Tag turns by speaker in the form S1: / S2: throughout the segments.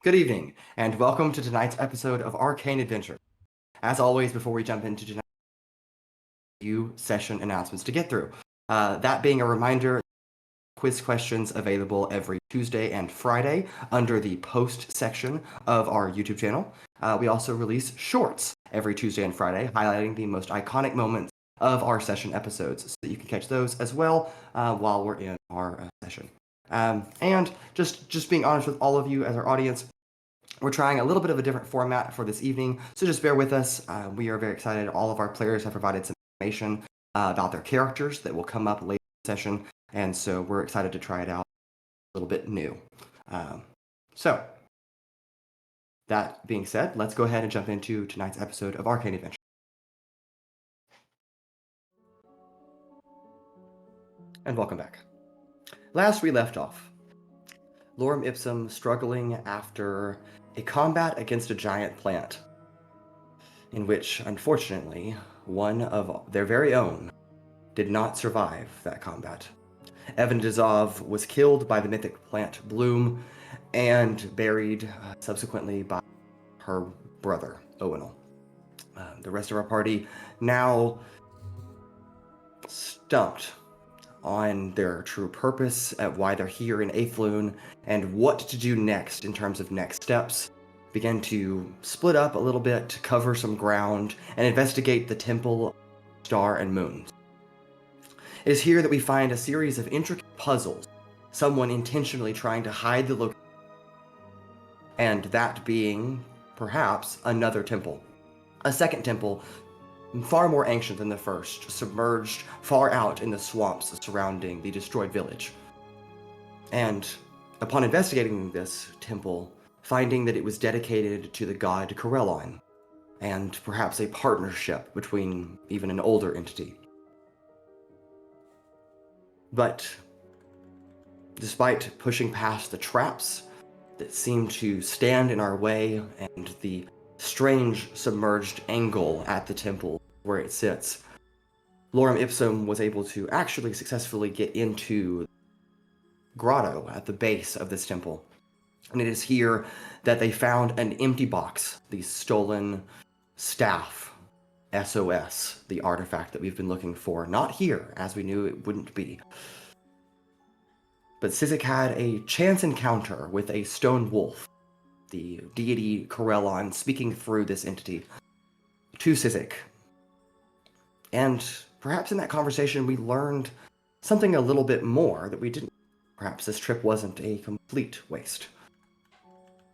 S1: Good evening, and welcome to tonight's episode of Arcane Adventures. As always, before we jump into tonight's session announcements to get through. That being a reminder, quiz questions available every Tuesday and Friday under the post section of our YouTube channel. We also release shorts every Tuesday and Friday, highlighting the most iconic moments of our session episodes, so that you can catch those as well while we're in our session. And just being honest with all of you as our audience, we're trying a little bit of a different format for this evening, so just bear with us. We are very excited. All of our players have provided some information about their characters that will come up later in the session, and so we're excited to try it out a little bit new. So, that being said, let's go ahead and jump into tonight's episode of Arcane Adventures. And welcome back. Last we left off, Lorem Ipsum struggling after a combat against a giant plant, in which, unfortunately, one of their very own did not survive that combat. Dazav was killed by the mythic plant Bloom and buried subsequently by her brother, Owunul. The rest of our party now stumped on their true purpose, at why they're here in Aethlune, and what to do next in terms of next steps. Begin to split up a little bit to cover some ground and investigate the Temple, Star, and Moons. It is here that we find a series of intricate puzzles, someone intentionally trying to hide the location, and that being, perhaps, another temple. A second temple, far more ancient than the first, submerged far out in the swamps surrounding the destroyed village. And upon investigating this temple, finding that it was dedicated to the god Crowley, and perhaps a partnership between even an older entity. But despite pushing past the traps that seem to stand in our way and the strange submerged angle at the temple where it sits, Lorem Ipsum was able to actually successfully get into the grotto at the base of this temple. And it is here that they found an empty box, the stolen staff, SOS, the artifact that we've been looking for. Not here, as we knew it wouldn't be. But Sizik had a chance encounter with a stone wolf, the deity Corellon, speaking through this entity to Sizik. And perhaps in that conversation we learned something a little bit more that we didn't. Perhaps this trip wasn't a complete waste.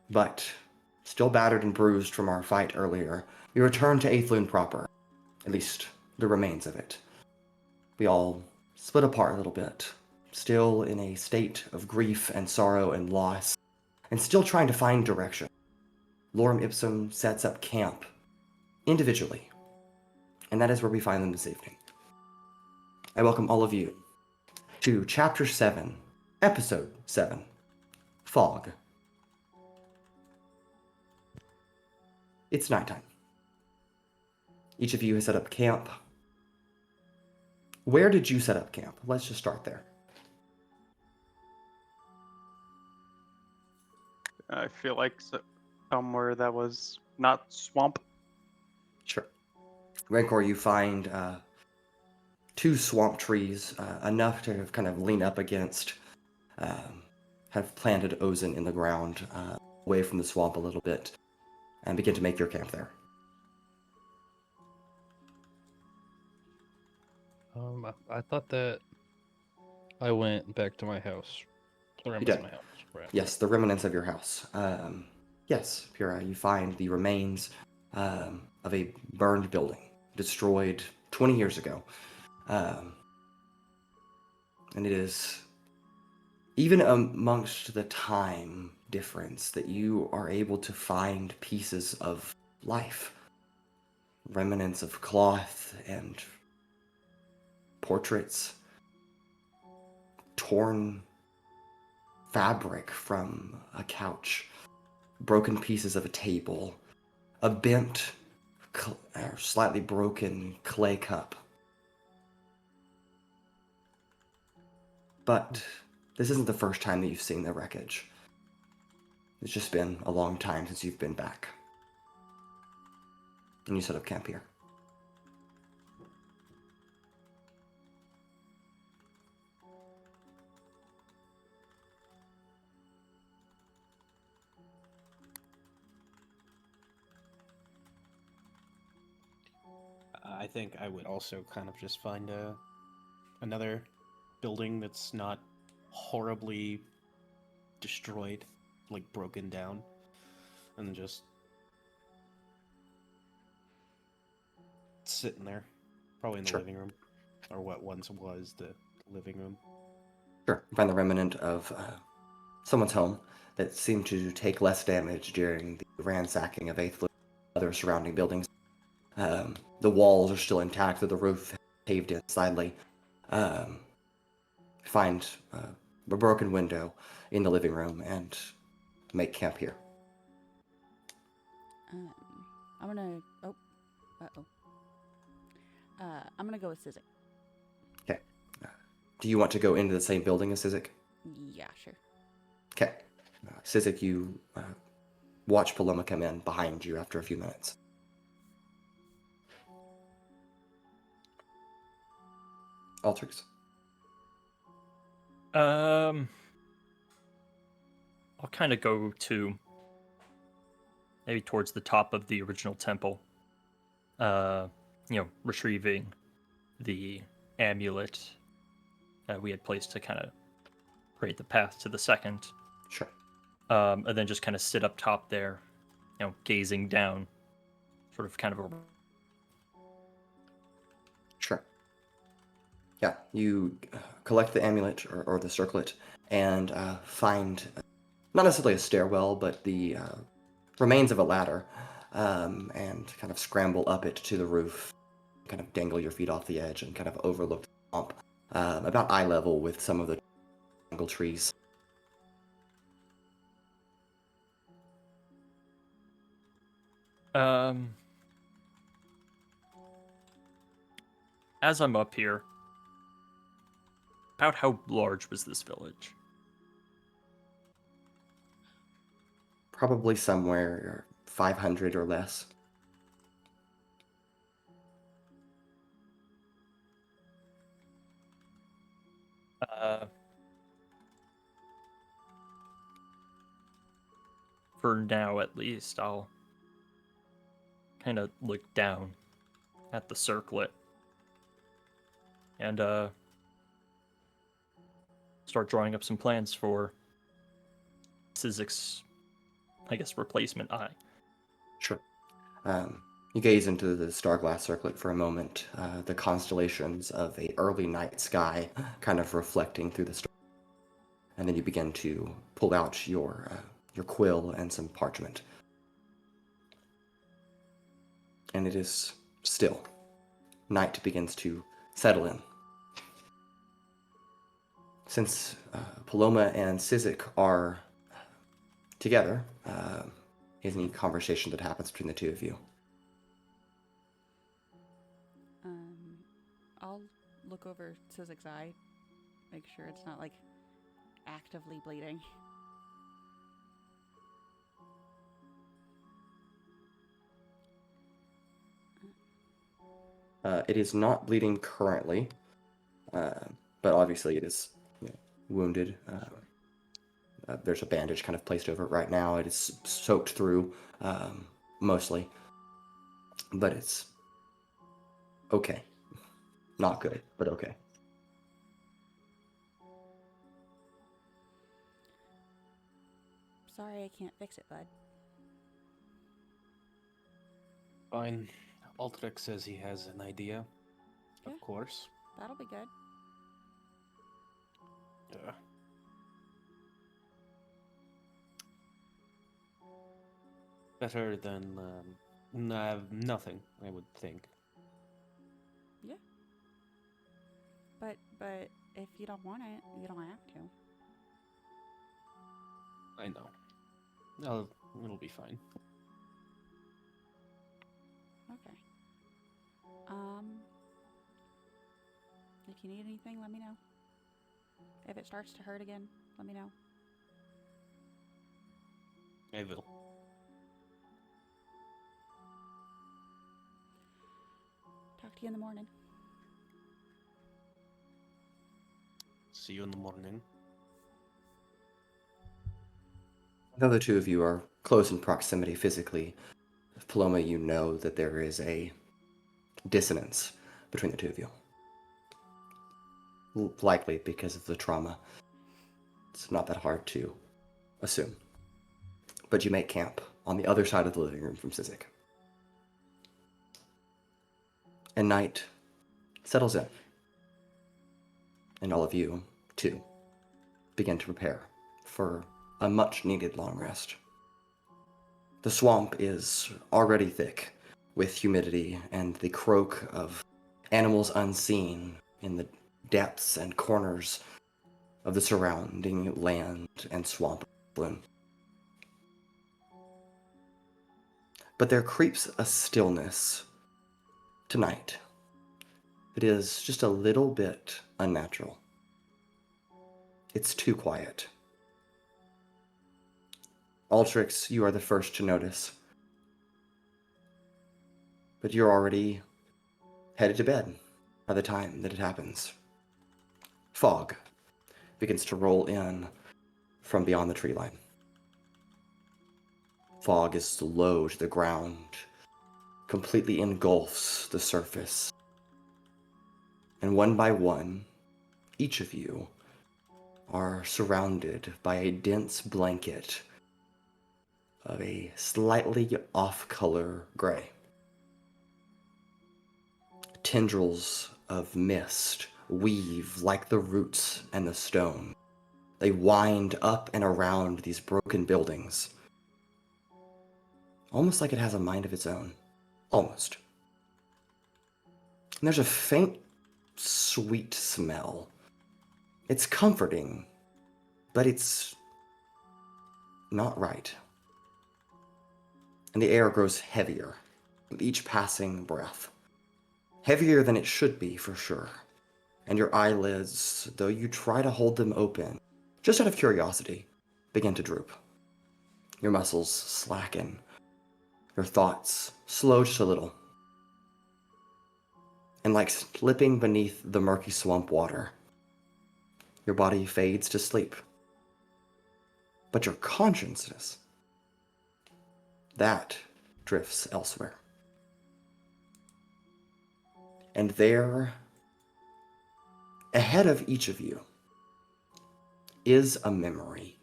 S1: But, still battered and bruised from our fight earlier, we returned to Aethlune proper, at least the remains of it. We all split apart a little bit, still in a state of grief and sorrow and loss, and still trying to find direction. Lorem Ipsum sets up camp, individually, and that is where we find them this evening. I welcome all of you to Chapter 7, Episode 7, Fog. It's nighttime. Each of you has set up camp. Where did you set up camp? Let's just start there.
S2: I feel like somewhere that was not swamp.
S1: Sure. Rancor, you find two swamp trees, enough to kind of lean up against, have planted ozone in the ground, away from the swamp a little bit, and begin to make your camp there.
S3: I thought that I went back to my house. The remnants of my house. Right.
S1: Yes, the remnants of your house. Yes, Pura, you find the remains of a burned building, destroyed 20 years ago. And it is, even amongst the time difference, that you are able to find pieces of life. Remnants of cloth and portraits, torn fabric from a couch, broken pieces of a table, a bent or slightly broken clay cup. But this isn't the first time that you've seen the wreckage. It's just been a long time since you've been back. And you set up camp here.
S4: I think I would also kind of just find another building that's not horribly destroyed, like broken down, and just sitting there, probably in the
S1: Sure.
S4: living room, or what once was the living room.
S1: Sure. You find the remnant of someone's home that seemed to take less damage during the ransacking of 8th floor and other surrounding buildings. The walls are still intact, with the roof paved in slightly. Find a broken window in the living room and make camp here.
S5: I'm gonna. Oh, I'm gonna go with Sizik.
S1: Okay. Do you want to go into the same building as Sizik?
S5: Yeah, sure.
S1: Okay. Sizik, you watch Paloma come in behind you after a few minutes. Altrix?
S6: I'll kind of go to maybe towards the top of the original temple. Retrieving the amulet we had placed to kind of create the path to the second.
S1: Sure.
S6: And then just kind of sit up top there, gazing down, sort of kind of over.
S1: Sure. Yeah, you collect the amulet or the circlet and find not necessarily a stairwell, but the remains of a ladder, and kind of scramble up it to the roof, kind of dangle your feet off the edge and kind of overlook the swamp, about eye level with some of the jungle trees.
S6: As I'm up here, about how large was this village?
S1: Probably somewhere 500 or less.
S6: For now, at least, I'll kind of look down at the circlet and start drawing up some plans for Sizik's, replacement eye.
S1: Sure. You gaze into the star-glass circlet for a moment, the constellations of a early night sky kind of reflecting through the stars. And then you begin to pull out your quill and some parchment. And it is still. Night begins to settle in. Since Paloma and Sizik are together, is any conversation that happens between the two of you?
S5: I'll look over Sizik's eye, make sure it's not like actively bleeding.
S1: It is not bleeding currently, but obviously it is wounded. There's a bandage kind of placed over it right now. It is soaked through, mostly, but it's okay. Not good, but okay.
S5: Sorry, I can't fix it, bud.
S4: Fine. Altrix says he has an idea.
S5: Yeah.
S4: Of course.
S5: That'll be good.
S4: Yeah. Better than nothing, I would think.
S5: Yeah. But if you don't want it, you don't have to.
S4: I know. No, it'll be fine.
S5: Okay. If you need anything, let me know. If it starts to hurt again, let me know.
S4: I will.
S5: Talk to you in the morning.
S4: See you in the morning.
S1: Though the two of you are close in proximity physically, Paloma, you know that there is a dissonance between the two of you. Likely because of the trauma. It's not that hard to assume. But you make camp on the other side of the living room from Sizik. And night settles in. And all of you, too, begin to prepare for a much-needed long rest. The swamp is already thick with humidity and the croak of animals unseen in the depths and corners of the surrounding land and swamp bloom. But there creeps a stillness tonight. It is just a little bit unnatural. It's too quiet. Altrix, you are the first to notice. But you're already headed to bed by the time that it happens. Fog begins to roll in from beyond the tree line. Fog is low to the ground, completely engulfs the surface. And one by one, each of you are surrounded by a dense blanket of a slightly off-color gray. Tendrils of mist weave like the roots and the stone. They wind up and around these broken buildings, almost like it has a mind of its own. Almost. And there's a faint, sweet smell. It's comforting, but it's not right. And the air grows heavier with each passing breath. Heavier than it should be, for sure. And your eyelids, though you try to hold them open, just out of curiosity, begin to droop. Your muscles slacken. Your thoughts slow just a little. And like slipping beneath the murky swamp water, your body fades to sleep. But your consciousness, that drifts elsewhere. And there, ahead of each of you, is a memory.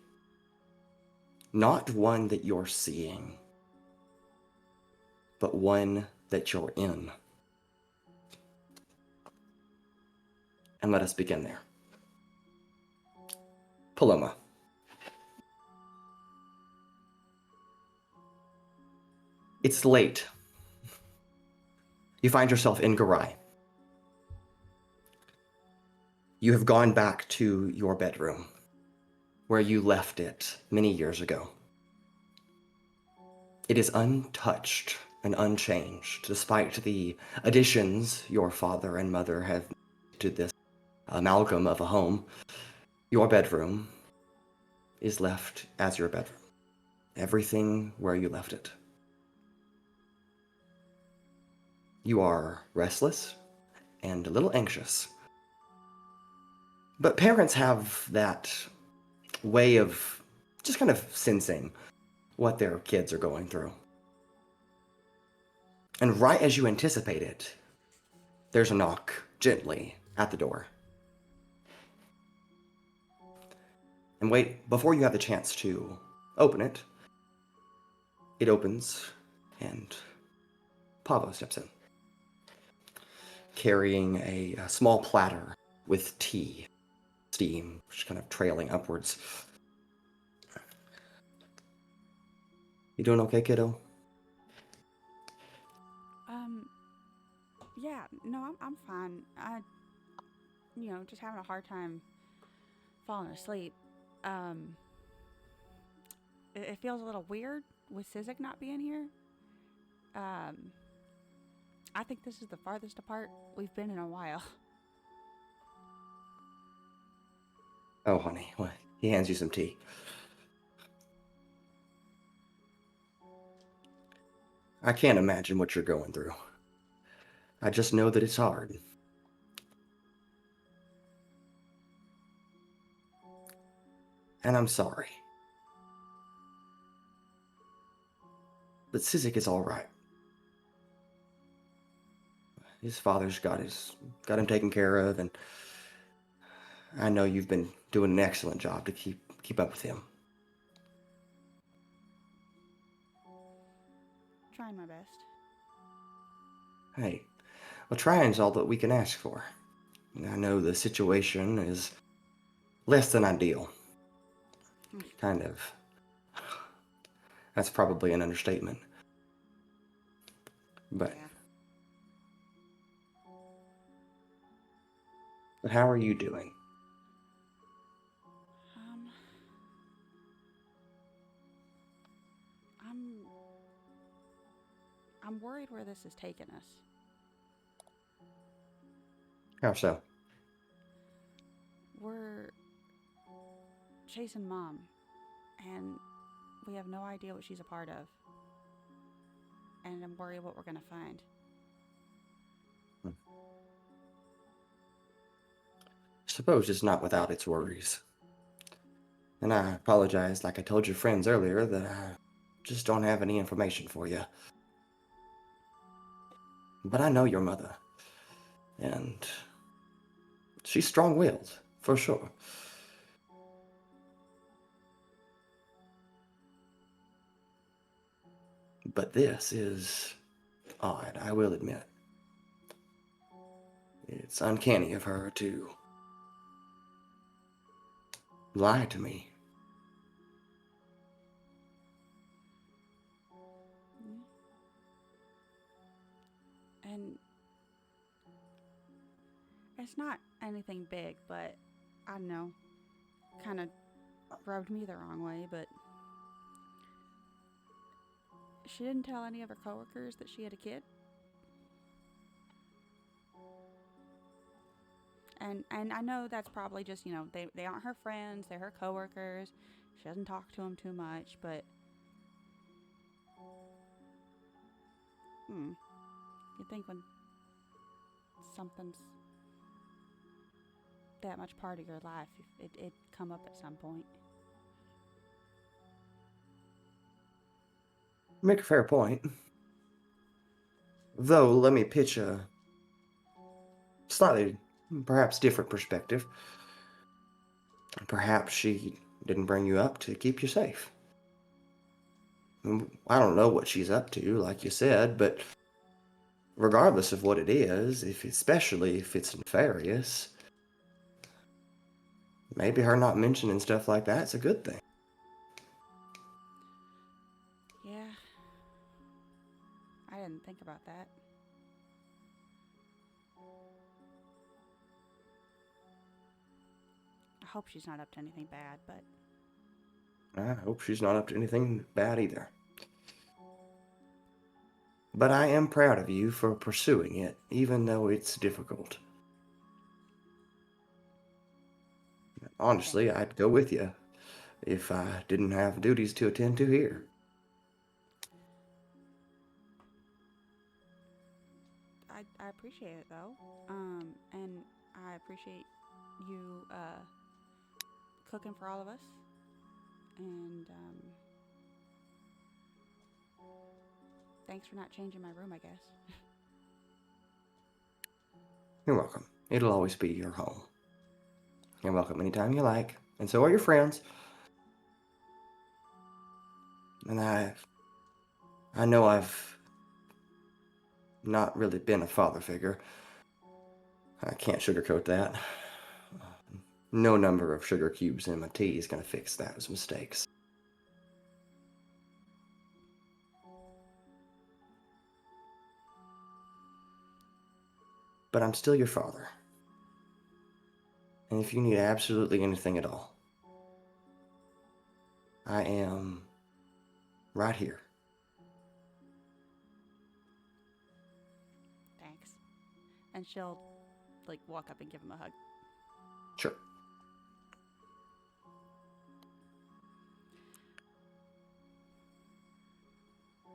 S1: Not one that you're seeing, but one that you're in. And let us begin there. Paloma. It's late. You find yourself in Garai. You have gone back to your bedroom, where you left it many years ago. It is untouched and unchanged, despite the additions your father and mother have made to this amalgam of a home. Your bedroom is left as your bedroom. Everything where you left it. You are restless and a little anxious. But parents have that way of just kind of sensing what their kids are going through. And right as you anticipate it, there's a knock gently at the door. And wait, before you have the chance to open it, it opens and Pavo steps in, carrying a small platter with tea, steam, just kind of trailing upwards. You doing okay, kiddo?
S5: Yeah, no, I'm fine. Just having a hard time falling asleep. It feels a little weird with Sizik not being here. I think this is the farthest apart we've been in a while.
S1: Oh, honey, what? He hands you some tea. I can't imagine what you're going through. I just know that it's hard. And I'm sorry. But Sizik is all right. His father's got him taken care of, and I know you've been doing an excellent job to keep up with him.
S5: Trying my best.
S1: Hey, well, trying's all that we can ask for. I know the situation is less than ideal. Kind of. That's probably an understatement. But,
S5: Yeah.
S1: but how are you doing?
S5: I'm worried where this has taken us.
S1: How so?
S5: We're chasing Mom, and we have no idea what she's a part of. And I'm worried what we're gonna find.
S1: Suppose it's not without its worries. And I apologize, like I told your friends earlier, that I just don't have any information for you. But I know your mother, and she's strong-willed, for sure. But this is odd, I will admit. It's uncanny of her to lie to me.
S5: And it's not anything big, but I don't know, kind of rubbed me the wrong way, but she didn't tell any of her coworkers that she had a kid. And I know that's probably just, they aren't her friends, they're her coworkers. She doesn't talk to them too much, but you'd think when something's that much part of your life, it'd come up at some point.
S1: Make a fair point. Though, let me pitch a slightly, perhaps different perspective. Perhaps she didn't bring you up to keep you safe. I don't know what she's up to, like you said, but regardless of what it is, especially if it's nefarious, maybe her not mentioning stuff like that's a good thing.
S5: Yeah. I didn't think about that. I hope she's not up to anything bad, but
S1: I hope she's not up to anything bad either. But I am proud of you for pursuing it, even though it's difficult. Honestly, I'd go with you if I didn't have duties to attend to here.
S5: I appreciate it though. And I appreciate you cooking for all of us. And thanks for not changing my room, I guess.
S1: You're welcome. It'll always be your home. You're welcome anytime you like, and so are your friends. And I know I've not really been a father figure. I can't sugarcoat that. No number of sugar cubes in my tea is going to fix those mistakes. But I'm still your father. And if you need absolutely anything at all, I am right here.
S5: Thanks. And she'll walk up and give him a hug.
S1: Sure.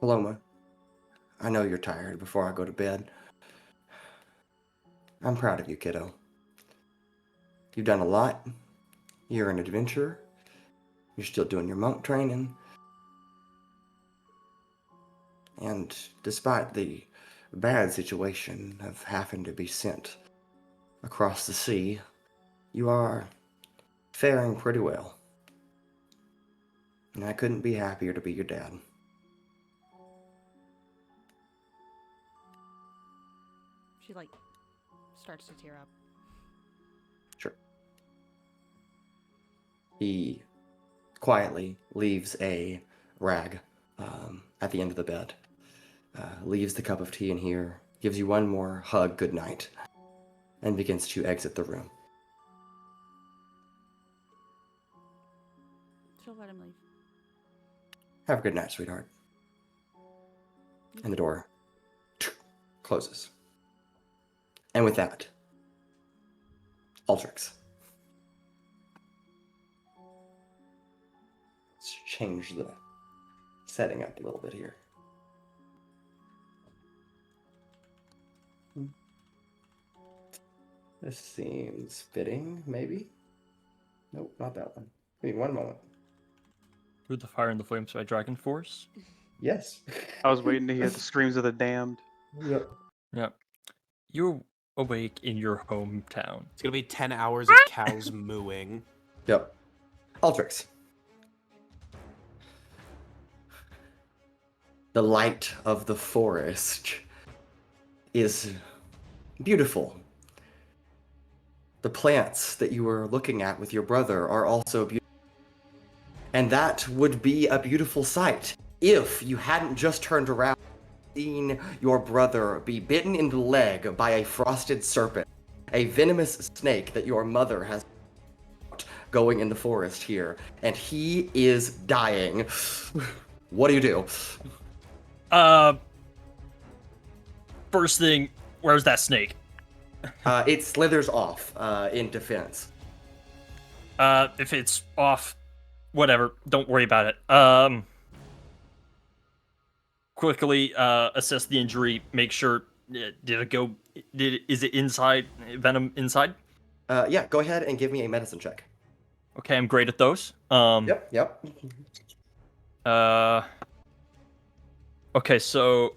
S1: Paloma, I know you're tired before I go to bed. I'm proud of you, kiddo. You've done a lot. You're an adventurer. You're still doing your monk training. And despite the bad situation of having to be sent across the sea, you are faring pretty well. And I couldn't be happier to be your dad.
S5: She like starts to tear up.
S1: Sure. He quietly leaves a rag at the end of the bed, leaves the cup of tea in here, gives you one more hug goodnight, and begins to exit the room.
S5: She'll let him leave.
S1: Have a good night, sweetheart. And the door closes. And with that, Altrix. Let's change the setting up a little bit here. This seems fitting, maybe? Nope, not that one. Give me one moment.
S6: Through the Fire and the Flames by Dragon Force.
S1: Yes.
S2: I was waiting to hear the screams of the damned.
S1: Yep.
S6: Yep. You're awake in your hometown.
S4: It's gonna be 10 hours of cows mooing.
S1: Yep. Altrix. The light of the forest is beautiful. The plants that you were looking at with your brother are also beautiful. And that would be a beautiful sight if you hadn't just turned around and seen your brother be bitten in the leg by a frosted serpent, a venomous snake that your mother has going in the forest here, and he is dying. What do you do?
S6: First thing, where's that snake?
S1: It slithers off in defense.
S6: If it's off, whatever, don't worry about it. Quickly assess the injury, make sure, is it inside, venom inside?
S1: Yeah, go ahead and give me a medicine check.
S6: Okay, I'm great at those.
S1: Yep.
S6: Okay, so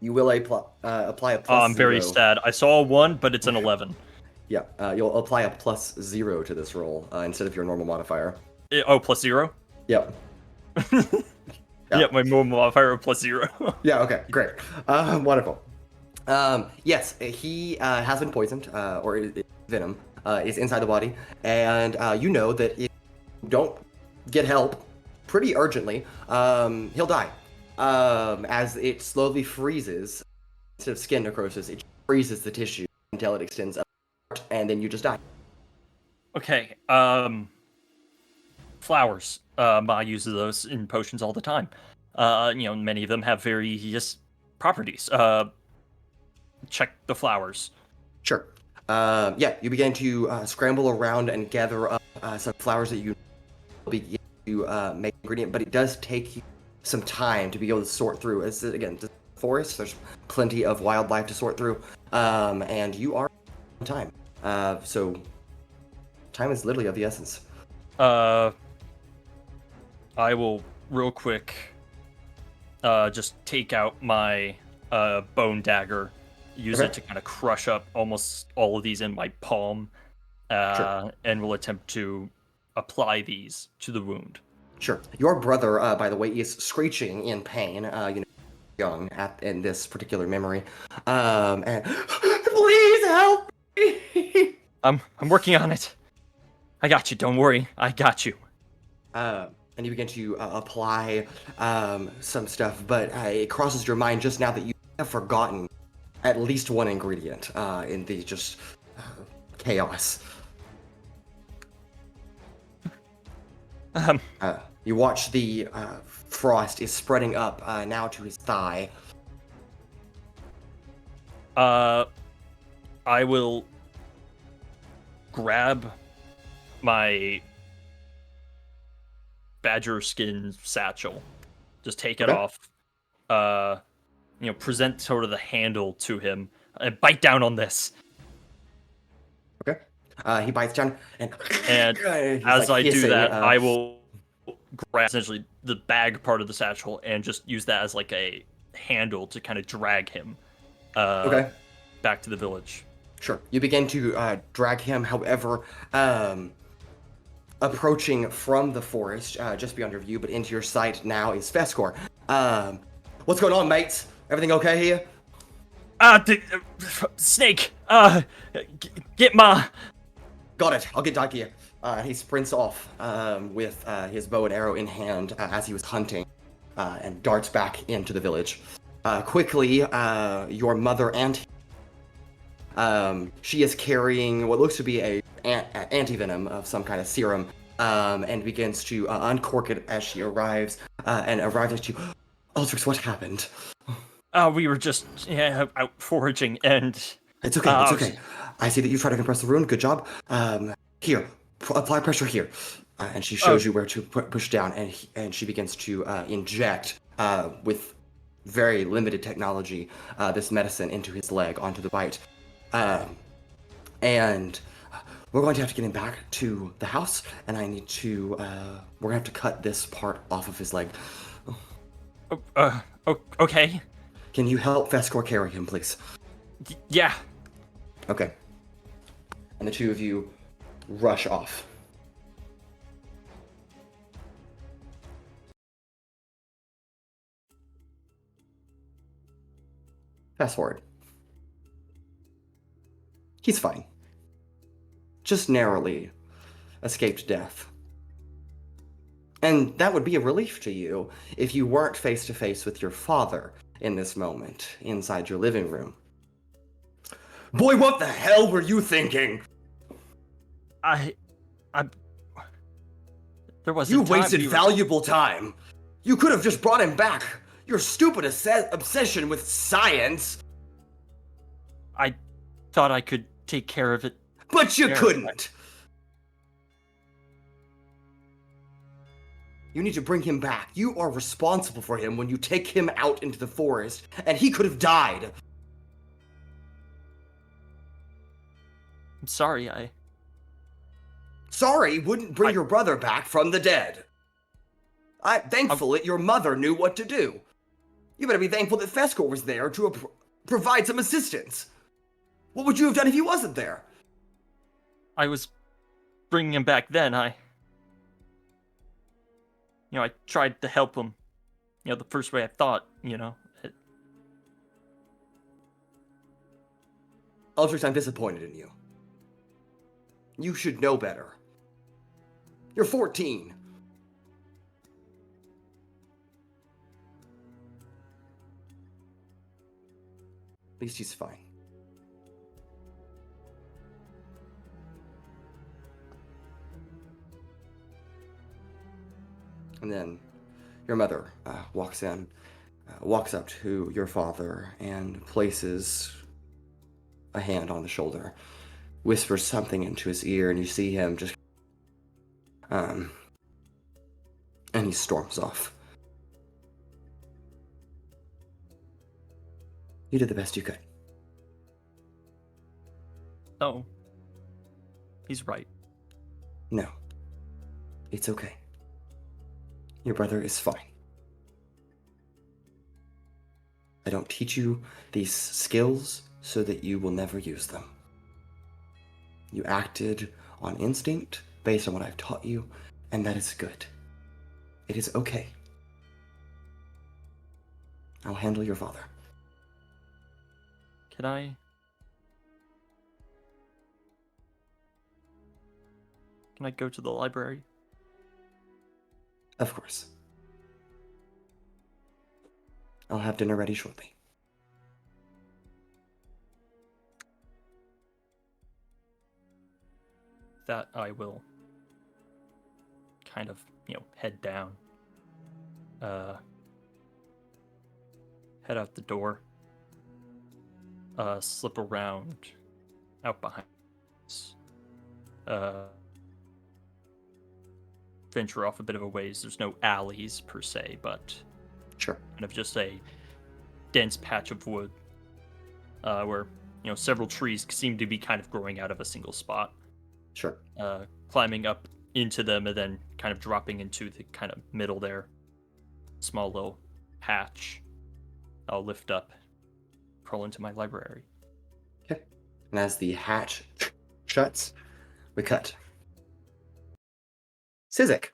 S1: You will apply a plus
S6: I'm very
S1: 0.
S6: sad. I saw a 1, but it's an 11.
S1: Yeah, you'll apply a plus 0 to this roll instead of your normal modifier.
S6: Plus 0?
S1: Yep.
S6: Yeah, my normal modifier plus 0.
S1: Yeah, okay, great. Wonderful. Yes, he has been poisoned, or venom is inside the body, and you know that if you don't get help pretty urgently, he'll die. As it slowly freezes, instead of skin necrosis, it freezes the tissue until it extends up, and then you just die.
S6: Okay, flowers. Ma uses those in potions all the time. Many of them have various properties. Check the flowers.
S1: Sure. Yeah, you begin to scramble around and gather up some flowers that you begin to make ingredient, but it does take you some time to be able to sort through. As again, the forest, there's plenty of wildlife to sort through, and you are on time. So time is literally of the essence.
S6: I will real quick just take out my bone dagger, use
S1: Okay.
S6: it to kind of crush up almost all of these in my palm,
S1: Sure.
S6: and will attempt to apply these to the wound.
S1: Sure. Your brother, by the way, is screeching in pain. Young in this particular memory, and please help me.
S6: I'm working on it. I got you. Don't worry. I got you.
S1: And you begin to apply some stuff, but it crosses your mind just now that you have forgotten at least one ingredient in the just chaos. You watch the frost is spreading up now to his thigh.
S6: I will grab my badger skin satchel, just take it
S1: Okay.
S6: off, present sort of the handle to him and bite down on this.
S1: Okay. He bites down, and
S6: And
S1: he's,
S6: as
S1: like,
S6: I do
S1: hissing,
S6: that, I will grab essentially the bag part of the satchel and just use that as like a handle to kind of drag him
S1: Okay.
S6: back to the village.
S1: Sure. You begin to drag him, however, approaching from the forest, just beyond your view, but into your sight now is Feskor. What's going on, mates? Everything okay here?
S6: Snake, get ma.
S1: Got it. I'll get Dike here. He sprints off with his bow and arrow in hand as he was hunting and darts back into the village. Quickly, your mother and she is carrying what looks to be a anti-venom of some kind of serum and begins to uncork it as she arrives and arrives at you. Altrix, what happened?
S6: We were just out foraging and...
S1: It's okay, it's okay. I see that you tried to compress the rune. Good job. Here, apply pressure here. And she shows you where to push down, and she begins to inject, with very limited technology, this medicine into his leg, onto the bite. And we're going to have to get him back to the house, and I need to, we're going to have to cut this part off of his leg.
S6: Okay.
S1: Can you help Feskor carry him, please?
S6: Yeah.
S1: Okay. And the two of you rush off. Fast forward. He's fine. Just narrowly escaped death. And that would be a relief to you if you weren't face to face with your father in this moment inside your living room. Boy, what the hell were you thinking?
S6: There was
S1: You wasted valuable time. You could have just brought him back. Your stupid obsession with science.
S6: I thought I could take care of it.
S1: But you couldn't. You need to bring him back. You are responsible for him when you take him out into the forest, and he could have died.
S6: I'm sorry,
S1: Sorry wouldn't bring your brother back from the dead. I'm thankful that your mother knew what to do. You better be thankful that Feskor was there to provide some assistance. What would you have done if he wasn't there?
S6: I was bringing him back then. I tried to help him. The first way I thought,
S1: Altrix, I'm disappointed in you. You should know better. You're 14. At least he's fine. And then your mother walks in, walks up to your father and places a hand on the shoulder, whispers something into his ear, and you see him just and he storms off. You did the best you could.
S6: Oh. He's right.
S1: No. It's okay. Your brother is fine. I don't teach you these skills so that you will never use them. You acted on instinct based on what I've taught you, and that is good. It is okay. I'll handle your father.
S6: Can I go to the library?
S1: Of course. I'll have dinner ready shortly.
S6: That I will kind of, head down. Head out the door. Slip around out behind us. Venture off a bit of a ways. There's no alleys per se, but
S1: Sure.
S6: kind of just a dense patch of wood, where several trees seem to be kind of growing out of a single spot.
S1: Sure.
S6: Climbing up into them and then kind of dropping into the kind of middle there. Small little hatch. I'll lift up, crawl into my library.
S1: Okay. And as the hatch shuts, we cut. Sizik.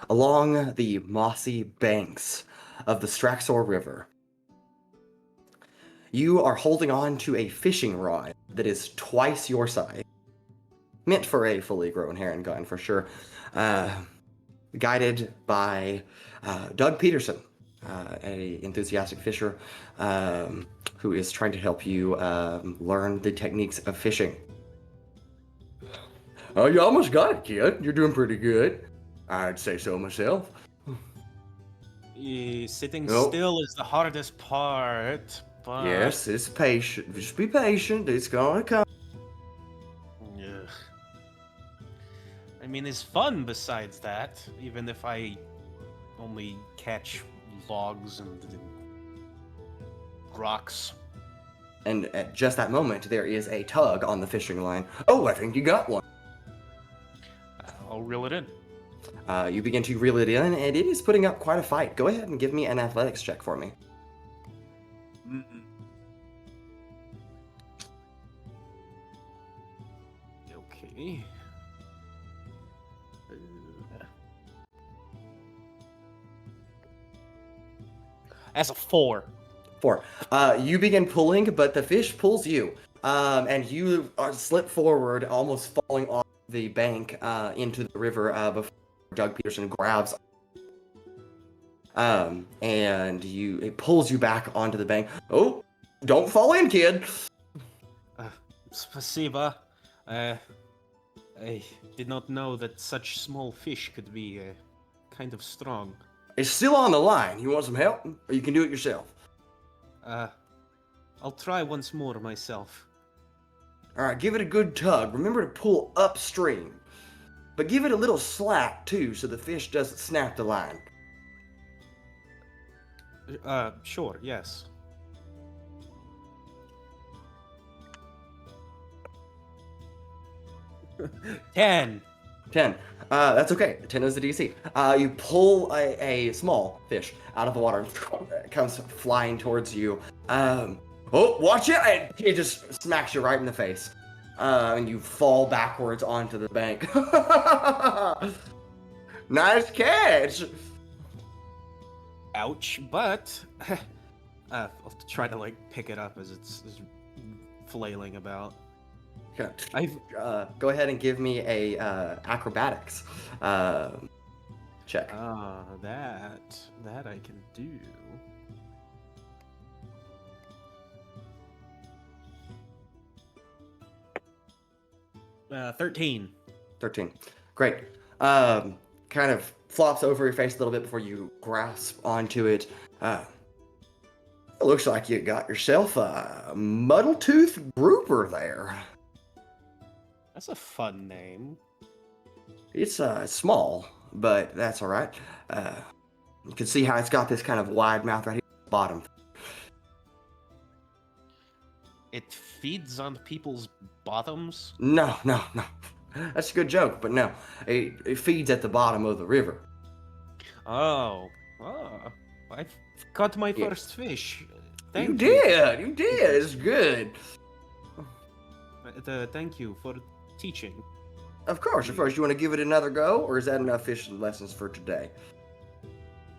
S1: Along the mossy banks of the Straxor River, you are holding on to a fishing rod that is twice your size. Meant for a fully grown heron gun, for sure. Guided by Doug Peterson, a enthusiastic fisher who is trying to help you learn the techniques of fishing. Oh, you almost got it, kid. You're doing pretty good. I'd say so myself.
S4: Sitting
S1: Nope.
S4: still is the hardest part, but...
S1: Yes, it's patient. Just be patient. It's gonna come.
S4: Ugh. I mean, it's fun besides that, even if I only catch logs and rocks.
S1: And at just that moment, there is a tug on the fishing line. Oh, I think you got one.
S4: I'll reel it in.
S1: You begin to reel it in, and it is putting up quite a fight. Go ahead and give me an athletics check for me.
S4: Okay. That's a 4.
S1: 4. You begin pulling, but the fish pulls you. And you slip forward, almost falling off the bank into the river before Doug Peterson grabs. And it pulls you back onto the bank. Oh, don't fall in, kid.
S4: Spasiba. I did not know that such small fish could be kind of strong.
S1: It's still on the line. You want some help? Or you can do it yourself.
S4: I'll try once more myself.
S1: Alright, give it a good tug. Remember to pull upstream. But give it a little slack, too, so the fish doesn't snap the line.
S4: Sure, yes. $10.
S1: 10. That's okay. 10 is the DC. You pull a small fish out of the water. It comes flying towards you. Oh, watch it! And it just smacks you right in the face. And you fall backwards onto the bank. Nice catch!
S4: Ouch, but I'll try to pick it up as it's flailing about.
S1: Okay. Go ahead and give me a acrobatics check.
S4: That I can do. Uh, 13.
S1: 13. Great. Kind of flops over your face a little bit before you grasp onto it. It looks like you got yourself a muddle-tooth grouper there.
S4: That's a fun name.
S1: It's small, but that's all right. You can see how it's got this kind of wide mouth right here at the bottom.
S4: It feeds on people's bottoms?
S1: No. That's a good joke, but no. It feeds at the bottom of the river.
S4: Oh. I caught my
S1: Yeah.
S4: first fish.
S1: You
S4: Thank
S1: did. It's good.
S4: Thank you for teaching.
S1: Of course. You want to give it another go, or is that enough fishing lessons for today?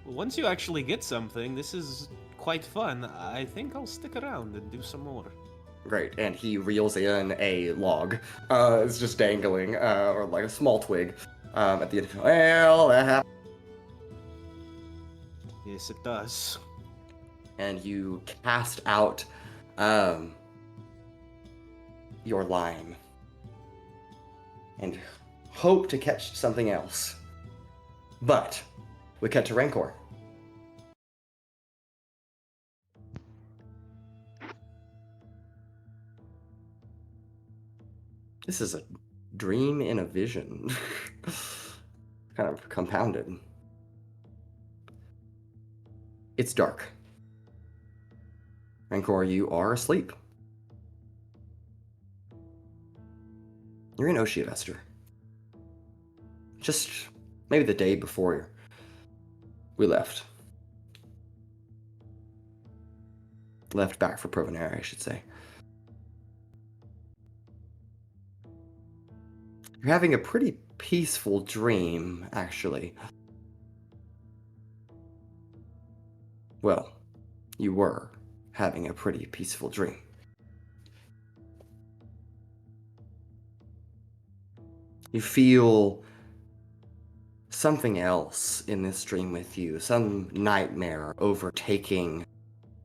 S4: Once you actually get something, this is quite fun. I think I'll stick around and do some more.
S1: Great, and he reels in a log. It's just dangling, or like a small twig at the end. Well, that happened.
S4: Yes, it does.
S1: And you cast out your line and hope to catch something else. But we cut to Rancor. This is a dream in a vision. Kind of compounded. It's dark. Rancor, you are asleep. You're in Oceavester. Just maybe the day before we left. Left back for Provenere, I should say. You're having a pretty peaceful dream, actually. Well, you were having a pretty peaceful dream. You feel something else in this dream with you, some nightmare overtaking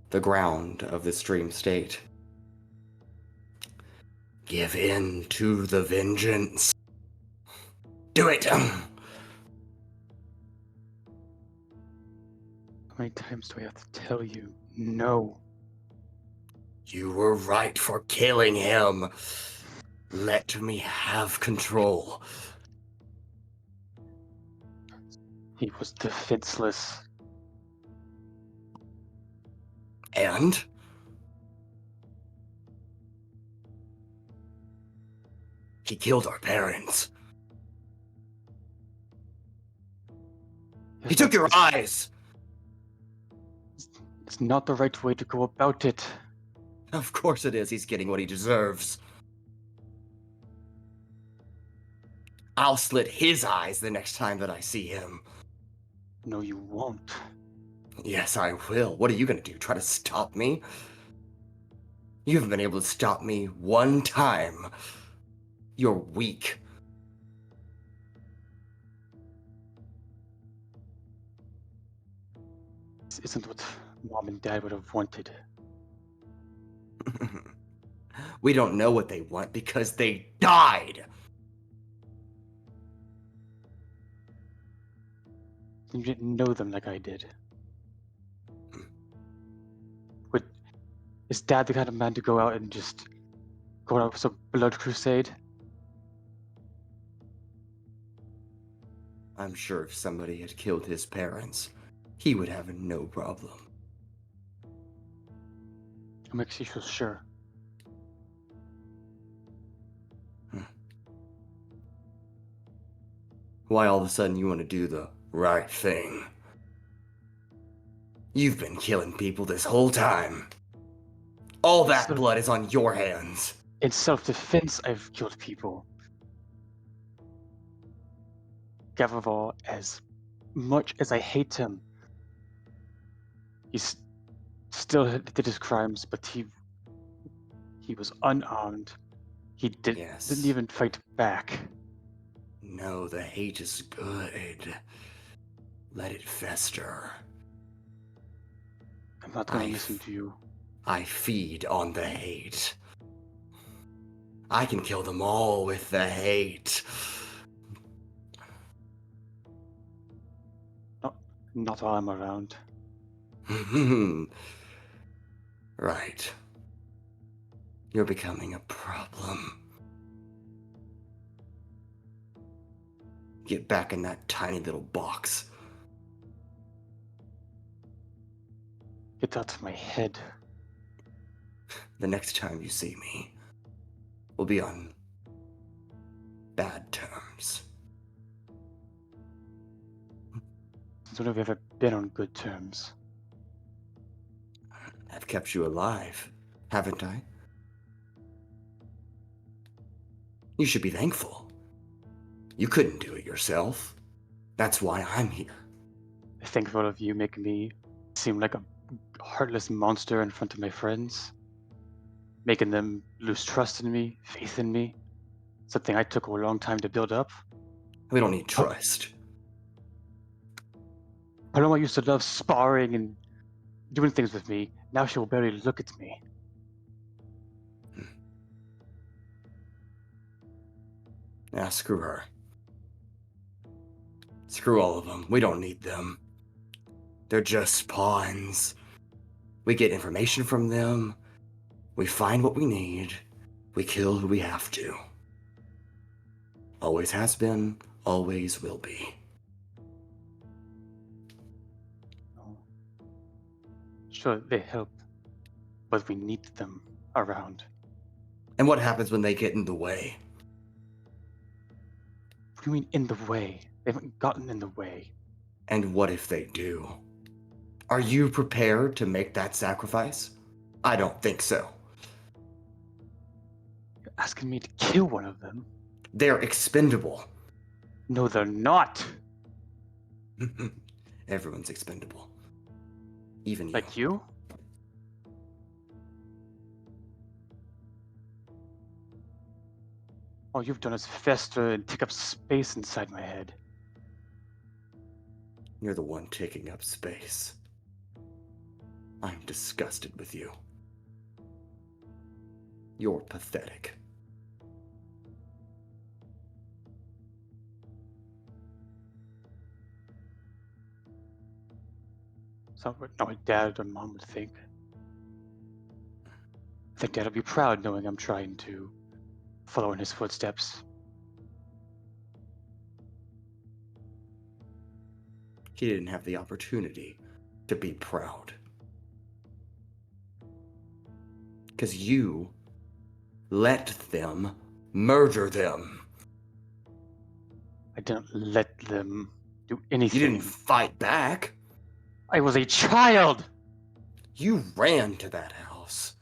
S1: the ground of this dream state. Give in to the vengeance. Do it!
S2: How many times do I have to tell you no?
S1: You were right for killing him. Let me have control.
S2: He was defenseless.
S1: And? He killed our parents. He took your eyes!
S2: It's not the right way to go about it.
S1: Of course it is. He's getting what he deserves. I'll slit his eyes the next time that I see him.
S2: No, you won't.
S1: Yes, I will. What are you gonna do? Try to stop me? You haven't been able to stop me one time. You're weak.
S2: This isn't what Mom and Dad would have wanted.
S1: We don't know what they want because they died.
S2: You didn't know them like I did. But is Dad the kind of man to go out and just go out with some blood crusade?
S1: I'm sure if somebody had killed his parents, he would have no problem.
S2: What makes you so sure?
S1: Why all of a sudden you want to do the right thing? You've been killing people this whole time. All that
S2: So-
S1: blood is on your hands.
S2: In self-defense, I've killed people. Gavaval, as much as I hate him, still did his crimes, but he was unarmed. He
S1: Yes.
S2: didn't even fight back.
S1: No, the hate is good. Let it fester.
S2: I'm not gonna listen to you.
S1: I feed on the hate. I can kill them all with the hate.
S2: Not while I'm around.
S1: Right. You're becoming a problem. Get back in that tiny little box.
S2: Get out of my head.
S1: The next time you see me, we'll be on bad terms.
S2: Since when have we ever been on good terms?
S1: I've kept you alive, haven't I? You should be thankful. You couldn't do it yourself. That's why I'm here.
S2: Thankful of you making me seem like a heartless monster in front of my friends. Making them lose trust in me, faith in me. Something I took a long time to build up.
S1: We don't need trust.
S2: Paloma used to love sparring and doing things with me. Now she will barely look at me.
S1: Nah, screw her. Screw all of them. We don't need them. They're just pawns. We get information from them. We find what we need. We kill who we have to. Always has been, always will be.
S2: Sure, they help, but we need them around.
S1: And what happens when they get in the way?
S2: What do you mean in the way? They haven't gotten in the way.
S1: And what if they do? Are you prepared to make that sacrifice? I don't think so.
S2: You're asking me to kill one of them?
S1: They're expendable.
S2: No, they're not.
S1: Everyone's expendable. Even you.
S2: Like you? All you've done is fester and take up space inside my head.
S1: You're the one taking up space. I'm disgusted with you. You're pathetic.
S2: It's not what my dad or mom would think. I think dad would be proud knowing I'm trying to follow in his footsteps.
S1: He didn't have the opportunity to be proud. Because you let them murder them.
S2: I didn't let them do anything.
S1: You didn't fight back.
S2: I was a child!
S1: You ran to that house.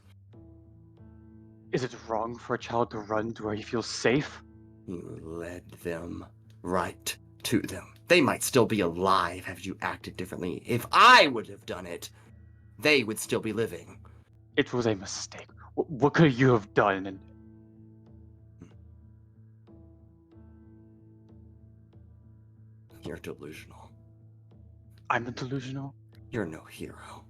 S2: Is it wrong for a child to run to where he feels safe?
S1: You led them right to them. They might still be alive had you acted differently. If I would have done it, they would still be living.
S2: It was a mistake. What could you have done? And
S1: You're delusional.
S2: I'm the delusional?
S1: You're no hero.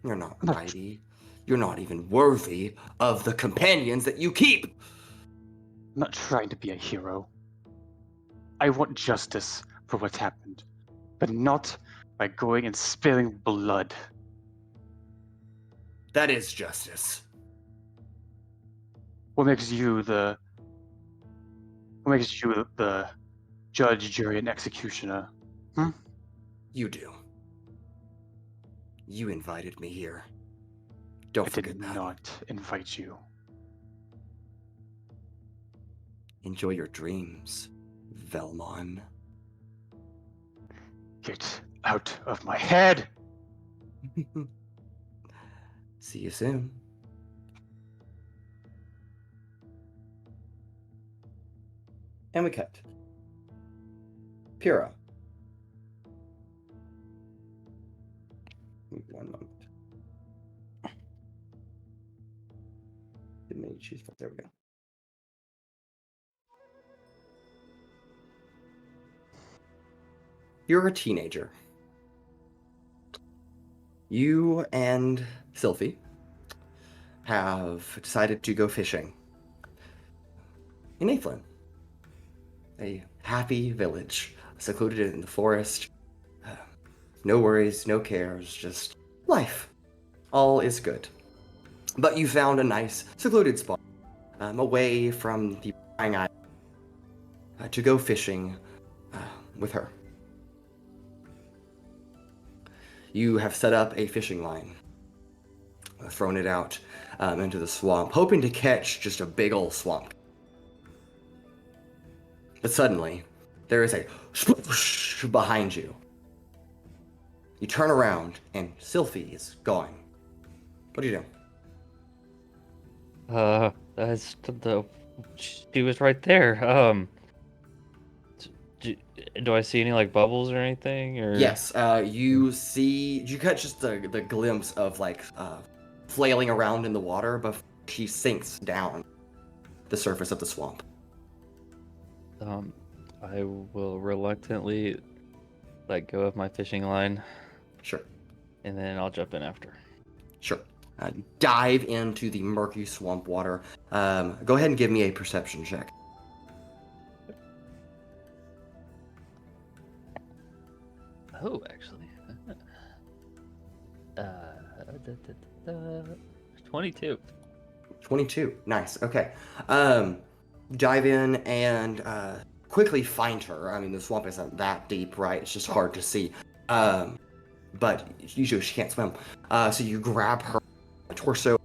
S1: You're not
S2: I'm not-
S1: mighty. You're not even worthy of the companions that you keep.
S2: I'm not trying to be a hero. I want justice for what's happened, but not by going and spilling blood.
S1: That is justice.
S2: What makes you the judge, jury, and executioner?
S1: You do. You invited me here. Don't
S2: I
S1: forget
S2: did
S1: that.
S2: not invite you.
S1: Enjoy your dreams, Velmon.
S2: Get out of my head!
S1: See you soon. And we cut. Pura. One moment. Didn't need to choose. There we go. You're a teenager. You and Sylphie have decided to go fishing in Athlin, a happy village secluded in the forest. No worries, no cares, just life. All is good. But you found a nice secluded spot away from the prying eye to go fishing with her. You have set up a fishing line, thrown it out into the swamp, hoping to catch just a big old swamp. But suddenly, there is a swoosh behind you. You turn around, and Sylphie is gone. What do you do?
S3: That's the. She was right there. Do I see any like bubbles or anything? Or
S1: Yes, you see. You catch just the glimpse of like flailing around in the water, but she sinks down the surface of the swamp.
S3: I will reluctantly let go of my fishing line,
S1: Sure,
S3: and then I'll jump in after.
S1: sure. Dive into the murky swamp water. Go ahead and give me a perception check.
S3: Oh, actually. 22.
S1: 22. Nice. Okay. Dive in and quickly find her. I mean, the swamp isn't that deep, right? It's just hard to see. but usually she can't swim. So you grab her torso,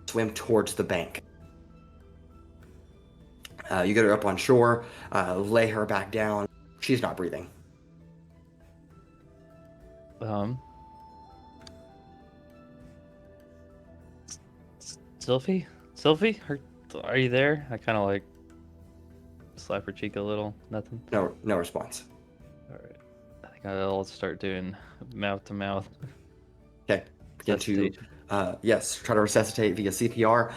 S1: swim towards the bank. You get her up on shore, lay her back down. She's not breathing.
S3: Sylphie, are you there? I kind of like slap her cheek a little. Nothing.
S1: No response.
S3: All right. I think I'll start doing mouth to mouth.
S1: Okay. Begin to yes, try to resuscitate via CPR.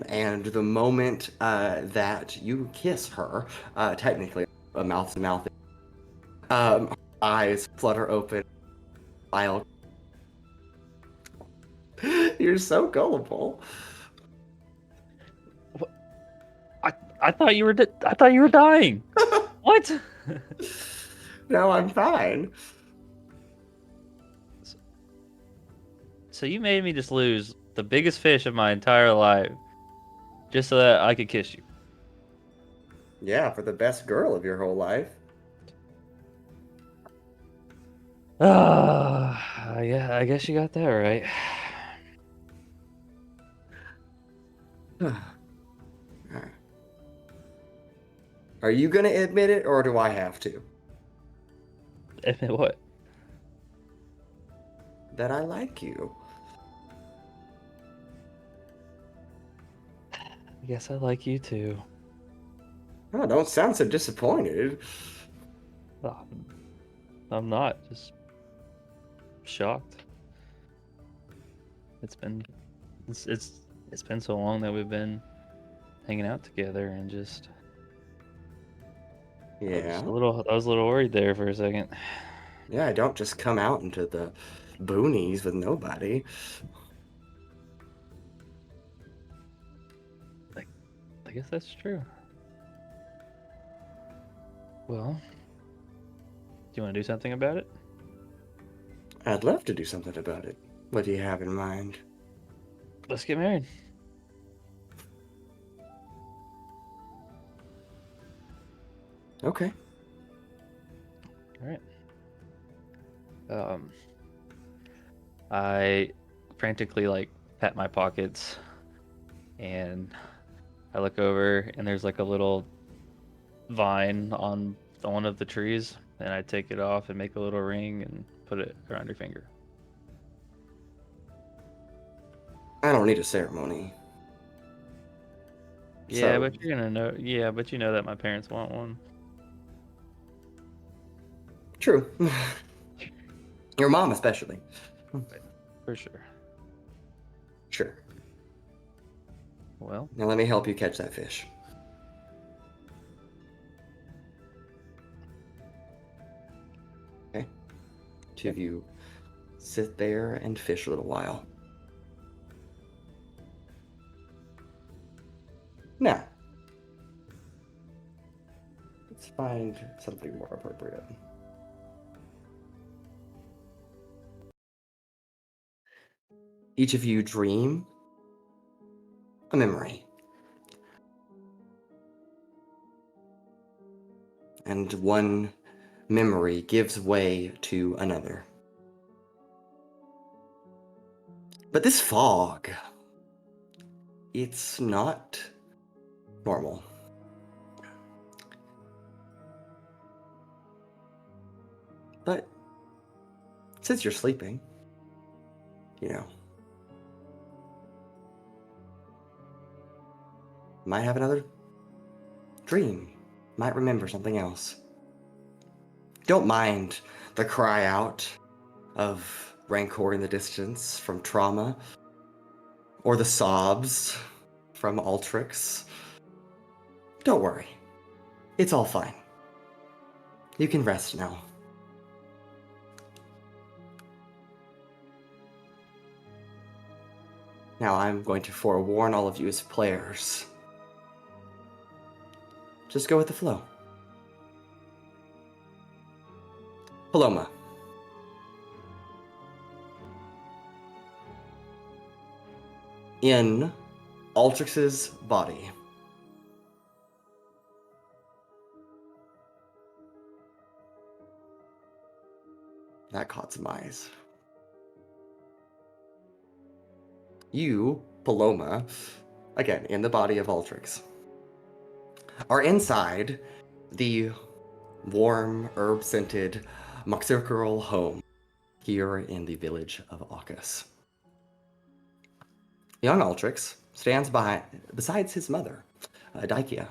S1: And the moment that you kiss her, technically a mouth to mouth, eyes flutter open. I'll. You're so gullible.
S3: I thought you were. I thought you were dying. What?
S1: No, I'm fine.
S3: So you made me just lose the biggest fish of my entire life, just so that I could kiss you.
S1: Yeah, for the best girl of your whole life.
S3: Yeah, I guess you got that right.
S1: Are you gonna admit it, or do I have to?
S3: Admit what?
S1: That I like you.
S3: I guess I like you too.
S1: Oh, don't sound so disappointed.
S3: I'm not, just shocked. It's been so long that we've been hanging out together, and just
S1: Yeah.
S3: I was a little worried there for a second.
S1: Yeah, I don't just come out into the boonies with nobody.
S3: I guess that's true. Well, do you want to do something about it?
S1: I'd love to do something about it. What do you have in mind?
S3: Let's get married.
S1: Okay.
S3: All right. I frantically like pat my pockets, and I look over, and there's like a little vine on one of the trees, and I take it off and make a little ring and put it around your finger.
S1: I don't need a ceremony.
S3: Yeah,
S1: So-
S3: but you're gonna know. Yeah, but you know that my parents want one.
S1: True. Your mom especially.
S3: For sure.
S1: Sure.
S3: Well,
S1: Now let me help you catch that fish. Okay. Two of you sit there and fish a little while. Now, let's find something more appropriate. Each of you dream a memory. And one memory gives way to another. But this fog, it's not normal. But since you're sleeping, you know, might have another dream, might remember something else. Don't mind the cry out of Rancor in the distance from trauma, or the sobs from Altrix. Don't worry. It's all fine. You can rest now. Now I'm going to forewarn all of you as players. Just go with the flow. Paloma. In Altrix's body, That caught some eyes. You, Paloma, again, in the body of Altrix, are inside the warm, herb-scented Moxicorol home here in the village of Aukus. Young Altrix stands besides his mother, Daikia,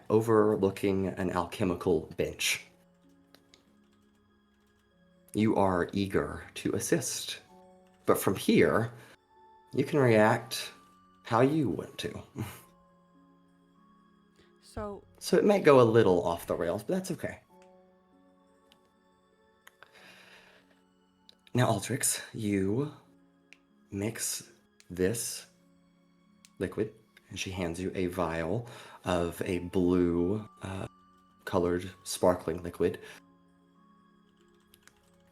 S1: overlooking an alchemical bench. You are eager to assist, but from here, you can react how you want to.
S5: So,
S1: So it may go a little off the rails, but that's okay. Now, Altrix, you mix this liquid, and she hands you a vial of a blue colored sparkling liquid.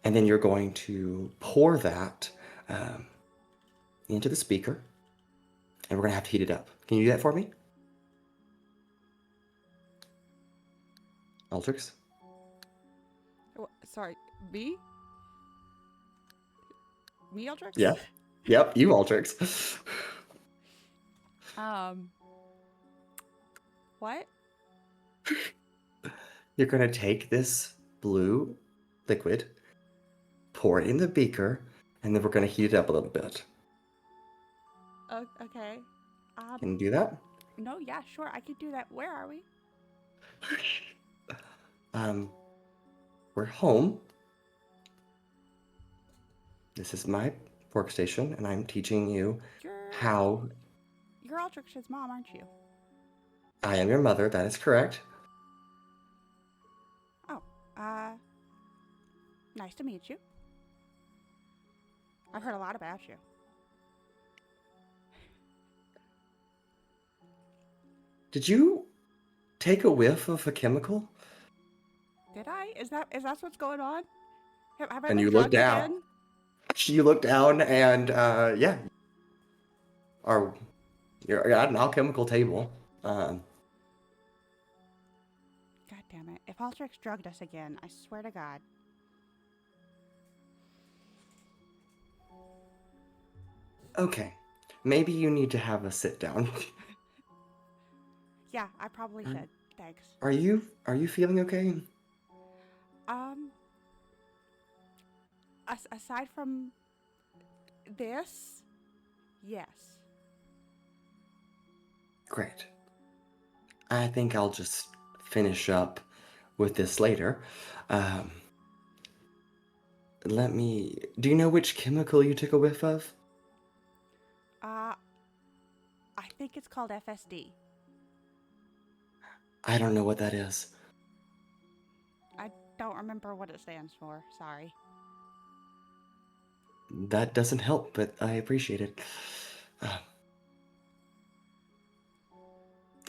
S1: And then you're going to pour that into the speaker, and we're going to have to heat it up. Can you do that for me? Altrix?
S5: sorry, me? Me, Altrix?
S1: Yeah. Yep, you, Altrix.
S5: What?
S1: You're going to take this blue liquid, pour it in the beaker, and then we're going to heat it up a little bit.
S5: Okay.
S1: Can you do that?
S5: No, yeah, sure, I could do that. Where are we?
S1: We're home. This is my workstation, and I'm teaching you how...
S5: You're Altrix's mom, aren't you?
S1: I am your mother, that is correct.
S5: Oh, nice to meet you. I've heard a lot about you.
S1: Did you take a whiff of a chemical?
S5: Did I? Is that what's going on? Have I
S1: And
S5: been
S1: you looked
S5: drugged
S1: down.
S5: again?
S1: You look down, and yeah, you're at an alchemical table.
S5: God damn it! If Altrix drugged us again, I swear to God.
S1: Okay, maybe you need to have a sit down.
S5: Yeah, I probably should. Thanks.
S1: Are you feeling okay?
S5: Aside from this, yes.
S1: Great. I think I'll just finish up with this later. Do you know which chemical you took a whiff of?
S5: I think it's called FSD.
S1: I don't know what that is.
S5: I don't remember what it stands for. Sorry.
S1: That doesn't help, but I appreciate it.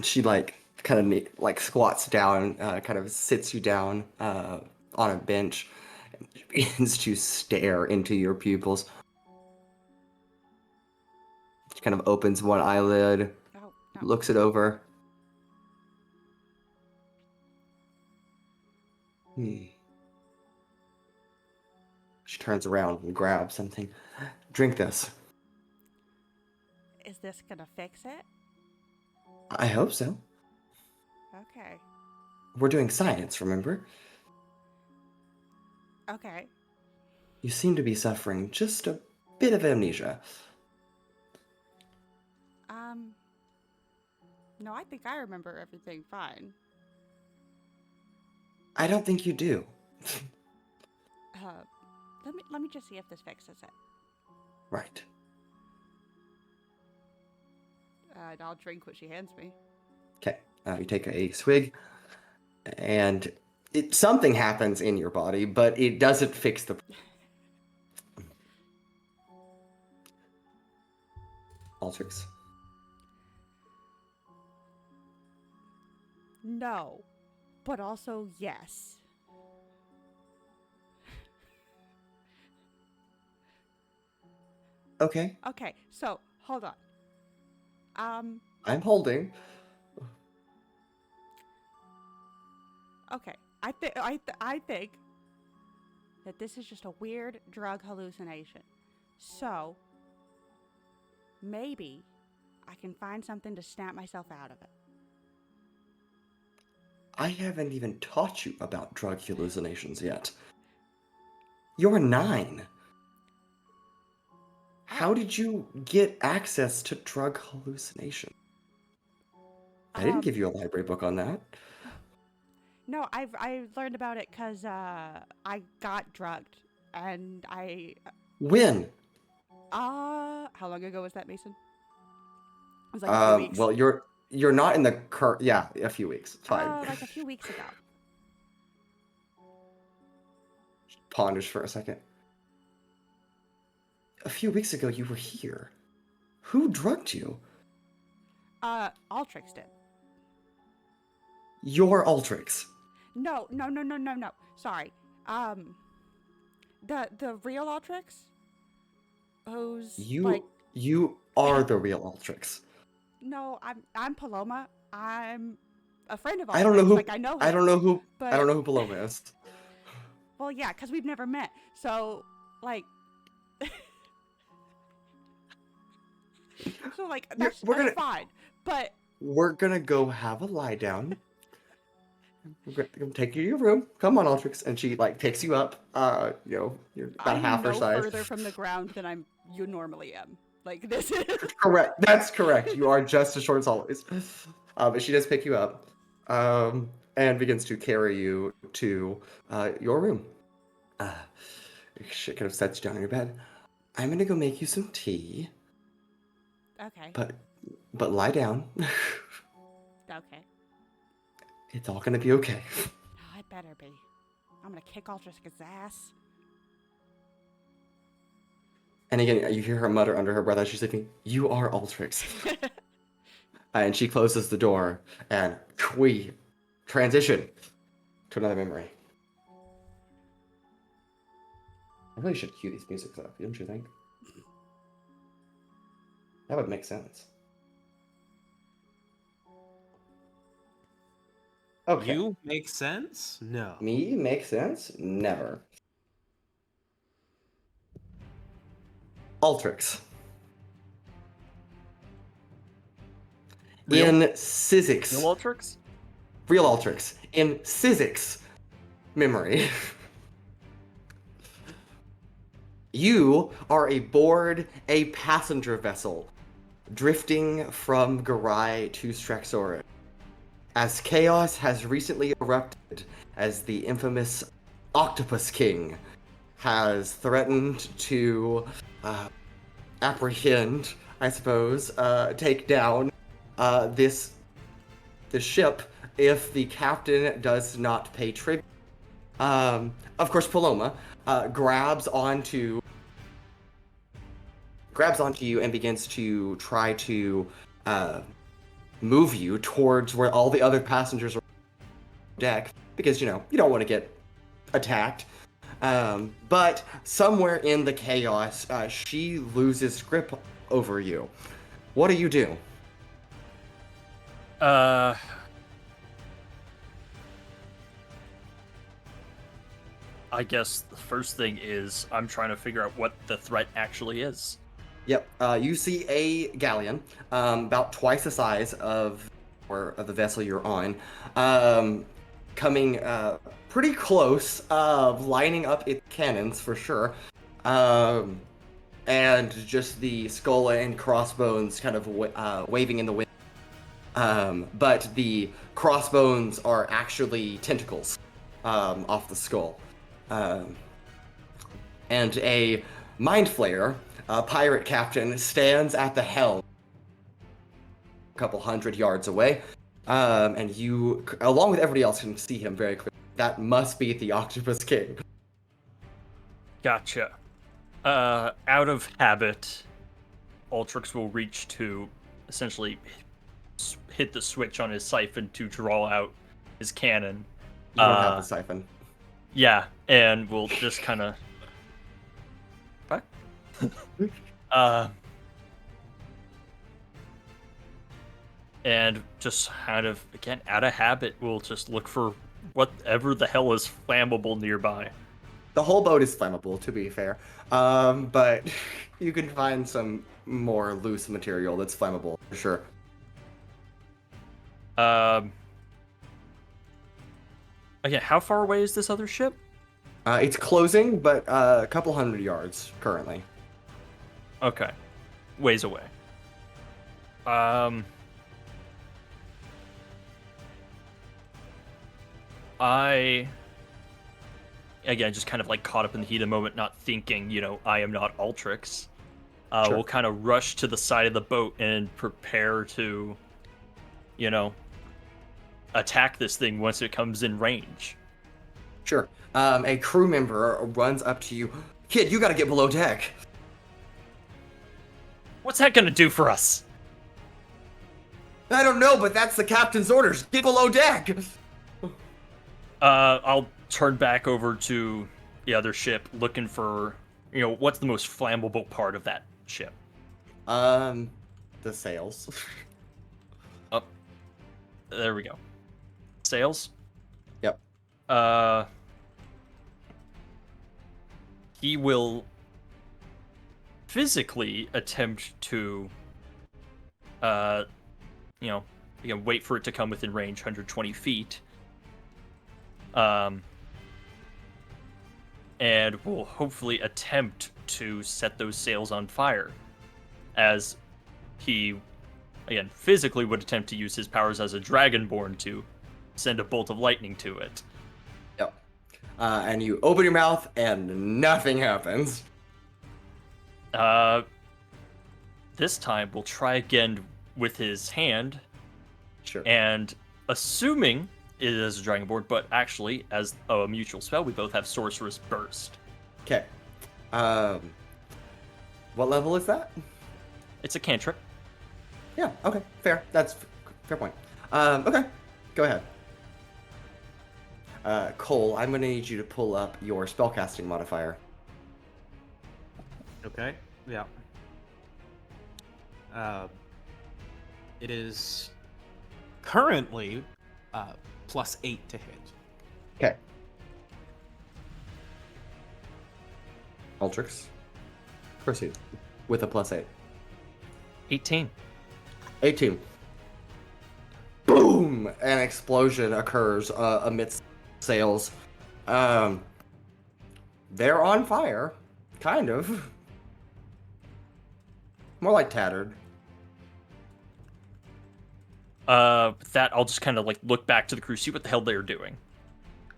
S1: She kind of squats down, kind of sits you down on a bench, and begins to stare into your pupils. She kind of opens one eyelid,
S5: Oh, no.
S1: looks it over. She turns around and grabs something. Drink this.
S5: Is this gonna fix it?
S1: I hope so.
S5: Okay.
S1: We're doing science, remember?
S5: Okay.
S1: You seem to be suffering just a bit of amnesia.
S5: No, I think I remember everything fine.
S1: I don't think you do.
S5: Let me just see if this fixes it.
S1: Right.
S5: I'll drink what she hands me.
S1: Okay. You take a swig, and something happens in your body, but it doesn't fix the... Altrix?
S5: No, but also yes.
S1: Okay.
S5: Okay, so hold on.
S1: I'm holding.
S5: Okay. I think that this is just a weird drug hallucination. So, maybe I can find something to snap myself out of it.
S1: I haven't even taught you about drug hallucinations yet. You're 9. How did you get access to drug hallucination? I didn't give you a library book on that.
S5: No, I learned about it because I got drugged, and I.
S1: When?
S5: How long ago was that, Mason? It was like a few weeks.
S1: Well, you're not in the current. Yeah, a few weeks. It's fine.
S5: Like a few weeks ago.
S1: Ponders for a second. A few weeks ago, you were here. Who drugged you?
S5: Altrix did.
S1: Your Altrix.
S5: No. Sorry. The real Altrix? Who's
S1: You are the real Altrix.
S5: No, I'm Paloma. I'm a friend of Altrix.
S1: I don't know who.
S5: Like, I know her,
S1: I don't know who.
S5: but-
S1: I don't know who Paloma is.
S5: Well, yeah, because we've never met. So, like. That's fine. But.
S1: We're gonna go have a lie down. We're gonna take you to your room. Come on, Altrix. And she takes you up. You're about half her size.
S5: I'm no further from the ground than you normally am. Like, this is.
S1: Correct. That's correct. You are just as short as always. But she does pick you up, and begins to carry you to your room. She kind of sets you down in your bed. I'm gonna go make you some tea.
S5: Okay.
S1: But lie down.
S5: Okay.
S1: It's all gonna be okay.
S5: Oh, it better be. I'm gonna kick Altrix's ass.
S1: And again, you hear her mutter under her breath as she's thinking, "You are Altrix." And she closes the door, and we transition to another memory. I really should cue these musics up, don't you think? That would make sense. Okay.
S4: You make sense? No.
S1: Me make sense? Never. Altrix.
S6: Real?
S1: In Sizik's.
S6: No Altrix?
S1: Real Altrix. In Sizik's memory. You are aboard a passenger vessel drifting from Garai to Strexorin, as chaos has recently erupted as the infamous Octopus King has threatened to apprehend, I suppose, take down this ship if the captain does not pay tribute. Of course, Paloma grabs onto you and begins to try to move you towards where all the other passengers are on deck, because you don't want to get attacked. But somewhere in the chaos, she loses grip over you. What do you do?
S6: I guess the first thing is I'm trying to figure out what the threat actually is.
S1: Yep. You see a galleon, about twice the size of the vessel you're on, coming pretty close, lining up its cannons for sure, and just the skull and crossbones kind of waving in the wind. But the crossbones are actually tentacles off the skull, and a mind flayer. Pirate captain stands at the helm a couple 100 yards away, and you, along with everybody else, can see him very clearly. That must be the Octopus King.
S6: Gotcha. Out of habit, Altrix will reach to essentially hit the switch on his siphon to draw out his cannon.
S1: You don't have the siphon.
S6: Yeah, and we'll just kind of... and just kind of, again, out of habit, we'll just look for whatever the hell is flammable nearby.
S1: The whole boat is flammable, to be fair. But you can find some more loose material that's flammable, for sure.
S6: Again, how far away is this other ship?
S1: It's closing, but a couple hundred yards currently.
S6: Okay. Ways away. I again just kind of like caught up in the heat of the moment, not thinking, I am not Altrix.
S1: Sure.
S6: We'll kind of rush to the side of the boat and prepare to, attack this thing once it comes in range.
S1: Sure. A crew member runs up to you. Kid, you gotta get below deck.
S6: What's that gonna do for us?
S1: I don't know, but that's the captain's orders. Get below deck.
S6: I'll turn back over to the other ship, looking for, what's the most flammable part of that ship?
S1: The sails.
S6: Oh, there we go. Sails?
S1: Yep.
S6: He will physically attempt to, again, wait for it to come within range, 120 feet. And will hopefully attempt to set those sails on fire, as he, again, physically would attempt to use his powers as a dragonborn to send a bolt of lightning to it.
S1: Yep. And you open your mouth and nothing happens.
S6: This time we'll try again with his hand,
S1: Sure.
S6: and assuming it is a dragonborn, but actually, as a mutual spell, we both have Sorcerous Burst.
S1: Okay. What level is that?
S6: It's a cantrip.
S1: Yeah, okay, fair. That's fair point. Okay, go ahead. Cole, I'm gonna need you to pull up your spellcasting modifier.
S4: Okay. Yeah. It is currently +8 to hit.
S1: Okay. Altrix, proceed with a +8.
S6: 18.
S1: 18. Boom! An explosion occurs amidst sails. They're on fire, kind of. More like tattered.
S6: That I'll just kind of like look back to the crew, see what the hell they're doing.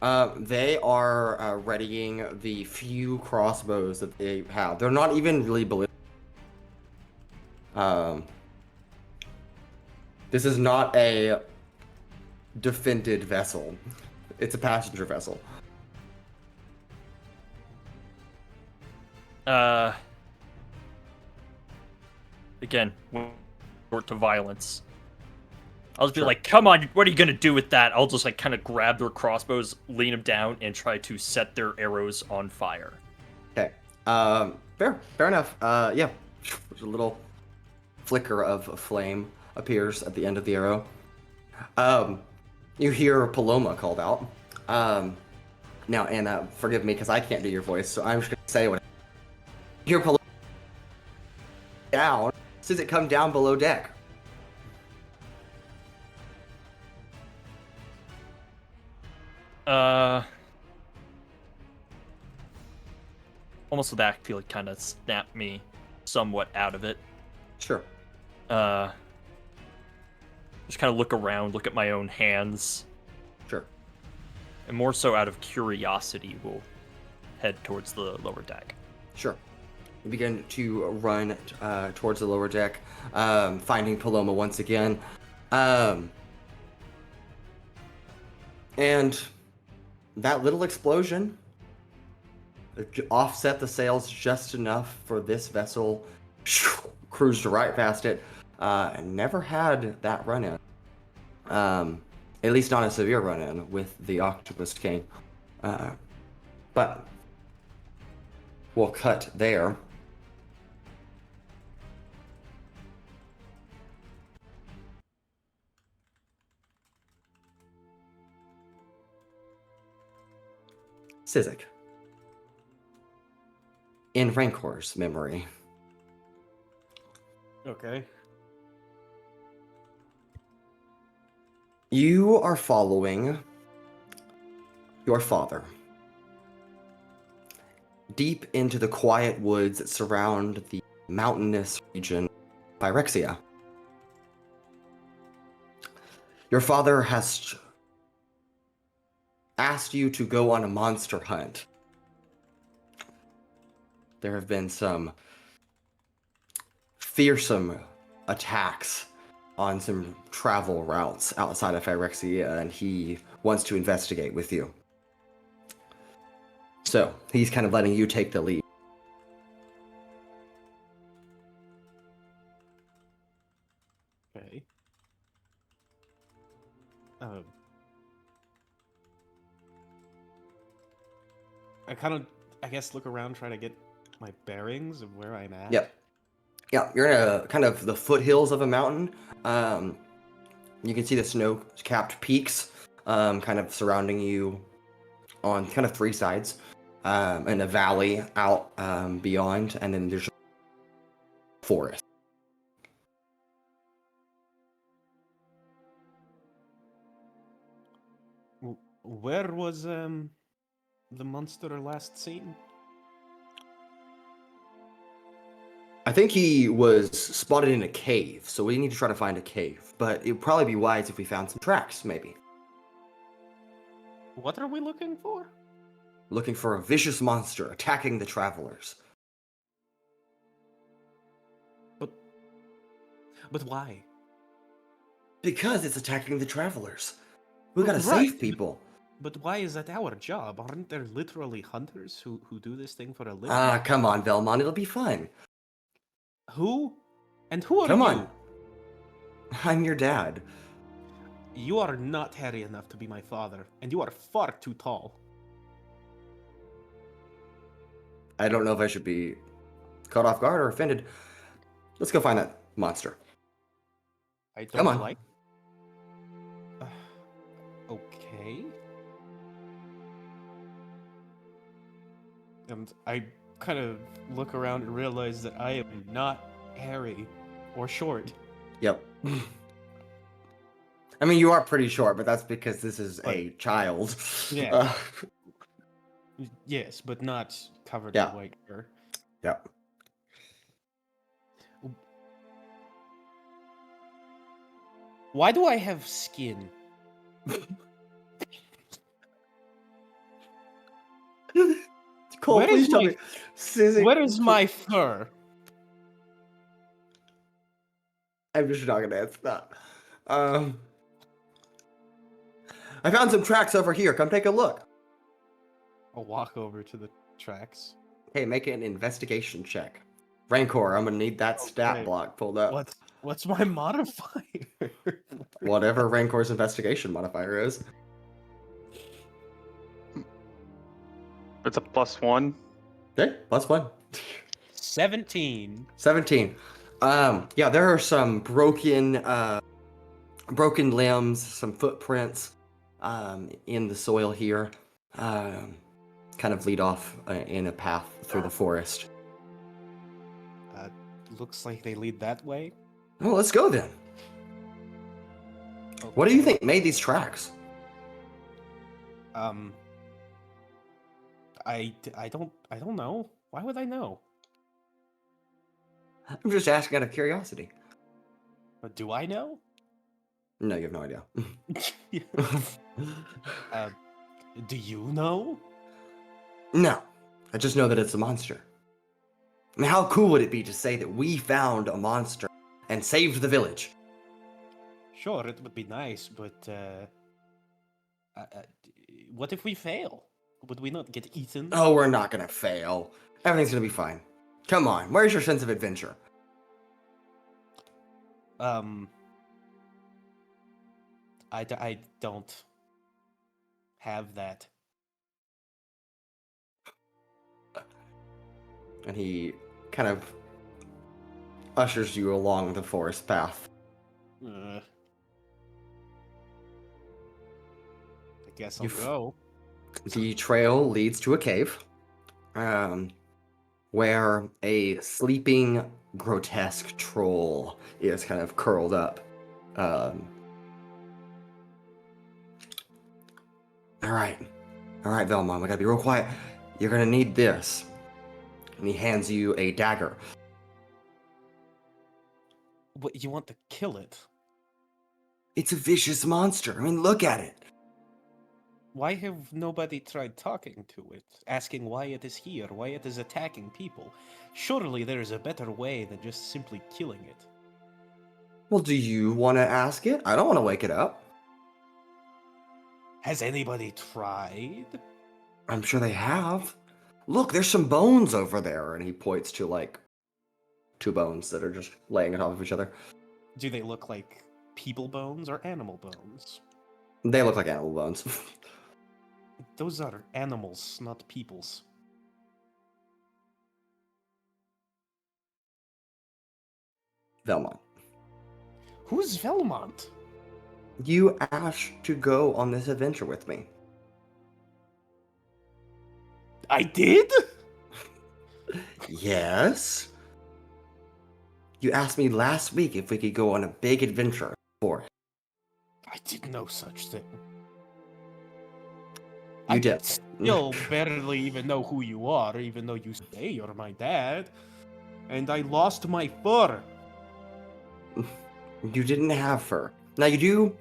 S1: They are readying the few crossbows that they have. They're not even really ballistic. This is not a defended vessel. It's a passenger vessel.
S6: Again, resort to violence. I'll just be
S1: Sure.
S6: like, come on, what are you gonna do with that? I'll just like kind of grab their crossbows, lean them down, and try to set their arrows on fire.
S1: Okay. Fair enough. Yeah. There's a little flicker of flame appears at the end of the arrow. You hear Paloma called out. Now, Anna, forgive me because I can't do your voice, so I'm just gonna say what. You hear Paloma down. Says it come down below deck.
S6: Almost the back feel kind of snapped me somewhat out of it.
S1: Sure.
S6: Just kind of look around, look at my own hands,
S1: Sure.
S6: and more so out of curiosity, we'll head towards the lower deck.
S1: Sure. You begin to run towards the lower deck, finding Paloma once again. And that little explosion offset the sails just enough for this vessel cruised right past it. And never had that run-in. At least not a severe run-in with the Octopus King. But we'll cut there. Sizik. in Rancor's memory.
S4: Okay.
S1: You are following your father deep into the quiet woods that surround the mountainous region of Phyrexia. Your father has asked you to go on a monster hunt. There have been some fearsome attacks on some travel routes outside of Phyrexia, and he wants to investigate with you. So, he's kind of letting you take the lead.
S4: Okay. I kind of, I guess, look around, try to get my bearings of where I'm at.
S1: Yep. Yeah, you're in a kind of the foothills of a mountain. You can see the snow-capped peaks kind of surrounding you on kind of three sides, and a valley out beyond, and then there's a forest.
S4: Where was the monster last seen?
S1: I think he was spotted in a cave, so we need to try to find a cave. But it would probably be wise if we found some tracks, maybe.
S4: What are we looking for?
S1: Looking for a vicious monster attacking the travelers.
S4: But why?
S1: Because it's attacking the travelers. We gotta
S4: Right.
S1: save people.
S4: But why is that our job? Aren't there literally hunters who do this thing for a living?
S1: Ah, come on, Velmont, it'll be fun.
S4: Who? And who are
S1: Come
S4: you?
S1: on. I'm your dad.
S4: You are not hairy enough to be my father, and you are far too tall.
S1: I don't know if I should be caught off guard or offended. Let's go find that monster.
S4: I don't
S1: Come on.
S4: like. Okay. And I kind of look around and realize that I am not hairy or short.
S1: Yep. I mean, you are pretty short, but that's because this is a child.
S4: Yeah.
S1: Uh,
S4: Yes, but not covered
S1: Yeah.
S4: in white hair.
S1: yep.
S4: Why do I have skin?
S1: Cole,
S4: Where
S1: please
S4: is
S1: tell
S4: my-
S1: me. Sizik,
S4: Where is my fur?
S1: I'm just not gonna answer that. I found some tracks over here. Come take a look.
S4: I'll walk over to the tracks.
S1: Hey, make an investigation check. Rancor, I'm gonna need that stat
S4: Okay.
S1: block pulled up.
S4: What's my modifier?
S1: Whatever Rancor's investigation modifier is.
S2: It's a +1.
S1: Okay, +1.
S4: 17.
S1: 17. Yeah, there are some broken limbs, some footprints in the soil here. Kind of lead off in a path through the forest.
S4: Looks like they lead that way.
S1: Well, let's go then. What do you think made these tracks?
S4: I don't know. Why would I know?
S1: I'm just asking out of curiosity.
S4: But do I know?
S1: No, you have no idea.
S4: Do you know?
S1: No, I just know that it's a monster. I mean, how cool would it be to say that we found a monster and saved the village?
S4: Sure, it would be nice, but what if we fail? Would we not get eaten?
S1: Oh, we're not gonna fail. Everything's gonna be fine. Come on, where's your sense of adventure?
S4: I don't have that.
S1: And he kind of ushers you along the forest path.
S4: I guess I'll
S1: You f-
S4: go.
S1: The trail leads to a cave. where a sleeping, grotesque troll is kind of curled up. All right, Velma, we gotta be real quiet. You're gonna need this. And he hands you a dagger.
S4: What, you want to kill it?
S1: It's a vicious monster. I mean, look at it.
S4: Why have nobody tried talking to it, asking why it is here, why it is attacking people? Surely there is a better way than just simply killing it.
S1: Well, do you want to ask it? I don't want to wake it up.
S4: Has anybody tried?
S1: I'm sure they have. Look, there's some bones over there. And he points to, like, 2 bones that are just laying on top of each other.
S4: Do they look like people bones or animal bones?
S1: They look like animal bones.
S4: Those are animals, not people's.
S1: Velma,
S4: Who's Velmont?
S1: you asked to go on this adventure with me.
S4: I did?
S1: Yes? You asked me last week if we could go on a big adventure for it.
S4: I did no such thing.
S1: You
S4: I
S1: did.
S4: still barely even know who you are, even though you say you're my dad. And I lost my fur.
S1: You didn't have fur. Now you do.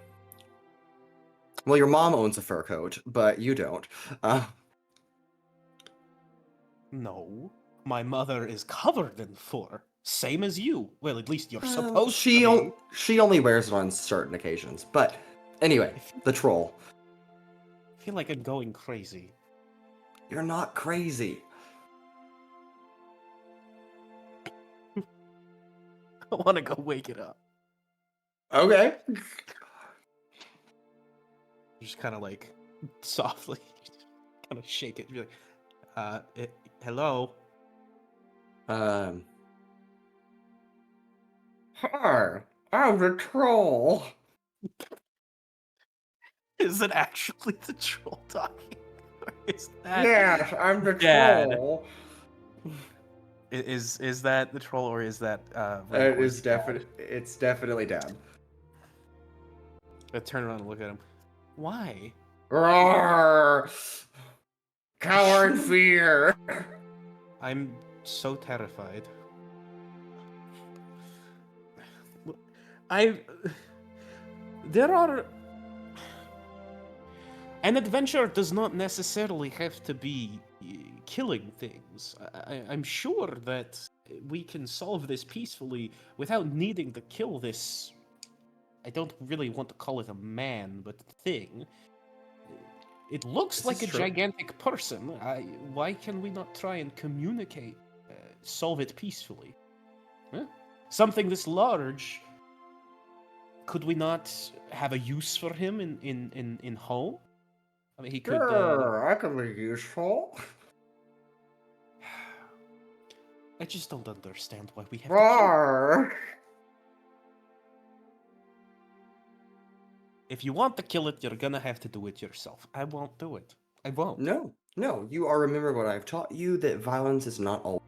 S1: Well, your mom owns a fur coat, but you don't.
S4: No, my mother is covered in fur. Same as you. Well, at least you're
S1: Well,
S4: supposed to be.
S1: she only wears it on certain occasions. But anyway, the troll.
S4: I feel like I'm going crazy.
S1: You're not crazy.
S4: I want to go wake it up.
S1: Okay.
S4: Just kind of like softly, kind of shake it. Be like, hello.
S1: Hi, I'm the troll.
S4: Is it actually the troll talking? Or is that
S1: Yes, I'm the
S4: Dad?
S1: troll.
S4: Is that the troll or is that
S1: It
S4: Rancor's
S1: is
S4: dad?
S1: It's definitely Dad.
S4: I turn around and look at him. Why?
S1: Roar! Cower in fear.
S4: I'm so terrified. There are. An adventure does not necessarily have to be killing things. I'm sure that we can solve this peacefully without needing to kill this. I don't really want to call it a man, but thing. It looks
S1: This
S4: like
S1: is
S4: a
S1: true.
S4: gigantic person. Why can we not try and communicate, solve it peacefully? Huh? Something this large. Could we not have a use for him in home? I mean, he could.
S1: Sure, I can be useful.
S4: I just don't understand why we have to
S1: Roar!
S4: If you want to kill it, you're gonna have to do it yourself. I won't do it. I won't.
S1: No, you are remembering what I've taught you, that violence is not all.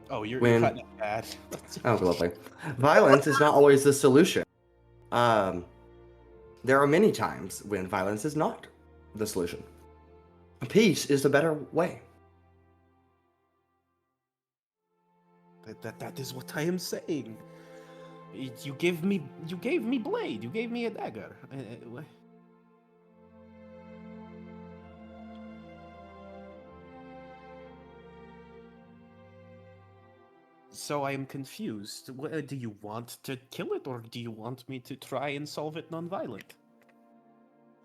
S4: Oh, you're
S1: When-
S4: cutting it bad.
S1: Oh, lovely. Violence is not always the solution. There are many times when violence is not the solution. Peace is the better way.
S4: That is what I am saying. You gave me blade. You gave me a dagger. So I am confused. Do you want to kill it, or do you want me to try and solve it non-violent?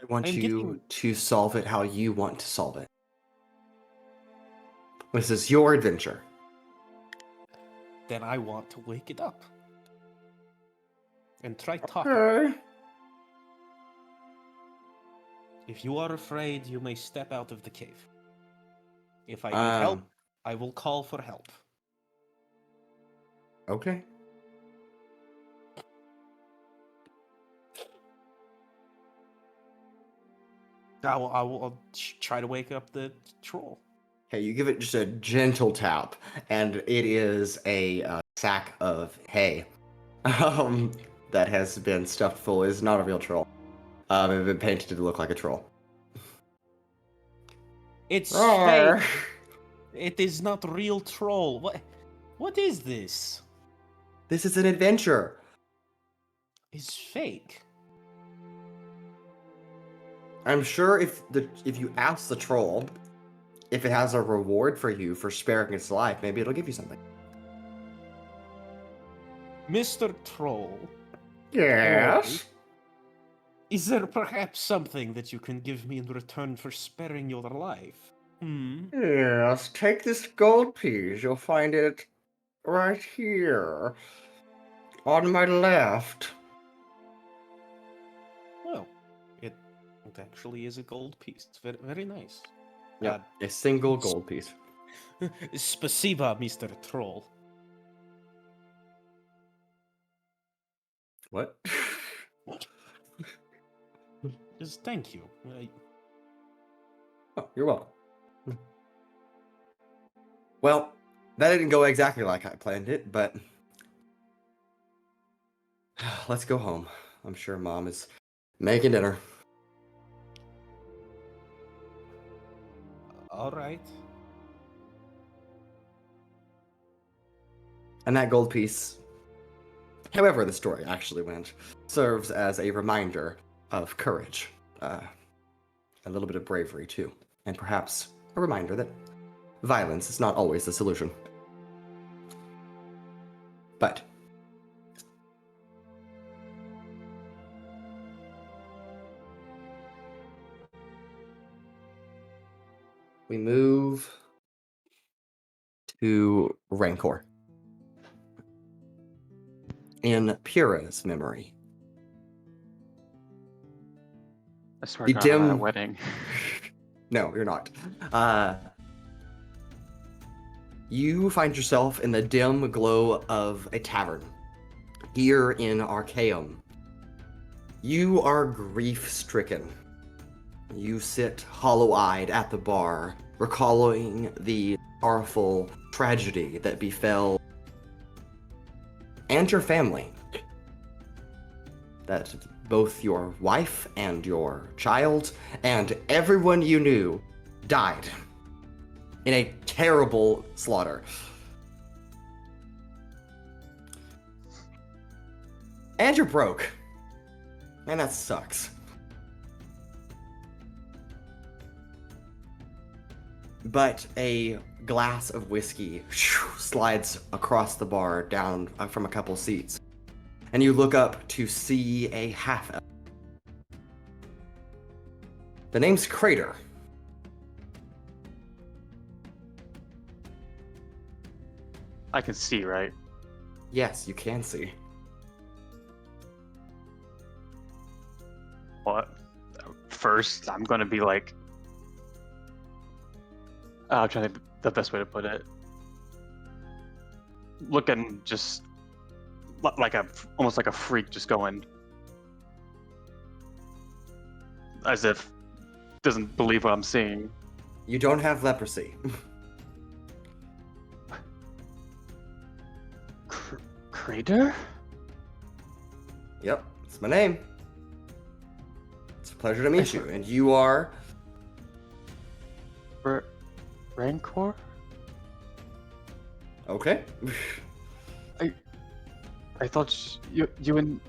S1: I want
S4: I'm
S1: you
S4: getting-
S1: to solve it how you want to solve it. This is your adventure.
S4: Then I want to wake it up and try talking.
S1: Okay.
S4: If you are afraid, you may step out of the cave. If I need help, I will call for help.
S1: Okay.
S4: I'll try to wake up the troll.
S1: Okay, you give it just a gentle tap, and it is a sack of hay that has been stuffed full. It's not a real troll. It has been painted to look like a troll.
S4: It's
S1: Roar.
S4: fake. It is not real troll. What is this?
S1: This is an adventure.
S4: It's fake.
S1: I'm sure if you ask the troll if it has a reward for you for sparing its life, maybe it'll give you something.
S4: Mr. Troll,
S1: Yes.
S4: is there perhaps something that you can give me in return for sparing your life?
S1: Yes, take this gold piece. You'll find it right here. On my left.
S4: Well, it actually is a gold piece. It's very, very nice.
S1: Yep, a single gold piece.
S4: Spasiba, Mr. Troll.
S1: What?
S4: Just thank you.
S1: Oh, you're welcome. Well, that didn't go exactly like I planned it, but let's go home. I'm sure Mom is making dinner.
S4: All right.
S1: And that gold piece, however the story actually went, serves as a reminder of courage. A little bit of bravery, too. And perhaps a reminder that violence is not always the solution. But we move to Rancor. In Pura's memory.
S2: I swear
S1: The
S2: to God, I'm at a
S1: dim-
S2: wedding.
S1: No, you're not. You find yourself in the dim glow of a tavern here in Arcane. You are grief-stricken. You sit hollow-eyed at the bar, recalling the sorrowful tragedy that befell and your family. That both your wife and your child and everyone you knew died in a terrible slaughter. And you're broke. And that sucks. But a glass of whiskey slides across the bar down from a couple seats. And you look up to see a half-elf. The name's Crater.
S2: I can see, right?
S1: Yes, you can see.
S2: What? First, I'm gonna be like, I'm trying to think the best way to put it. Looking just like almost like a freak, just going as if doesn't believe what I'm seeing.
S1: You don't have leprosy.
S2: Crater?
S1: Yep, it's my name. It's a pleasure to meet you. And you are...
S2: Rancor?
S1: Okay.
S2: I thought you and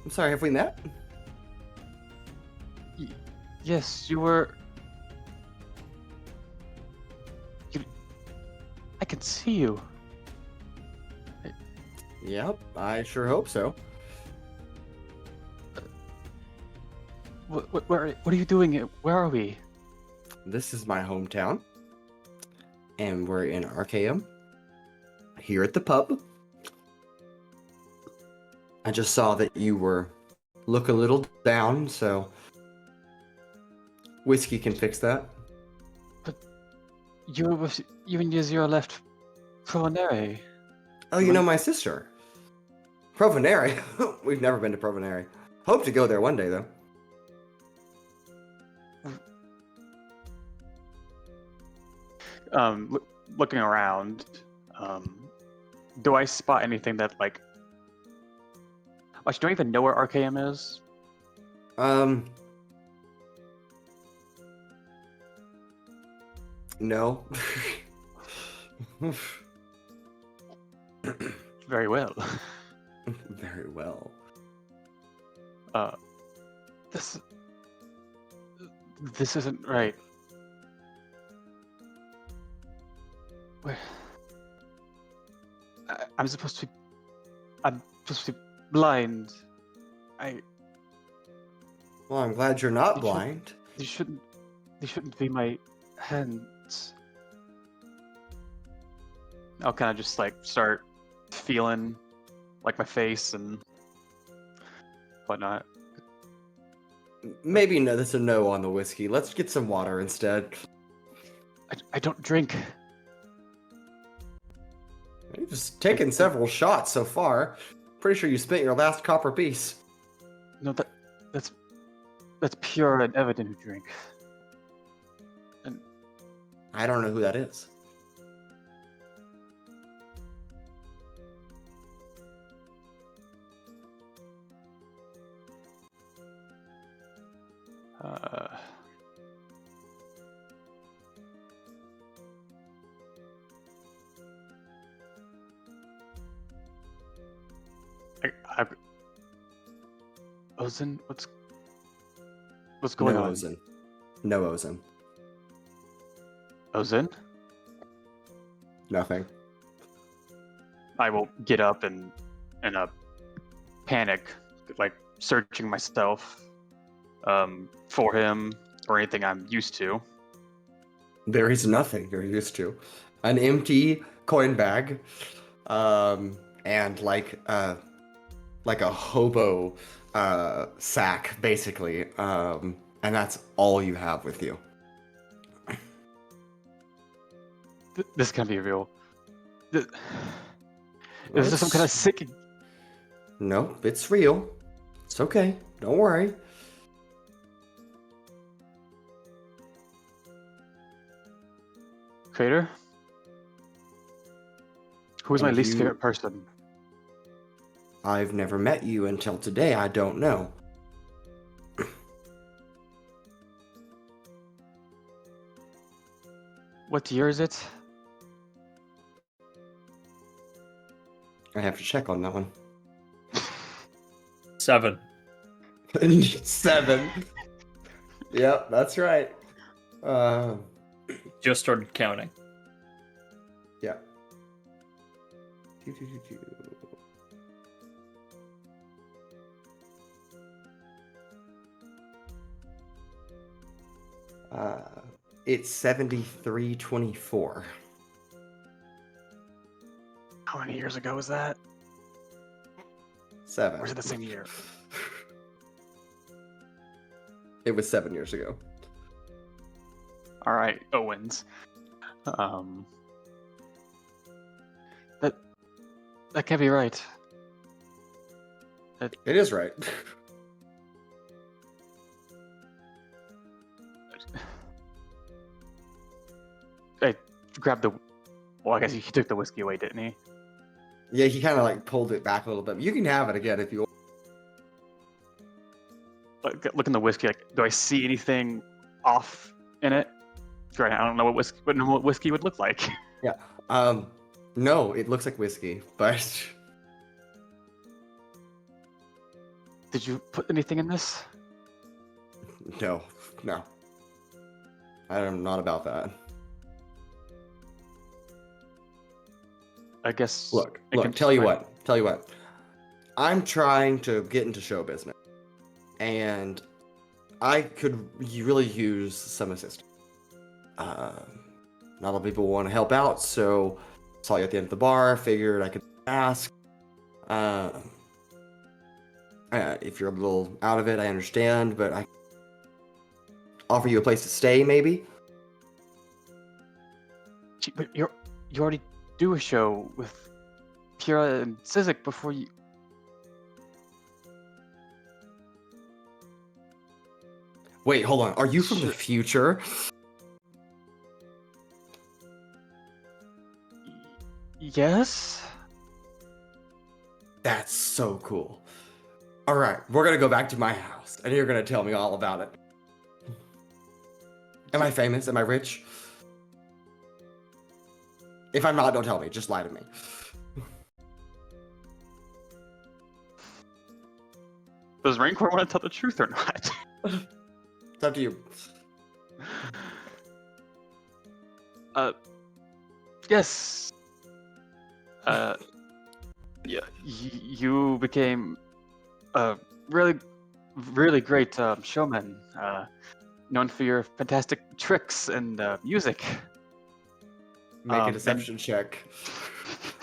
S1: I'm sorry, have we met?
S2: yes, you were. I can see you.
S1: Yep, I sure hope so.
S2: What are you doing? Where are we?
S1: This is my hometown. And we're in Arcane. Here at the pub. I just saw that you look a little down, so whiskey can fix that.
S2: You and Yazira left Provenere.
S1: Oh, you know my sister. Provenere? We've never been to Provenere. Hope to go there one day, though.
S2: Looking around, do I spot anything that like? Actually, do I even know where Arcane is?
S1: No.
S2: Very well.
S1: Very well.
S2: This isn't right. Where? I'm supposed to be blind.
S1: Well, I'm glad you're not
S2: You
S1: blind.
S2: These shouldn't be my hands. I'll kind of just like start feeling like my face and whatnot.
S1: Maybe no, that's a no on the whiskey. Let's get some water instead.
S2: I don't drink.
S1: You've just taken several shots so far. Pretty sure you spent your last copper piece.
S2: No, that's Pura and Evident who drink. And
S1: I don't know who that is.
S2: Ozen, what's going on?
S1: Ozen. No Ozen.
S2: Ozen?
S1: Nothing.
S2: I will get up and in a panic, like searching myself for him or anything I'm used to.
S1: There is nothing you're used to. An empty coin bag, and like a hobo sack, basically, and that's all you have with you.
S2: This can't be real. Is this some kind of sick?
S1: No, it's real. It's okay. Don't worry.
S2: Crater? Who's my
S1: And
S2: least
S1: you-
S2: favorite person?
S1: I've never met you until today. I don't know.
S2: What year is it?
S1: I have to check on that one.
S6: 7.
S1: 7. Yep, that's right.
S6: Just started counting.
S1: Yeah. It's 7324.
S2: How many years ago was that?
S1: 7.
S2: Or is it the same year?
S1: It was 7 years ago.
S2: All right, Owens. That can't be right.
S1: It is right.
S2: I grabbed the. Well, I guess he took the whiskey away, didn't he?
S1: Yeah, he kind of like pulled it back a little bit. You can have it again if you want.
S2: Look in the whiskey. Like, do I see anything off in it? Right, I don't know what whiskey would look like.
S1: Yeah. No, it looks like whiskey, but
S2: Did you put anything in this?
S1: no. I am not about that.
S2: I guess.
S1: Look,
S2: I can
S1: tell you
S2: find-
S1: what. I'm trying to get into show business, and I could really use some assistance. Not a lot of people want to help out, so saw you at the end of the bar, figured I could ask. If you're a little out of it, I understand, but I offer you a place to stay, maybe?
S2: But you already do a show with Pura and Sizik before you.
S1: Wait, hold on. Are you from the
S2: Sure.
S1: future?
S2: Yes?
S1: That's so cool. All right, we're gonna go back to my house, and you're gonna tell me all about it. Am I famous? Am I rich? If I'm not, don't tell me. Just lie to me.
S2: Does Rancor want to tell the truth or not?
S1: It's up to you.
S2: Yes. Yeah, you became a really, really great showman, known for your fantastic tricks and music.
S1: Make a
S2: and-
S1: deception check.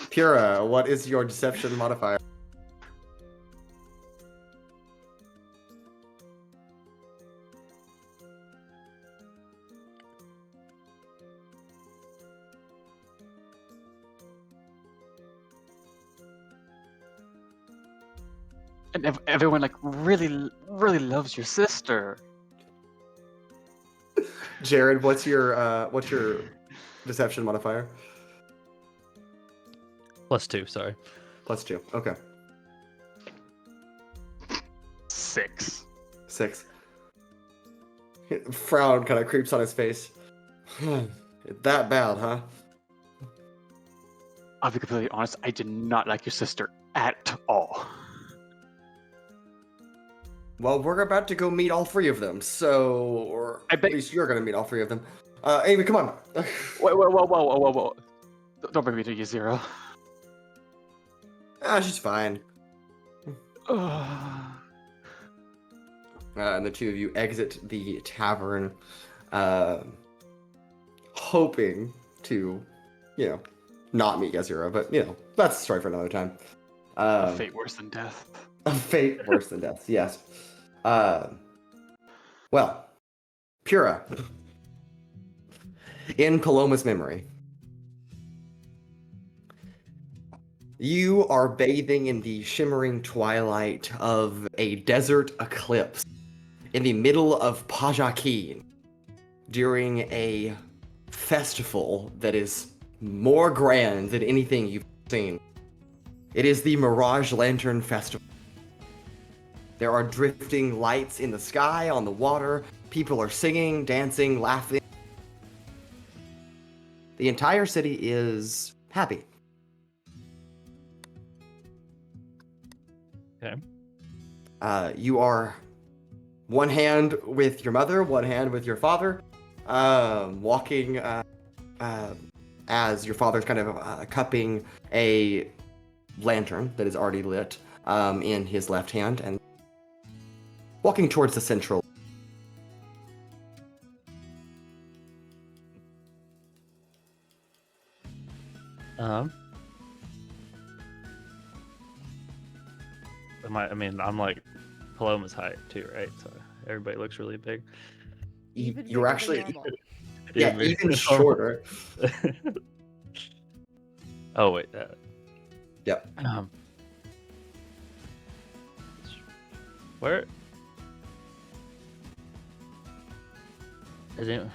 S1: Pura, what is your deception modifier?
S2: And everyone like really, really loves your sister.
S1: Jared, what's your deception modifier?
S3: +2, sorry.
S1: +2. Okay.
S2: 6.
S1: 6. Frown kind of creeps on his face. That bad, huh?
S2: I'll be completely honest, I did not like your sister at all.
S1: Well, we're about to go meet all 3 of them, so... Or
S2: I bet-
S1: at least you're going to meet all 3 of them. Amy, come on.
S2: Whoa. Don't bring me to zero.
S1: She's fine. And the 2 of you exit the tavern, hoping to, not meet Yazira, but, that's a story for another time.
S2: A fate worse than death.
S1: A fate worse than death, yes. Well, Pura. In Paloma's memory, you are bathing in the shimmering twilight of a desert eclipse in the middle of Pajakin during a festival that is more grand than anything you've seen. It is the Mirage Lantern Festival. There are drifting lights in the sky, on the water. People are singing, dancing, laughing. The entire city is happy.
S3: Okay.
S1: You are one hand with your mother, one hand with your father, walking as your father's kind of cupping a lantern that is already lit in his left hand and walking towards the central.
S3: I'm like Paloma's height too, right? So everybody looks really big.
S5: Even
S1: You're
S5: bigger than
S1: actually,
S5: normal.
S1: yeah, even shorter.
S3: Oh wait.
S1: Yep.
S3: Where? Is it?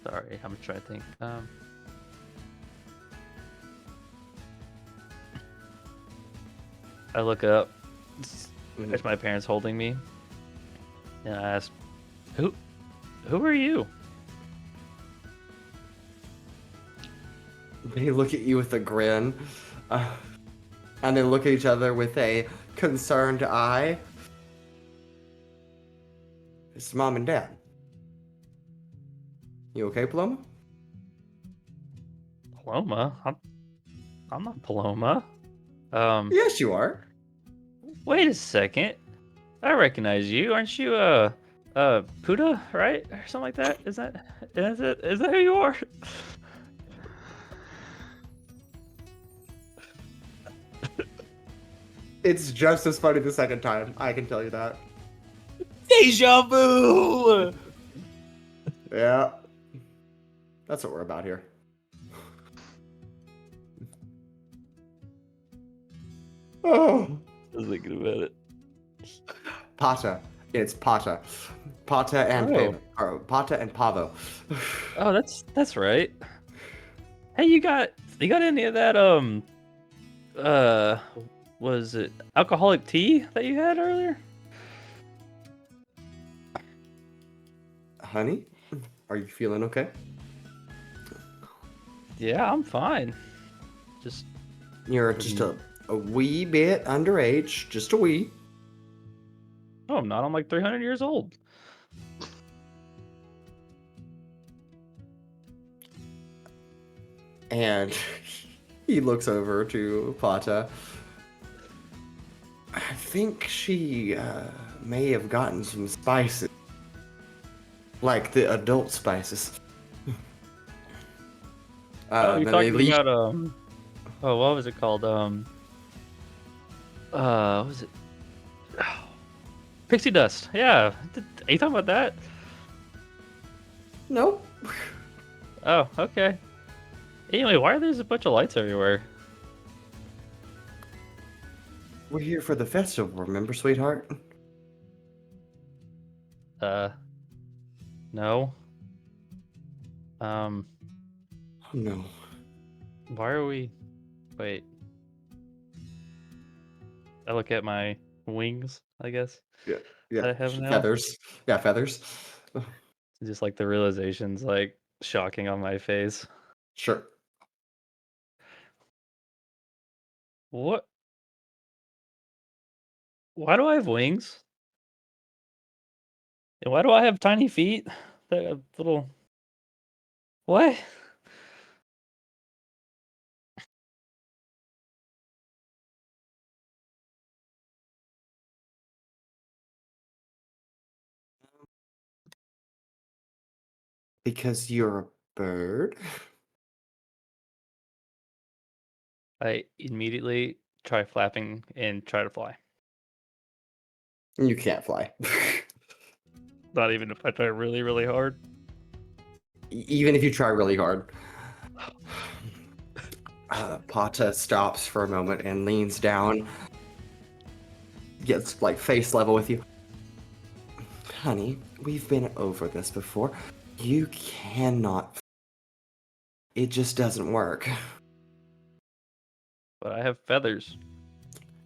S3: Sorry, I'm trying to think. I look up. There's my parents holding me, and I ask, "Who are you?"
S1: They look at you with a grin, and then look at each other with a concerned eye. It's mom and dad. You okay, Paloma?
S3: Paloma? I'm not Paloma.
S1: Yes, you are.
S3: Wait a second. I recognize you. Aren't you Pura, right? Or something like that? Is that who you are?
S1: It's just as funny the second time. I can tell you that.
S4: Deja vu!
S1: Yeah. That's what we're about here. Oh.
S3: I was thinking about it.
S1: Pata, It's Pata. Pata and
S3: Oh.
S1: Pata and Pavo.
S3: Oh, that's right. Hey, you got any of that was it alcoholic tea that you had earlier?
S1: Honey, are you feeling okay?
S3: Yeah, I'm fine. Just
S1: You're just a wee bit underage, just a wee.
S3: oh, I'm not. I'm like 300 years old.
S1: And he looks over to Pata. I think she may have gotten some spices. Like the adult spices.
S3: Oh, you're
S1: but
S3: talking
S1: at least-
S3: about oh, what was it called? What was it? Pixie dust. Yeah. Are you talking about that?
S1: Nope.
S3: Oh, okay. Anyway, why are there a bunch of lights everywhere?
S1: We're here for the festival, remember, sweetheart?
S3: No.
S1: Oh, no.
S3: Why are we? Wait. I look at my wings, I guess.
S1: Yeah,
S3: that I have now.
S1: feathers. Yeah, feathers.
S3: Just like the realization's like shocking on my face.
S1: Sure.
S3: What? Why do I have wings? And why do I have tiny feet? That have little. What?
S1: Because you're a bird?
S3: I immediately try flapping and try to fly.
S1: You can't fly.
S3: Not even if I try really, really hard.
S1: Even if you try really hard. Pata stops for a moment and leans down. Gets like face level with you. Honey, we've been over this before. You cannot. It just doesn't work.
S3: But I have feathers.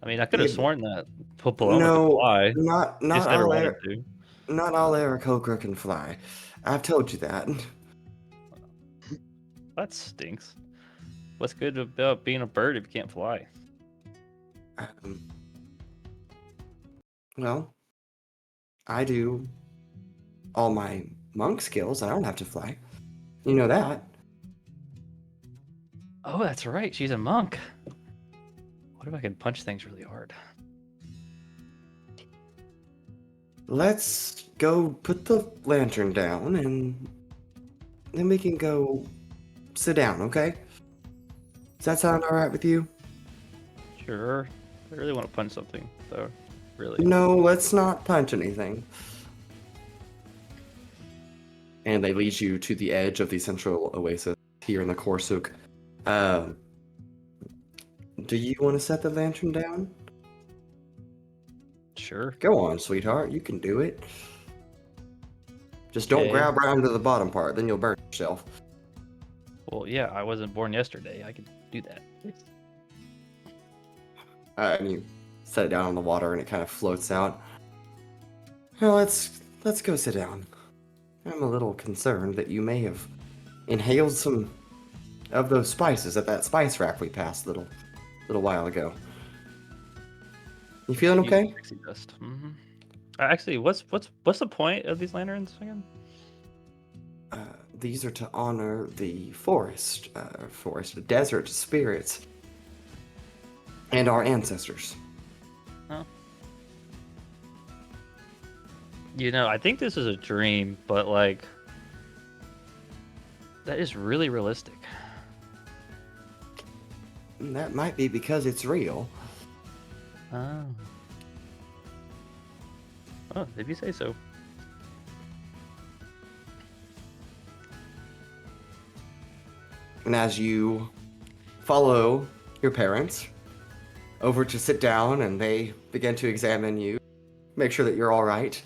S3: I mean, I could have
S1: Yeah,
S3: sworn that Paloma
S1: no,
S3: could fly.
S1: not
S3: Just never
S1: all
S3: wanted to.
S1: not all Aarakocra can fly. I've told you that.
S3: That stinks. What's good about being a bird if you can't fly?
S1: Um, well, I do all my monk skills. I don't have to fly. You know that.
S3: Oh, that's right. She's a monk. What if I can punch things really hard?
S1: Let's go put the lantern down and then we can go sit down, okay? Does that sound alright with you?
S3: Sure. I really want to punch something, though. Really.
S1: No, let's not punch anything. And they lead you to the edge of the central oasis here in the Korsuk. Do you want to set the lantern down?
S3: Sure.
S1: Go on, sweetheart. You can do it. Just don't
S3: Okay.
S1: grab around to the bottom part, then you'll burn yourself.
S3: Well, yeah, I wasn't born yesterday. I could do that.
S1: And you set it down on the water, and it kind of floats out. Well, let's go sit down. I'm a little concerned that you may have inhaled some of those spices at that spice rack we passed a little while ago. You feeling
S3: Use
S1: okay?
S3: pixie dust. Mm-hmm. Actually, what's the point of these lanterns again?
S1: These are to honor the forest, desert spirits, and our ancestors.
S3: Oh. You know, I think this is a dream, but like, that is really realistic.
S1: That might be because it's real.
S3: Oh. Oh, if you say so.
S1: And as you follow your parents over to sit down and they begin to examine you, make sure that you're all right,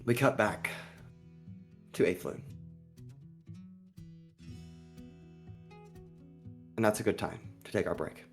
S1: we cut back to Eighth Loon. And that's a good time to take our break.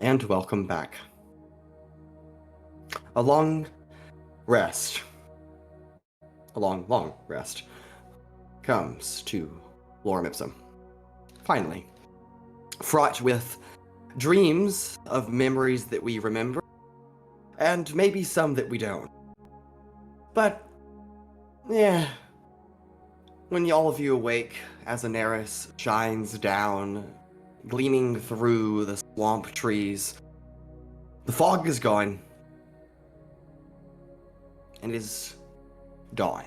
S1: and welcome back. A long rest, long rest, comes to Lorem Ipsum. Finally, fraught with dreams of memories that we remember, and maybe some that we don't. But, yeah, when all of you awake as Daenerys shines down, gleaming through the swamp trees, the fog is gone, and it is dawn.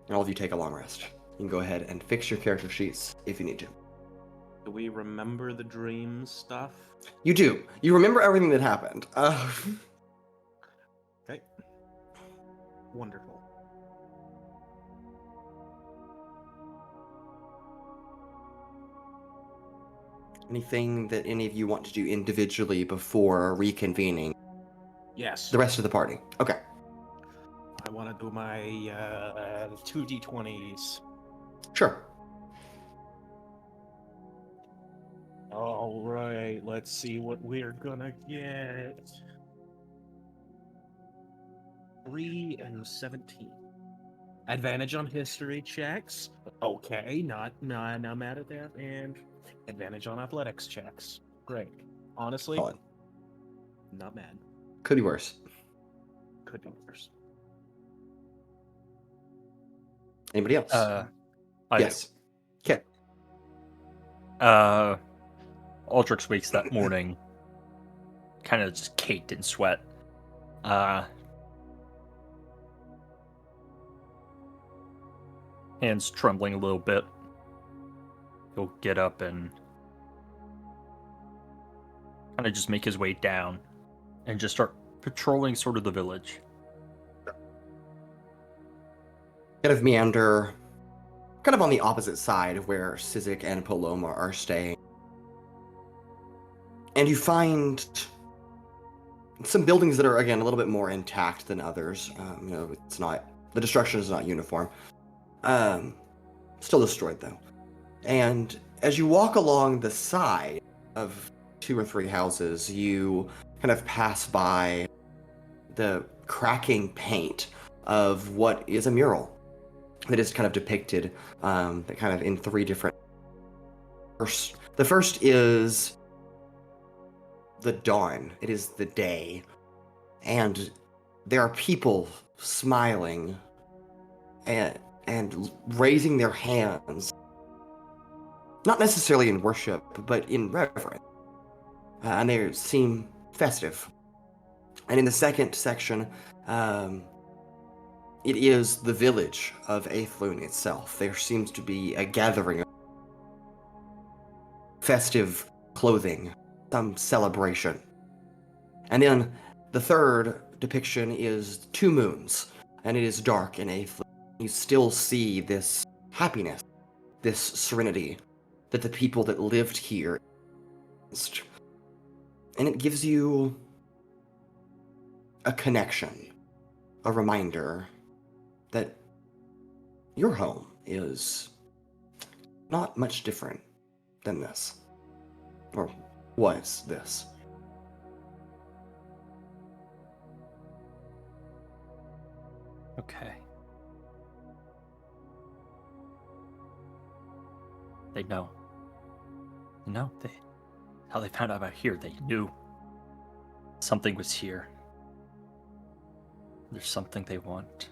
S1: And all of you take a long rest. You can go ahead and fix your character sheets if you need to.
S4: Do we remember the dream stuff?
S1: You do. You remember everything that happened.
S4: Okay. Wonderful.
S1: Anything that any of you want to do individually before reconvening
S4: Yes.
S1: the rest of the party? Okay.
S4: I want to do my 2d20s.
S1: Sure.
S4: All right, let's see what we're gonna get. 3 and 17. Advantage on history checks. Okay, not mad at that. And advantage on athletics checks. Great. Honestly,
S1: Solid.
S4: not mad.
S1: Could be worse.
S4: Could be worse.
S1: Anybody else?
S6: I
S1: yes. Okay.
S6: do. Altrix wakes that morning, kind of just caked in sweat. Hands trembling a little bit. He'll get up and kind of just make his way down and just start patrolling sort of the village.
S1: Kind of meander, kind of on the opposite side of where Sizik and Paloma are staying. And you find some buildings that are, again, a little bit more intact than others. It's not, the destruction is not uniform. Still destroyed, though. And as you walk along the side of 2 or 3 houses, you kind of pass by the cracking paint of what is a mural that is kind of depicted, that kind of in 3 different. The first is the dawn. It is the day, and there are people smiling and raising their hands, not necessarily in worship, but in reverence, and they seem festive. And in the second section, it is the village of Athlone itself. There seems to be a gathering of festive clothing, some celebration. And then the third depiction is 2 moons, and it is dark in Athlone. You still see this happiness, this serenity that the people that lived here, and it gives you a connection, a reminder that your home is not much different than this, or was this.
S6: Okay. They know. How they found out about here, they knew. Something was here. There's something they want.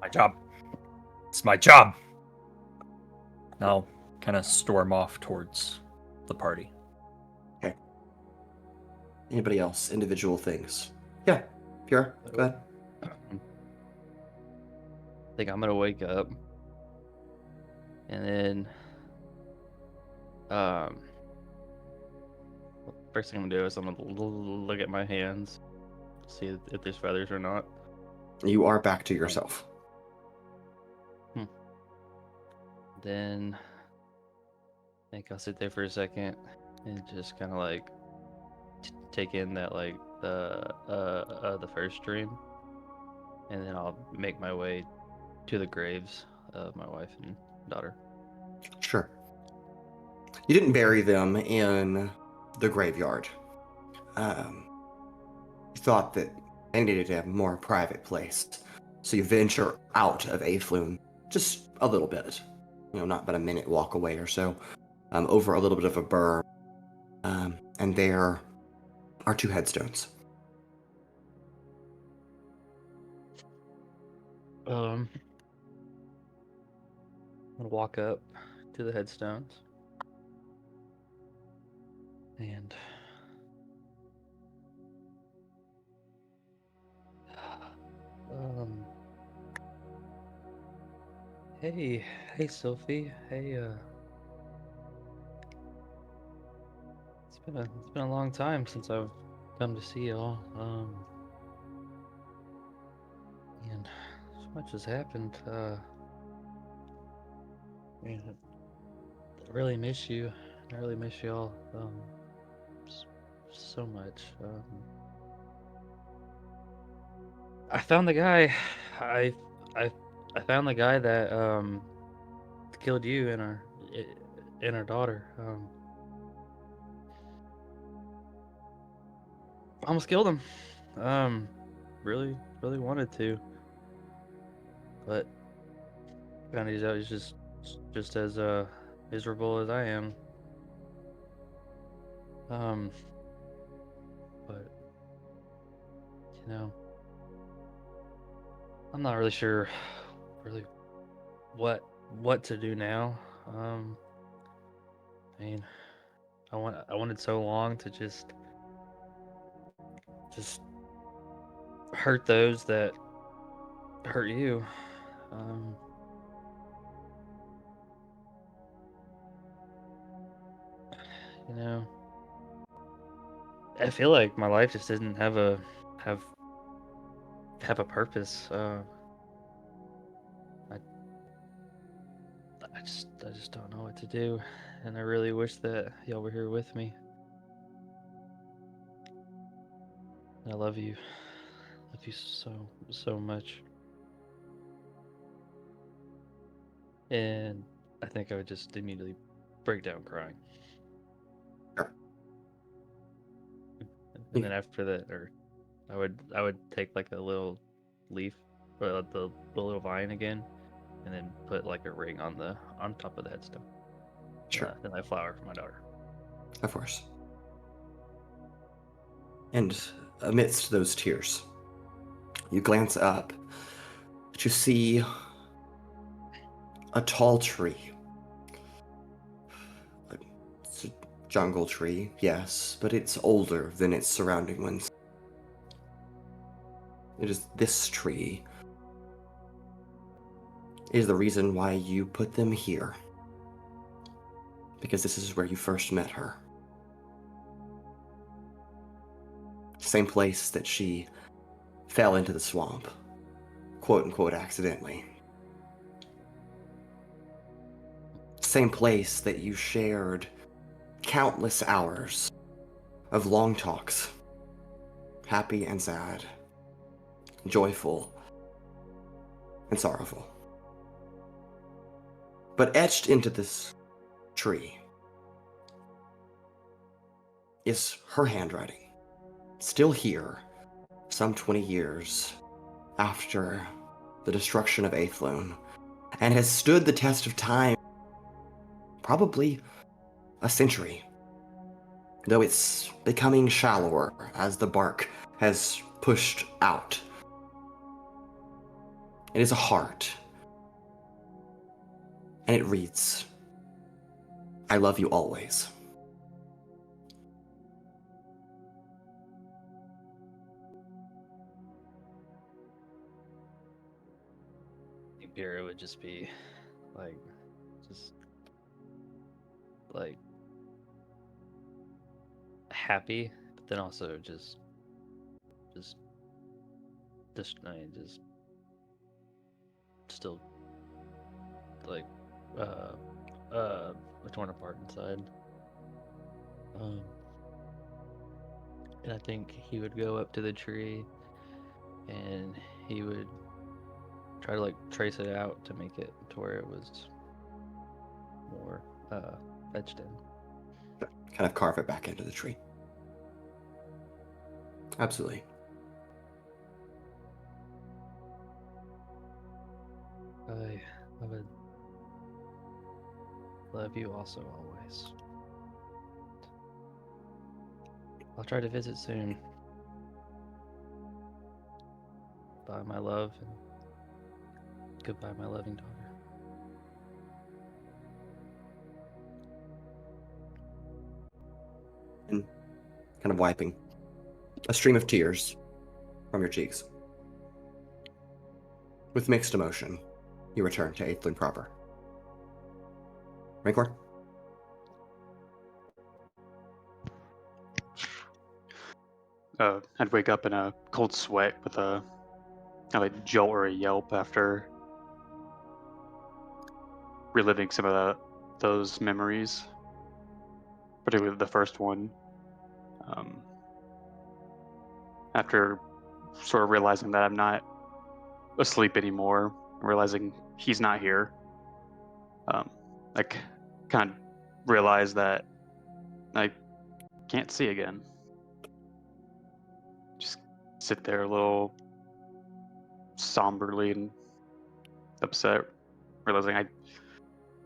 S6: My job. It's my job. Now, kind of storm off towards the party.
S1: Okay. Anybody else? Individual things? Yeah. Pura, go ahead.
S3: I think I'm gonna wake up, and then, first thing I'm gonna do is I'm gonna look at my hands, see if there's feathers or not.
S1: You are back to yourself.
S3: Then I think I'll sit there for a second and just kind of like take in that like the first dream, and then I'll make my way to the graves of my wife and daughter.
S1: Sure. You didn't bury them in the graveyard. You thought that they needed to have a more private place, so you venture out of Aflun just a little bit. Not but a minute walk away or so, over a little bit of a berm, and there are 2 headstones.
S3: I'm gonna walk up to the headstones and hey Sophie, hey it's been a long time since I've come to see y'all. And so much has happened. Man, I really miss you. I really miss y'all. So much. I found the guy. I I I found the guy that killed you and our daughter. Almost killed him. Really wanted to, but found out he's just as miserable as I am. But I'm not really sure really what to do now. I mean, I wanted so long to just hurt those that hurt you. You know, I feel like my life just didn't have a purpose. I just don't know what to do, and I really wish that y'all were here with me. I love you so much, and I think I would just immediately break down crying.
S1: Sure.
S3: And then after that, or I would take like a little leaf, or the little vine again, and then put like a ring on top of the headstone.
S1: Sure.
S3: And I flower for my daughter.
S1: Of course. And amidst those tears, you glance up to see a tall tree. It's a jungle tree, yes, but it's older than its surrounding ones. It is this tree is the reason why you put them here. Because this is where you first met her. Same place that she fell into the swamp, quote unquote accidentally. Same place that you shared countless hours of long talks, happy and sad, joyful and sorrowful. But etched into this tree is her handwriting, still here, some 20 years after the destruction of Athlone, and has stood the test of time probably a century, though it's becoming shallower as the bark has pushed out. It is a heart, and it reads, "I love you always."
S3: I think Pura would just be like, like happy, but then also just I mean, just still like torn apart inside. And I think he would go up to the tree and he would try to like trace it out to make it to where it was more etched in.
S1: Kind of carve it back into the tree. Absolutely.
S3: I would love you also always. I'll try to visit soon. Bye, my love, and goodbye, my loving daughter.
S1: And kind of wiping a stream of tears from your cheeks. With mixed emotion, you return to Aethlin proper. Rancor?
S2: I'd wake up in a cold sweat with a jolt or a yelp after reliving some of those memories, particularly the first one. After sort of realizing that I'm not asleep anymore, realizing he's not here, I kind of realize that I can't see again. Just sit there a little somberly and upset, realizing I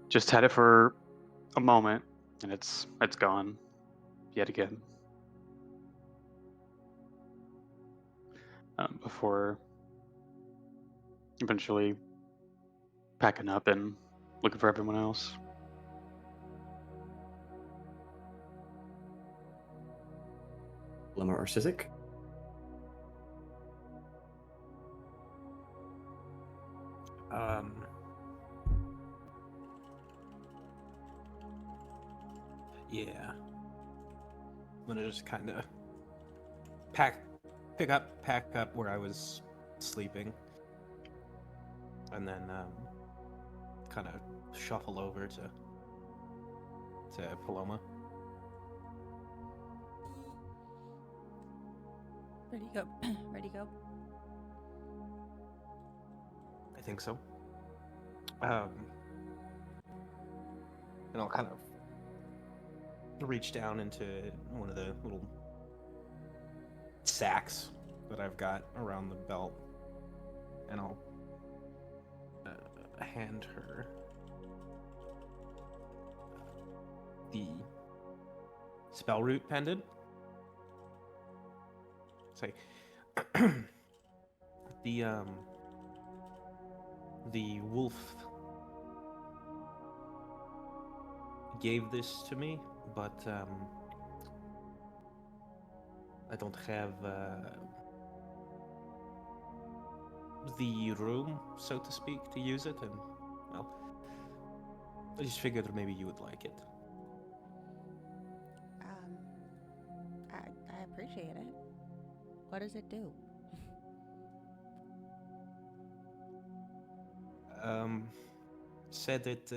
S2: just had it for a moment and it's gone yet again. Before eventually packing up and looking for everyone else.
S1: Paloma or Sizik?
S4: Yeah. I'm gonna just kind of pack up where I was sleeping, and then kind of shuffle over to Paloma.
S5: Ready to go. Ready to go.
S4: I think so. And I'll kind of reach down into one of the little sacks that I've got around the belt, and I'll hand her the spell root pendant. Say, the wolf gave this to me, but I don't have the room, so to speak, to use it, and well, I just figured maybe you would like it.
S5: I appreciate it. What does it do?
S4: Said it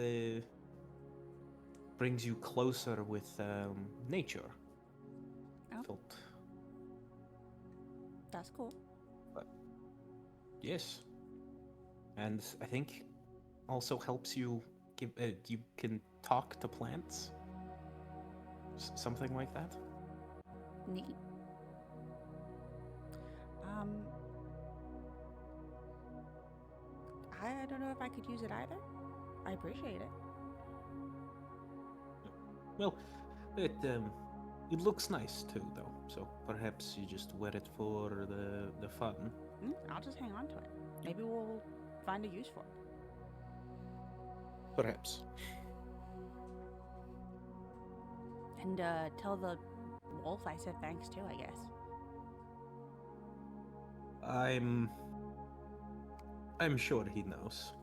S4: brings you closer with nature.
S5: Oh.
S4: Felt,
S5: That's cool.
S4: yes, and I think also helps you give. You can talk to plants. Something like that.
S5: Neat. I don't know if I could use it either. I appreciate it.
S4: Well, it looks nice too, though. So perhaps you just wear it for the fun.
S5: I'll just hang on to it. Maybe we'll find a use for it.
S4: Perhaps.
S5: And tell the wolf I said thanks too, I guess.
S4: I'm sure he knows.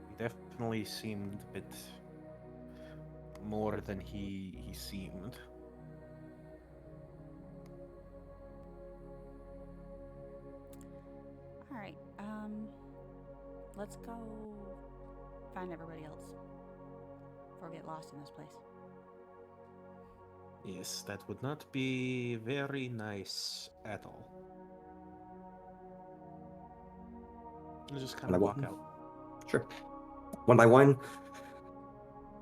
S4: He definitely seemed a bit more than he seemed.
S5: All right. Let's go find everybody else. Or get lost in this place.
S4: Yes, that would not be very nice at all. I'll just kind
S1: And I
S4: of walk
S1: won't-
S4: out.
S1: Sure. One by one,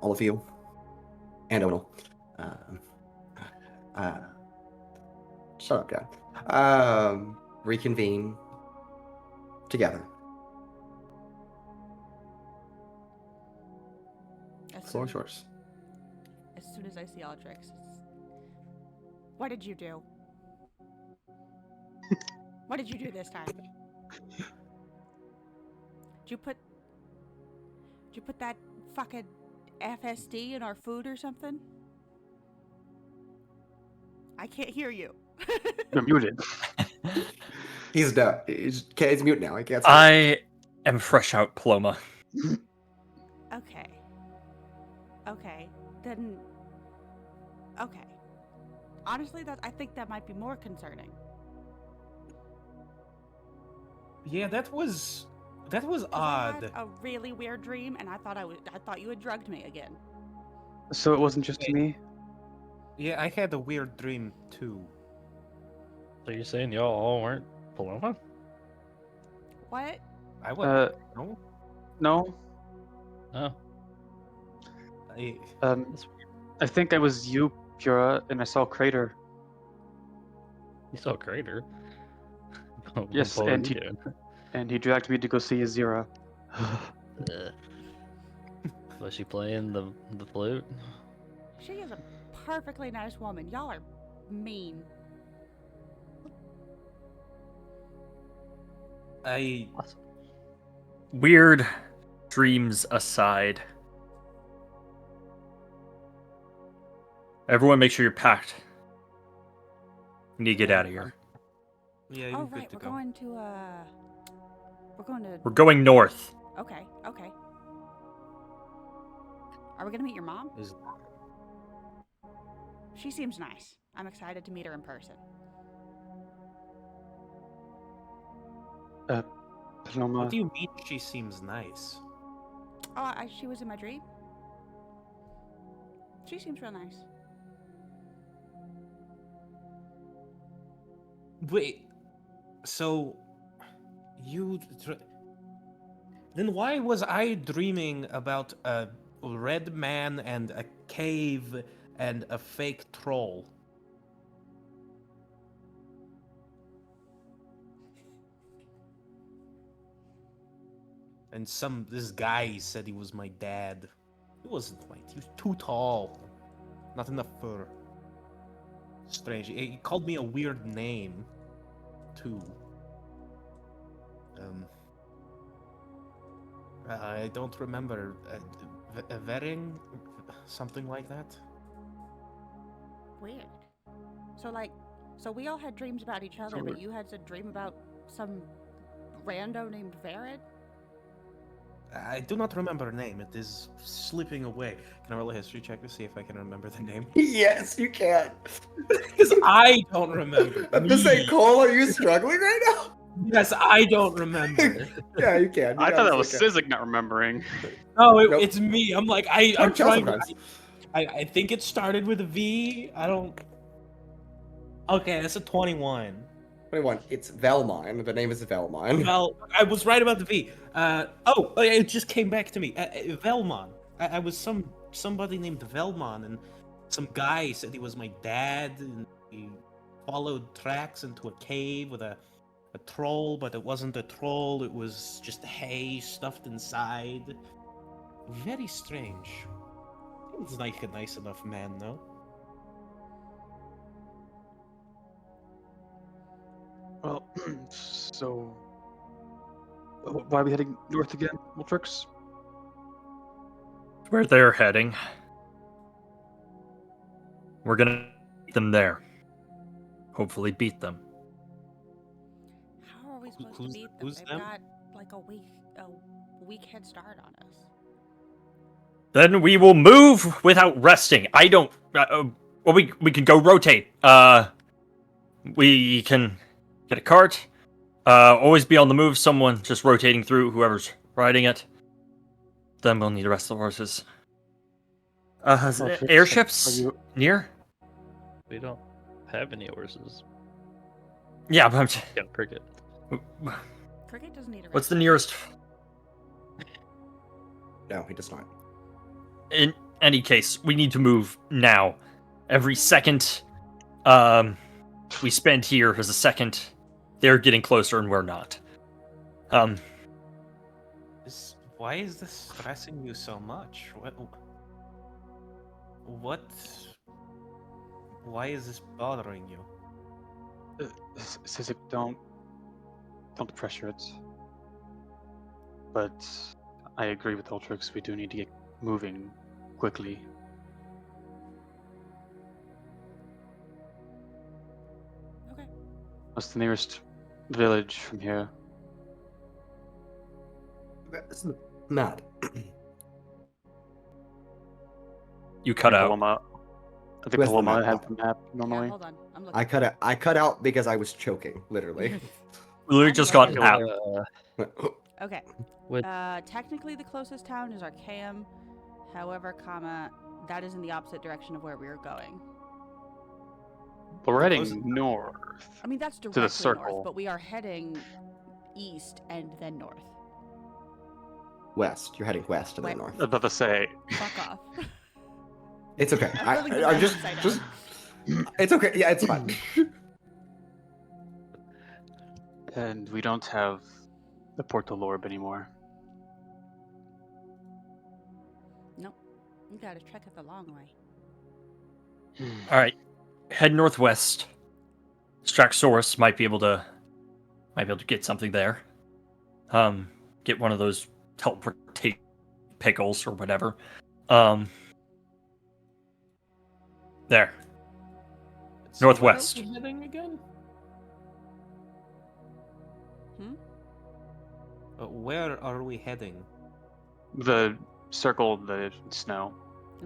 S1: all of you, and Owunul. Shut up, Dad. Reconvene together. Floor is yours.
S5: As soon as I see Altrix, what did you do? What did you do this time? Did you put that fucking FSD in our food or something? I can't hear you.
S2: You're muted.
S1: He's dead. He's mute now. He can't speak.
S6: I am fresh out, Paloma.
S5: Okay. Okay. Then. Okay. Honestly, I think that might be more concerning.
S4: Yeah, that was
S5: 'Cause I
S4: odd.
S5: had a really weird dream, and I thought you had drugged me again.
S2: So it wasn't just me?
S4: Yeah, I had a weird dream too.
S3: So you're saying y'all all weren't Paloma?
S5: What?
S4: I was no.
S2: No.
S3: Oh,
S4: I,
S3: that's weird.
S2: I think I was you, Pura, and I saw Crater.
S3: You saw a crater.
S2: Yes,
S3: What
S2: and
S3: you
S2: he-
S3: doing?
S2: And he dragged me to go see Azira.
S3: Ugh. Was she playing the flute?
S5: She is a perfectly nice woman. Y'all are mean.
S6: Weird dreams aside, everyone make sure you're packed. You need to get out of here.
S4: yeah, you're
S5: Oh
S4: good
S5: right,
S4: to
S5: we're
S4: go.
S5: going to
S6: We're going north.
S5: Okay. Are we gonna meet your mom?
S4: Is-
S5: She seems nice. I'm excited to meet her in person.
S2: Paloma.
S4: What do you mean she seems nice?
S5: Oh, she was in my dream. She seems real nice.
S4: Wait, so then why was I dreaming about a red man and a cave and a fake troll? And this guy said he was my dad. He wasn't he was too tall. Not enough fur. Strange. He called me a weird name, too. I don't remember. Vering? Something like that?
S5: Weird. So we all had dreams about each other, but you had a dream about some rando named Verid?
S4: I do not remember her name. It is slipping away. Can I roll a history check to see if I can remember the name?
S1: Yes, you can.
S4: Because I don't remember.
S1: I'm just saying, Cole, are you struggling right now?
S4: Yes, I don't remember.
S1: Yeah, you can. You
S2: I thought that was
S1: honestly
S2: Sizik not remembering.
S4: No,
S1: Nope.
S4: it's me. I'm like,
S1: can.
S4: I'm
S1: Tell
S4: trying.
S1: sometimes.
S4: I think it started with a V. I don't. Okay, that's a 21.
S1: 21. It's Velmine. The name is Velmine.
S4: Well, I was right about the V. It just came back to me. Velmon. I was somebody named Velmon, and some guy said he was my dad, and he followed tracks into a cave with a troll, but it wasn't a troll. It was just hay stuffed inside. Very strange. He's like a nice enough man, though.
S2: Well, so why are we heading north again, Altrix?
S6: Where they're heading. We're gonna meet them there. Hopefully beat them.
S5: How are we supposed to
S4: Who's-
S5: beat them?
S4: who's
S5: They've
S4: them?
S5: got like a week head start on us.
S6: Then we will move without resting. I don't. Well, we can go rotate. We can get a cart. Always be on the move. Someone just rotating through whoever's riding it. Then we'll need the rest of the horses.
S2: Altrix,
S6: Airships
S2: are you-
S6: near?
S3: We don't have any horses.
S6: Yeah, but
S3: Yeah, cricket.
S5: Cricket doesn't need a
S6: what's the
S5: rest.
S6: nearest?
S1: No, he does not.
S6: In any case, we need to move now. Every second we spend here is a second they're getting closer and we're not.
S4: Why is this stressing you so much? What? Why is this bothering you?
S2: Sizik, don't pressure it. But I agree with Altrix. We do need to get moving quickly.
S5: Okay.
S2: What's the nearest village from here?
S1: That's mad.
S6: You cut out.
S2: Paloma. I think
S1: Who has the
S2: Paloma
S1: map?
S2: has the map
S5: Yeah,
S2: normally.
S5: hold on. I'm looking.
S1: I cut out because I was choking, literally.
S6: We literally just got
S5: I'm
S6: out.
S5: Okay.
S3: With
S5: Technically, the closest town is Arcane. However, that is in the opposite direction of where we are going.
S2: We're
S4: closest-
S2: heading north.
S5: I mean, that's
S2: the
S5: directly
S2: circle.
S5: north, but we are heading east and then north.
S1: West. You're heading west and then
S5: Wait.
S1: north.
S2: I was about to say,
S5: Fuck off.
S1: It's okay.
S5: I'm really
S1: I'm
S5: good at
S1: just. It's okay. Yeah, it's fine.
S2: and we don't have the Portal Orb anymore.
S5: Nope. You gotta trek it the long way.
S6: All right, head northwest. Straxorus might be able to get something there. Get one of those teleportation pickles or whatever. There.
S4: So
S6: Northwest.
S4: Where are we heading again? Where are we heading?
S2: The circle, the snow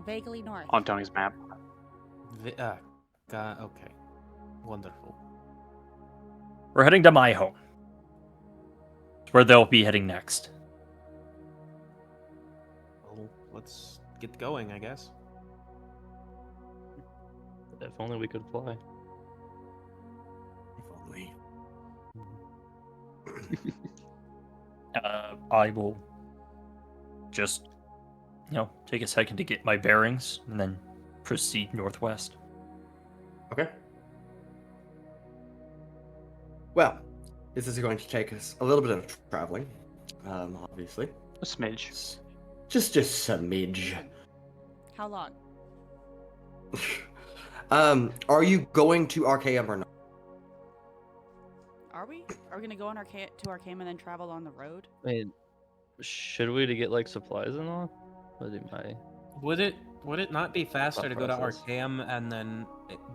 S5: Vaguely north.
S2: on Tony's map.
S4: Okay. Wonderful.
S6: We're heading to my home. It's where they'll be heading next.
S4: Well, let's get going, I guess.
S3: if only we could fly.
S1: If only.
S6: I will just, take a second to get my bearings and then proceed northwest.
S1: Okay. Well, this is going to take us a little bit of traveling, obviously.
S2: A smidge.
S1: Just a smidge.
S5: How long?
S1: Are you going to Arcaeum or not?
S5: Are we? Are we gonna go on to Arcane and then travel on the road?
S3: I mean, should we to get like supplies and all? What am I?
S4: Would it not be faster
S3: Thought
S4: to go to
S3: process.
S4: Arcaeum and then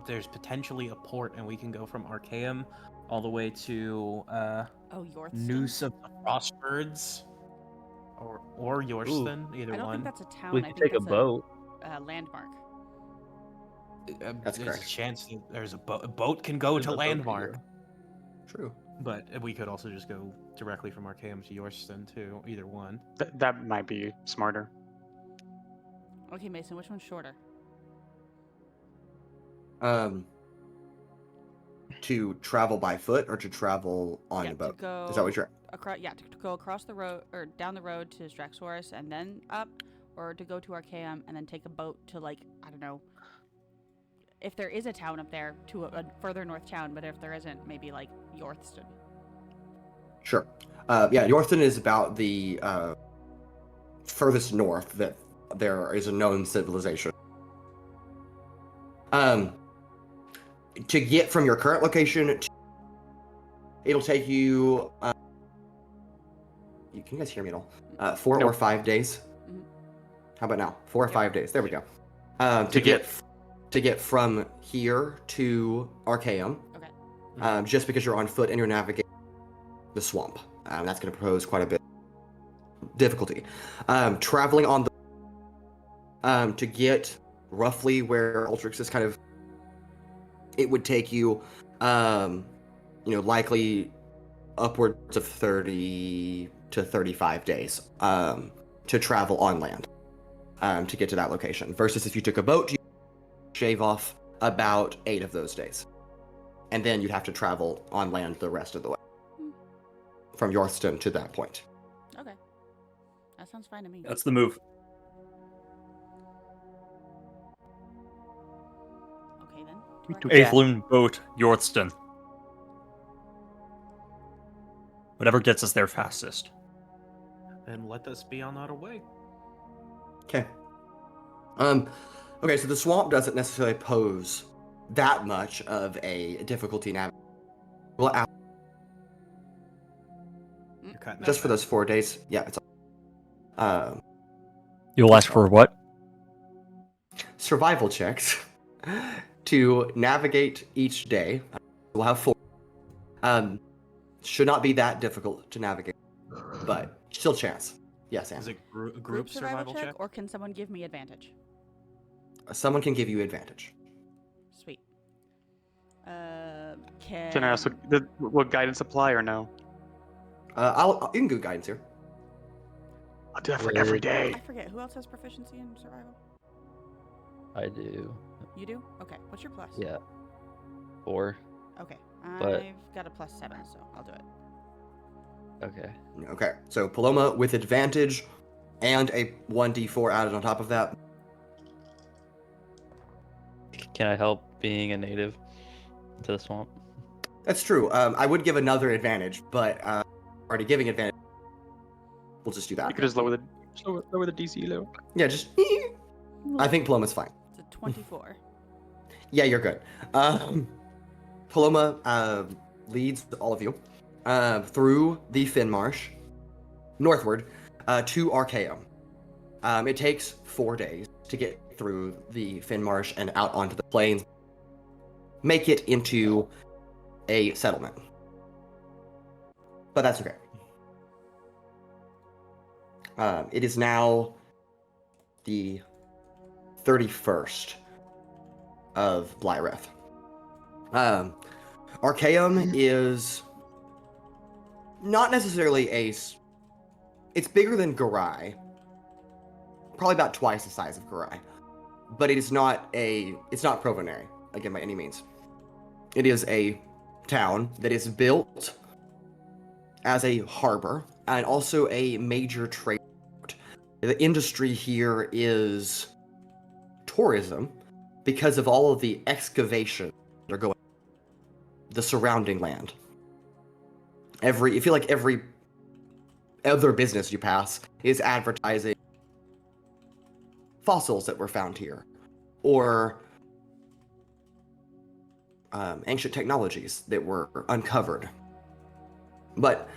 S4: there's potentially a port and we can go from Arcaeum all the way to
S5: Oh, Yorthston?
S4: Noose of the Frostbirds or Yorston, either
S5: I don't
S4: one.
S5: think that's a town.
S3: We
S5: I
S3: could
S5: think
S3: take a
S5: that's
S3: boat.
S5: landmark.
S1: That's
S4: there's
S1: correct.
S4: a chance that there's a boat can go
S3: There's
S4: to
S3: a boat to
S4: Landmark,
S3: go.
S1: True.
S4: but we could also just go directly from Arcaeum to Yorston too. Either one.
S2: That might be smarter.
S5: Okay, Mason, which one's shorter?
S1: To travel by foot or to travel on
S5: Yeah,
S1: a
S5: to
S1: boat?
S5: go
S1: Is that what you're?
S5: to go across the road or down the road to Straxorus and then up, or to go to Arcaeum and then take a boat to, like, I don't know, if there is a town up there, to a further north town, but if there isn't, maybe like Yorthston.
S1: Sure. Yeah, Yorthon is about the furthest north that there is a known civilization. To get from your current location, it'll take you. Can you guys hear me at all? 4 or
S2: Nope.
S1: 5 days.
S5: Mhm.
S1: How about now? 4 or
S5: Yep.
S1: 5 days. There we go. To get from here to Arcaeum.
S5: Okay.
S1: Just because you're on foot and you're navigating the swamp, that's going to pose quite a bit of difficulty. Traveling on the to get roughly where Altrix is kind of, it would take you, likely upwards of 30 to 35 days to travel on land to get to that location. Versus if you took a boat, you shave off about 8 of those days. And then you'd have to travel on land the rest of the way. From Yorkston to that point.
S5: Okay. That sounds fine to me.
S6: That's the move.
S5: Okay then.
S2: We
S5: To
S2: do
S5: our-
S2: that.
S6: Aethlune boat, Yorkston. Whatever gets us there fastest.
S4: Then let us be on our way.
S1: Okay. Okay, so the swamp doesn't necessarily pose that much of a difficulty now. Well,
S4: You're cutting
S1: just
S4: out
S1: for
S4: now.
S1: those 4 days. Yeah, it's
S6: You'll ask for what?
S1: survival checks to navigate each day. We'll have 4. Should not be that difficult to navigate, but still chance. Yes,
S4: Is
S1: Anne.
S4: it group survival check?
S5: or can someone give me advantage?
S1: Someone can give you advantage.
S5: Sweet.
S2: Can I ask what guidance apply or no?
S1: You can go guidance here.
S2: I'll do that for every day.
S5: I forget who else has proficiency in survival.
S3: I do.
S5: You do? Okay. What's your plus?
S3: Yeah. 4.
S5: Okay.
S3: But-
S5: I've got a +7, so I'll do it.
S3: Okay.
S1: Okay, so Paloma with advantage and a 1d4 added on top of that.
S3: Can I help being a native to the swamp?
S1: That's true. I would give another advantage, but already giving advantage. We'll just do that.
S2: You could just lower the DC low.
S1: Yeah, just. I think Paloma's fine.
S5: It's a 24.
S1: Yeah, you're good. Paloma leads all of you through the Fen Marsh, northward, to Archaeum. It takes 4 days to get through the Fen Marsh and out onto the plains. Make it into a settlement. But that's okay. It is now the 31st of Blyreth. Archaeum is not necessarily it's bigger than Garai. Probably about twice the size of Garai. But it's not Provenary, again, by any means. It is a town that is built as a harbor and also a major trade route. The industry here is tourism because of all of the excavation that are going on the surrounding land. I feel like every other business you pass is advertising fossils that were found here or ancient technologies that were uncovered. But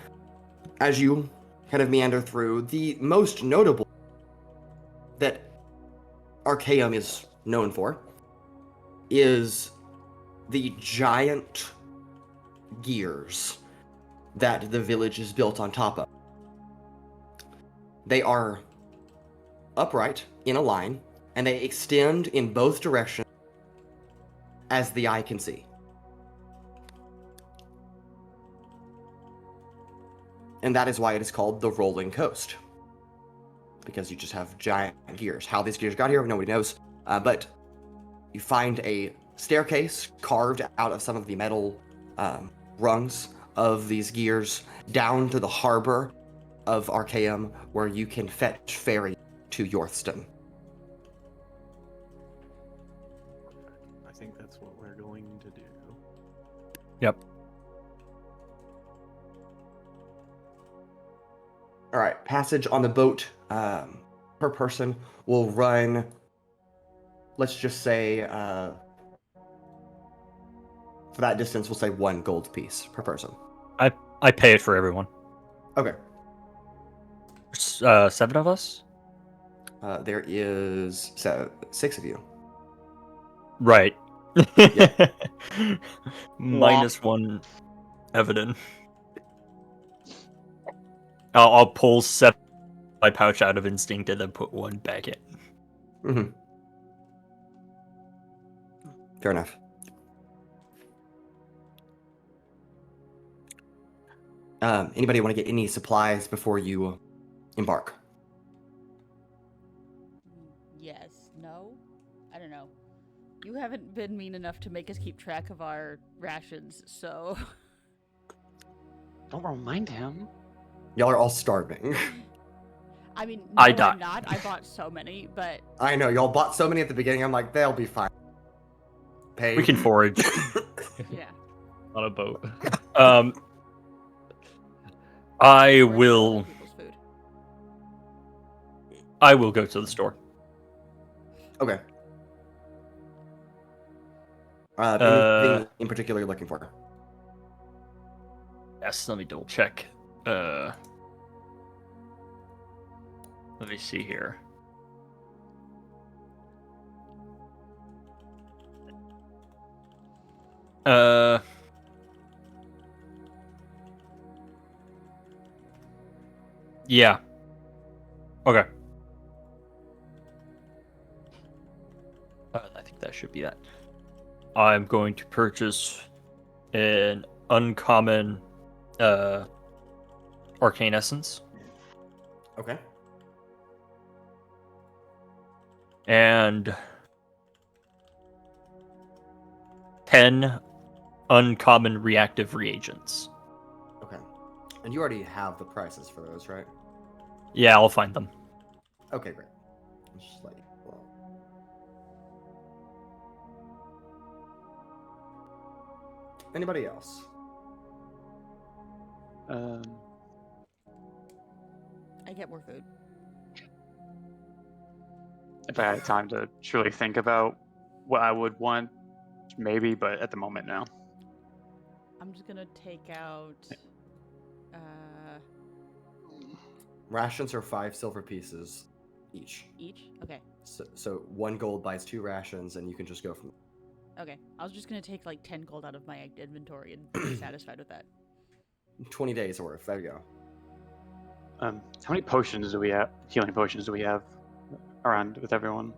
S1: as you kind of meander through, the most notable that Archaeum is known for is the giant gears that the village is built on top of. They are upright in a line, and they extend in both directions as the eye can see. And that is why it is called the Rolling Coast. Because you just have giant gears. How these gears got here, nobody knows. But you find a staircase carved out of some of the metal rungs of these gears down to the harbor of Archaeum, where you can fetch ferry to Yorkston.
S4: I think that's what we're going to do.
S6: Yep.
S1: All right, passage on the boat per person will run, let's just say, for that distance, we'll say 1 gold piece per person.
S6: I pay it for everyone.
S1: Okay.
S6: 7 of us?
S1: There is 6 of you.
S6: Right.
S1: Yeah.
S6: Minus 1 Evident. I'll pull 7 my pouch out of instinct and then put 1 back in.
S1: Mm-hmm. Fair enough. Anybody want to get any supplies before you embark?
S5: Yes. No? I don't know. You haven't been mean enough to make us keep track of our rations, so...
S2: Don't remind him.
S1: Y'all are all starving.
S5: I mean, no,
S6: I died.
S5: I'm not. I bought so many, but...
S1: I know, y'all bought so many at the beginning, I'm like, they'll be fine. Pay.
S6: We can forage
S5: Yeah.
S3: On a boat.
S6: I
S5: Where's
S6: will.
S5: other people's food?
S6: I will go to the store.
S1: Okay.
S6: Uh,
S1: Anything in particular you're looking for?
S6: Yes, let me double check. Let me see here. Yeah. Okay. I think that should be that. I'm going to purchase an uncommon arcane essence
S1: Okay.
S6: and 10 uncommon reactive reagents.
S1: Okay. And you already have the prices for those, right?
S6: Yeah, I'll find them.
S1: Okay, great. Let's just let you well. Anybody else?
S5: I get more food.
S2: If I had time to truly think about what I would want, maybe, but at the moment, no.
S5: I'm just gonna take out...
S1: Rations are 5 silver pieces each.
S5: each? Okay.
S1: So 1 gold buys 2 rations, and you can just go from.
S5: Okay. I was just gonna take like 10 gold out of my inventory and be satisfied with that.
S1: 20 days worth. There you go.
S2: How many potions do we have? Healing potions do we have around with everyone?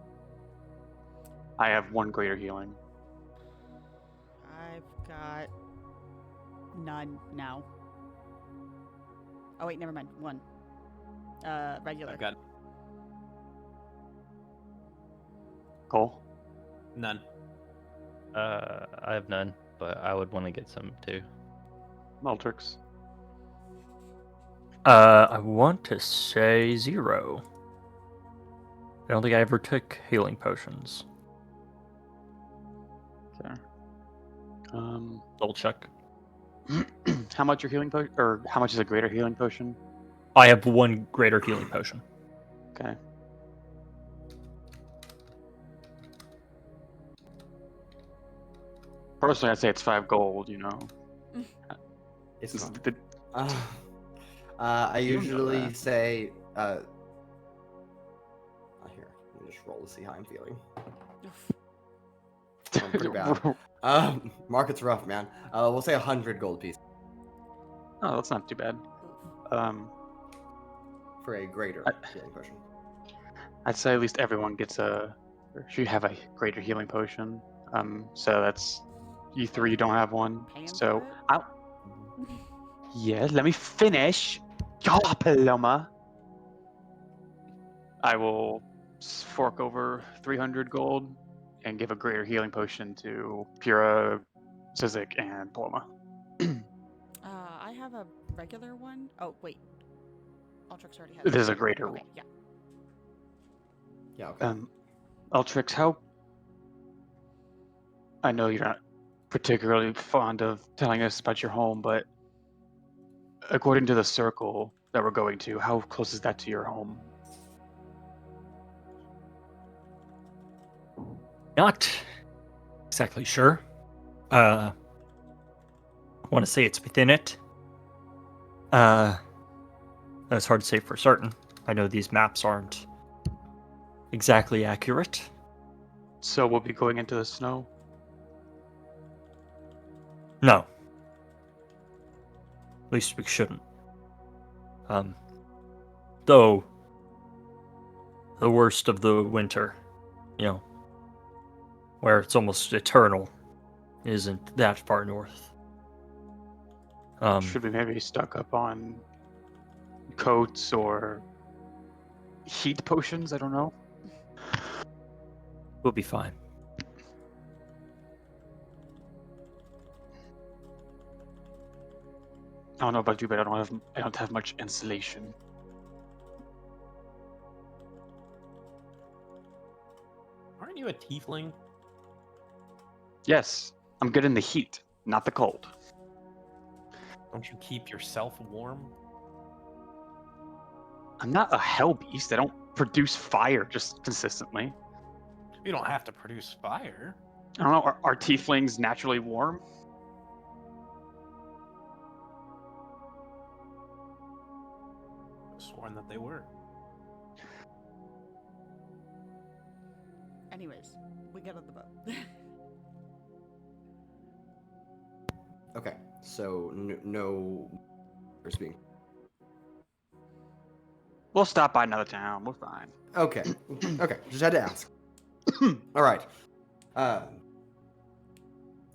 S2: I have 1 greater healing.
S5: I've got none now. Oh wait, never mind. 1. Regular.
S4: I've got
S2: Cole?
S4: none.
S3: I have none, but I would want to get some too.
S2: Altrix?
S6: I want to say 0. I don't think I ever took healing potions.
S2: Okay.
S6: Double check.
S2: How much are healing potion, or how much is a greater healing potion?
S6: I have 1 greater healing potion.
S2: Okay. Personally, I'd say it's 5 gold. You know.
S1: It's
S2: This is
S1: not.
S2: the-
S1: I
S2: You know
S1: usually
S2: that.
S1: say. Here, let me just roll to see how I'm feeling. I'm pretty bad. Market's rough, man. We'll say 100 gold piece
S2: Oh, that's not too bad.
S1: for a greater healing potion.
S2: I'd say at least everyone gets or should have a greater healing potion. So that's you 3 don't have one.
S5: Paying
S2: So
S5: for it?
S2: I'll. Yeah, let me finish. Yeah, Paloma. I will fork over 300 gold and give a greater healing potion to Pura, Sizik, and Paloma.
S5: I have a regular one. Oh wait, Altrix already has.
S2: There's a
S5: one.
S2: greater
S5: Okay,
S2: one.
S5: yeah.
S1: Yeah, okay.
S2: Altrix, how? I know you're not particularly fond of telling us about your home, but according to the circle that we're going to, how close is that to your home?
S6: Not exactly sure. I want to say it's within it. That's hard to say for certain. I know these maps aren't exactly accurate.
S2: So we'll be going into the snow?
S6: No. At least we shouldn't. Though the worst of the winter, where it's almost eternal, isn't that far north.
S2: Should we maybe stock up on coats or heat potions? I don't know.
S6: We'll be fine.
S2: don't know about you, but I don't have much insulation.
S4: Aren't you a tiefling?
S2: Yes, I'm good in the heat, not the cold.
S4: Don't you keep yourself warm?
S2: I'm not a hell beast. I don't produce fire just consistently.
S4: You don't have to produce fire.
S2: I don't know. Are tieflings naturally warm?
S4: Sworn that they were.
S5: Anyways, we get on the boat.
S1: Okay, so no there's being
S2: We'll stop by another town. We're fine.
S1: okay. Okay, just had to ask. All right. I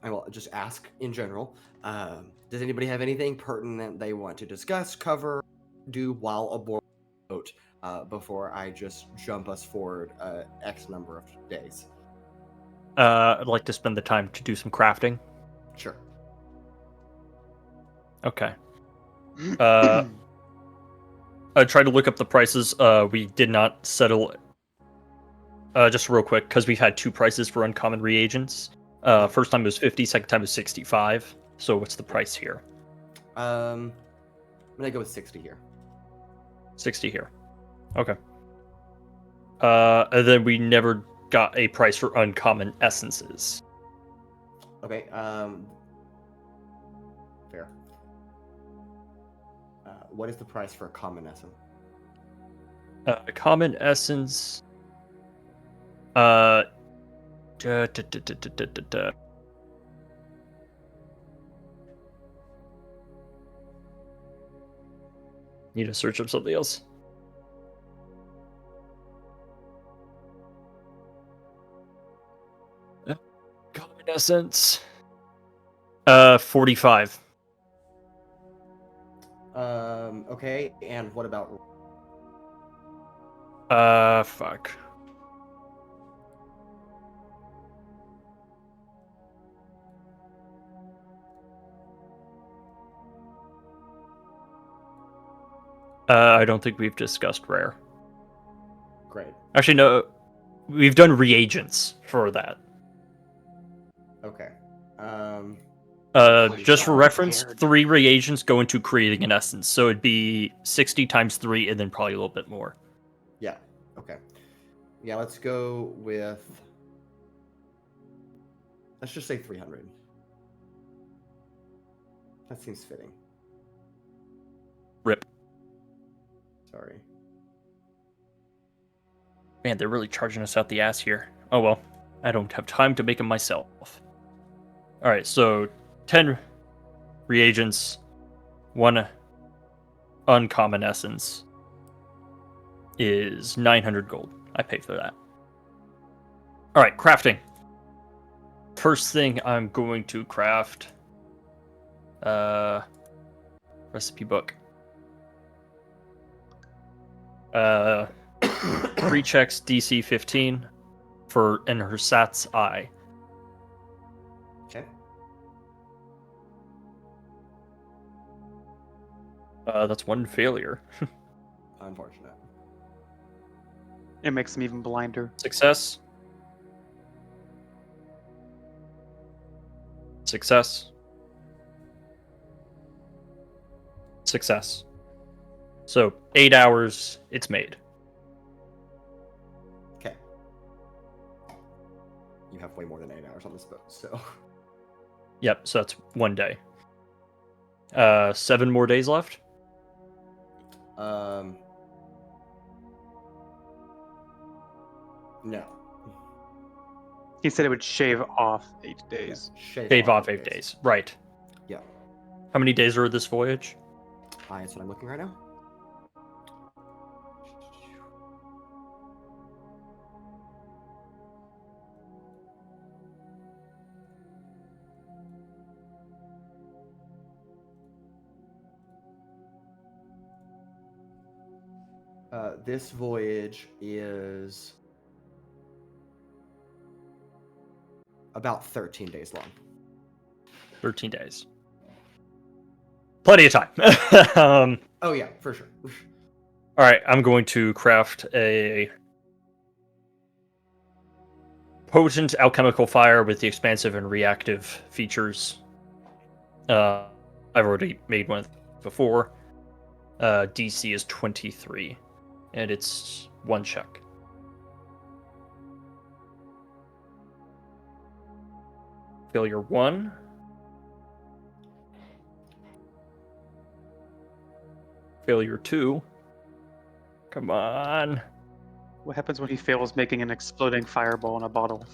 S1: will just ask in general. Does anybody have anything pertinent they want to discuss, cover, do while aboard the boat before I just jump us forward X number of days?
S6: I'd like to spend the time to do some crafting.
S1: Sure.
S6: Okay. I tried to look up the prices. We did not settle. Just real quick, because we've had two prices for uncommon reagents. First time it was 50, second time it was 65. So what's the price here?
S1: I'm gonna go with 60 here.
S6: 60 here. Okay. And then we never got a price for uncommon essences.
S1: Okay. Fair. What is the price for a common essence?
S6: A common essence. Da, da, da, da, da, da, da, da. Need to search up something else. Common essence. 45.
S1: Okay, and what about
S6: Fuck. I don't think we've discussed rare.
S1: great?
S6: Actually, no. We've done reagents for that.
S1: Okay.
S6: Just for
S2: not
S6: reference,
S2: prepared.
S6: 3 reagents go into creating an essence. So it'd be 60 times 3 and then probably a little bit more.
S1: Yeah. Okay. Yeah, let's go with. Let's just say 300. That seems fitting.
S6: Rip.
S1: Sorry.
S6: Man, they're really charging us out the ass here. Oh well. I don't have time to make them myself. Alright, so 10 reagents, 1 uncommon essence is 900 gold. I pay for that. Alright, crafting. First thing I'm going to craft recipe book. 3 checks DC 15 for and her sats I.
S1: Okay.
S6: That's 1 failure.
S1: Unfortunate.
S2: It makes them even blinder.
S6: Success. Success. Success. So 8 hours, it's made.
S1: Okay. You have way more than 8 hours on this boat, so.
S6: Yep, so that's 1 day. 7 more days left.
S1: No.
S2: He said it would shave off 8 days.
S6: Shave off 8 days. Right.
S1: Yeah.
S6: How many days are this voyage?
S1: That's what I'm looking right now. This voyage is about 13 days long.
S6: 13 days. plenty of time.
S1: Oh yeah, for sure.
S6: All right, I'm going to craft a potent alchemical fire with the expansive and reactive features. I've already made one before. DC is 23, and it's 1 check. Failure 1. Failure 2. Come on.
S2: What happens when he fails making an exploding fireball in a bottle?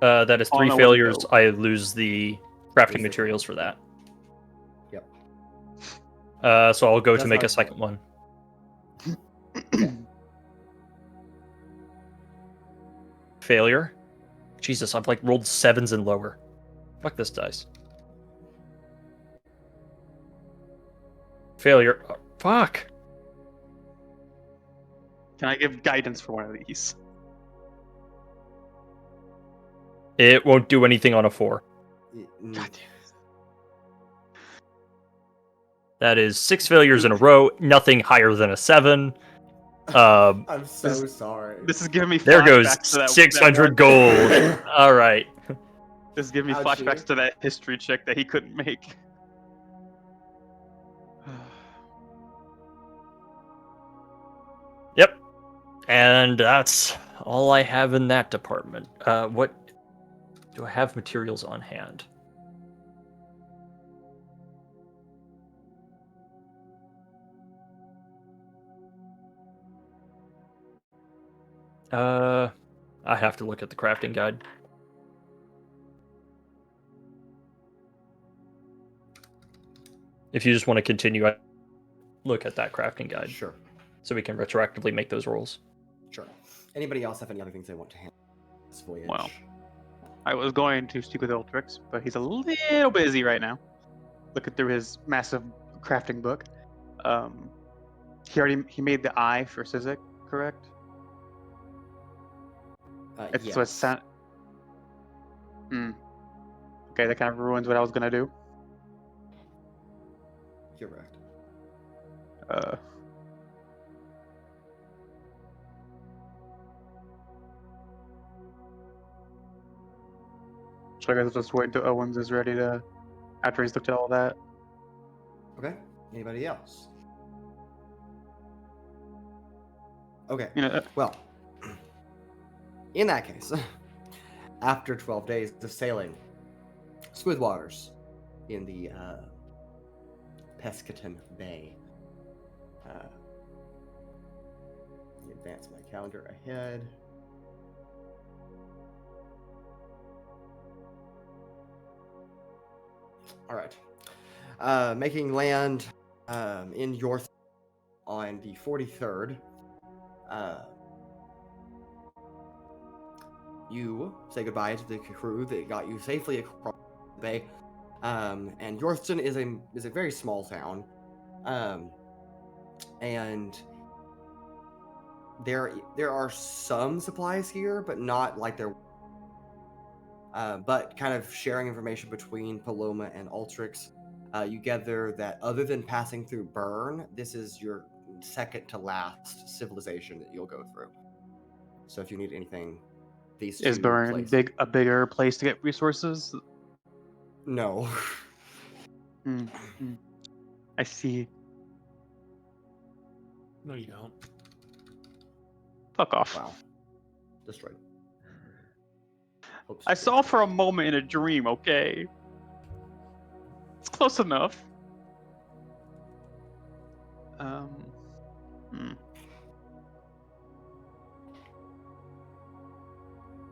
S6: That is 3
S2: On a
S6: failures.
S2: window.
S6: I lose the crafting
S1: Lose the
S6: materials for that.
S1: Yep.
S6: So I'll go
S1: That's
S6: to make
S1: not
S6: a second one. Failure. Jesus, I've like rolled 7s and lower. Fuck this dice. Failure. Oh, fuck.
S2: Can I give guidance for one of these?
S6: It won't do anything on a 4.
S1: Mm,
S2: God damn.
S6: That is 6 failures in a row. Nothing higher than a 7.
S1: I'm so sorry.
S2: This is giving me
S6: There goes
S2: flashbacks to that
S6: 600
S2: one-
S6: gold. All right.
S2: This is giving me
S1: Ouchie.
S2: flashbacks to that history check that he couldn't make.
S6: Yep. And that's all I have in that department. What do I have materials on hand? I have to look at the crafting guide. If you just want to continue, look at that crafting guide
S1: Sure,
S6: so we can retroactively make those rolls.
S1: sure. Anybody else have any other things they want to handle this voyage?
S2: Well. I was going to speak with Altrix, but he's a little busy right now, looking through his massive crafting book. He made the eye for Sizik, correct? It's
S1: yes.
S2: so it's Okay, that kind of ruins what I was gonna do.
S1: You're right.
S2: So I guess just wait until Owens is ready to, after he's looked at all that.
S1: Okay. Anybody else? Okay.
S2: You know,
S1: Well, in that case, after 12 days of sailing smooth waters in the Pescaton Bay, let me advance my calendar ahead. All right. Making land in Yorth on the 43rd. You say goodbye to the crew that got you safely across the bay. And Yorthton is a very small town. And there are some supplies here, but not like there. But kind of sharing information between Paloma and Altrix, you gather that other than passing through Burn, this is your second to last civilization that you'll go through. So if you need anything, these
S2: is
S1: two
S2: Burn
S1: places.
S2: a bigger place to get resources?
S1: No.
S2: I see.
S4: No, you don't.
S2: Fuck off.
S1: Wow. Destroyed. Hopes
S2: I
S1: for-
S2: saw for a moment in a dream, okay? It's close enough.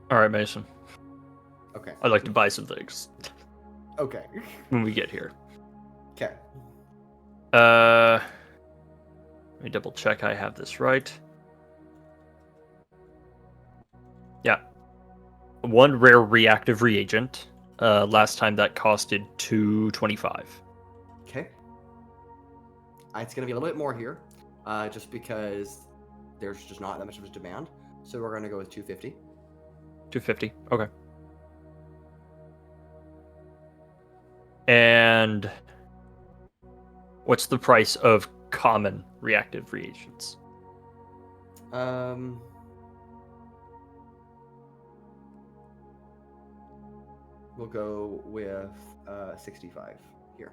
S6: All right, Mason.
S1: Okay.
S6: I'd like to buy some things
S1: Okay.
S6: when we get here.
S1: Okay.
S6: Let me double check I have this right. Yeah. 1 rare reactive reagent. Last time that costed $225.
S1: Okay. It's going to be a little bit more here, just because there's just not that much of a demand. So we're going to go with 250.
S6: 250. Okay. And what's the price of common reactive reagents?
S1: We'll go with 65 here.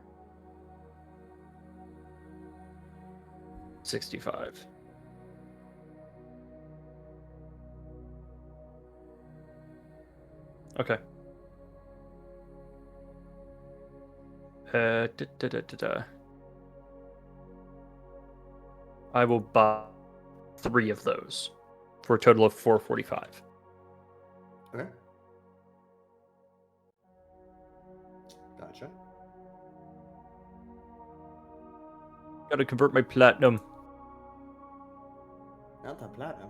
S6: 65. Okay. I will buy 3 of those for a total of 445.
S1: Okay. Gotcha.
S6: Gotta convert my platinum.
S1: Not the platinum.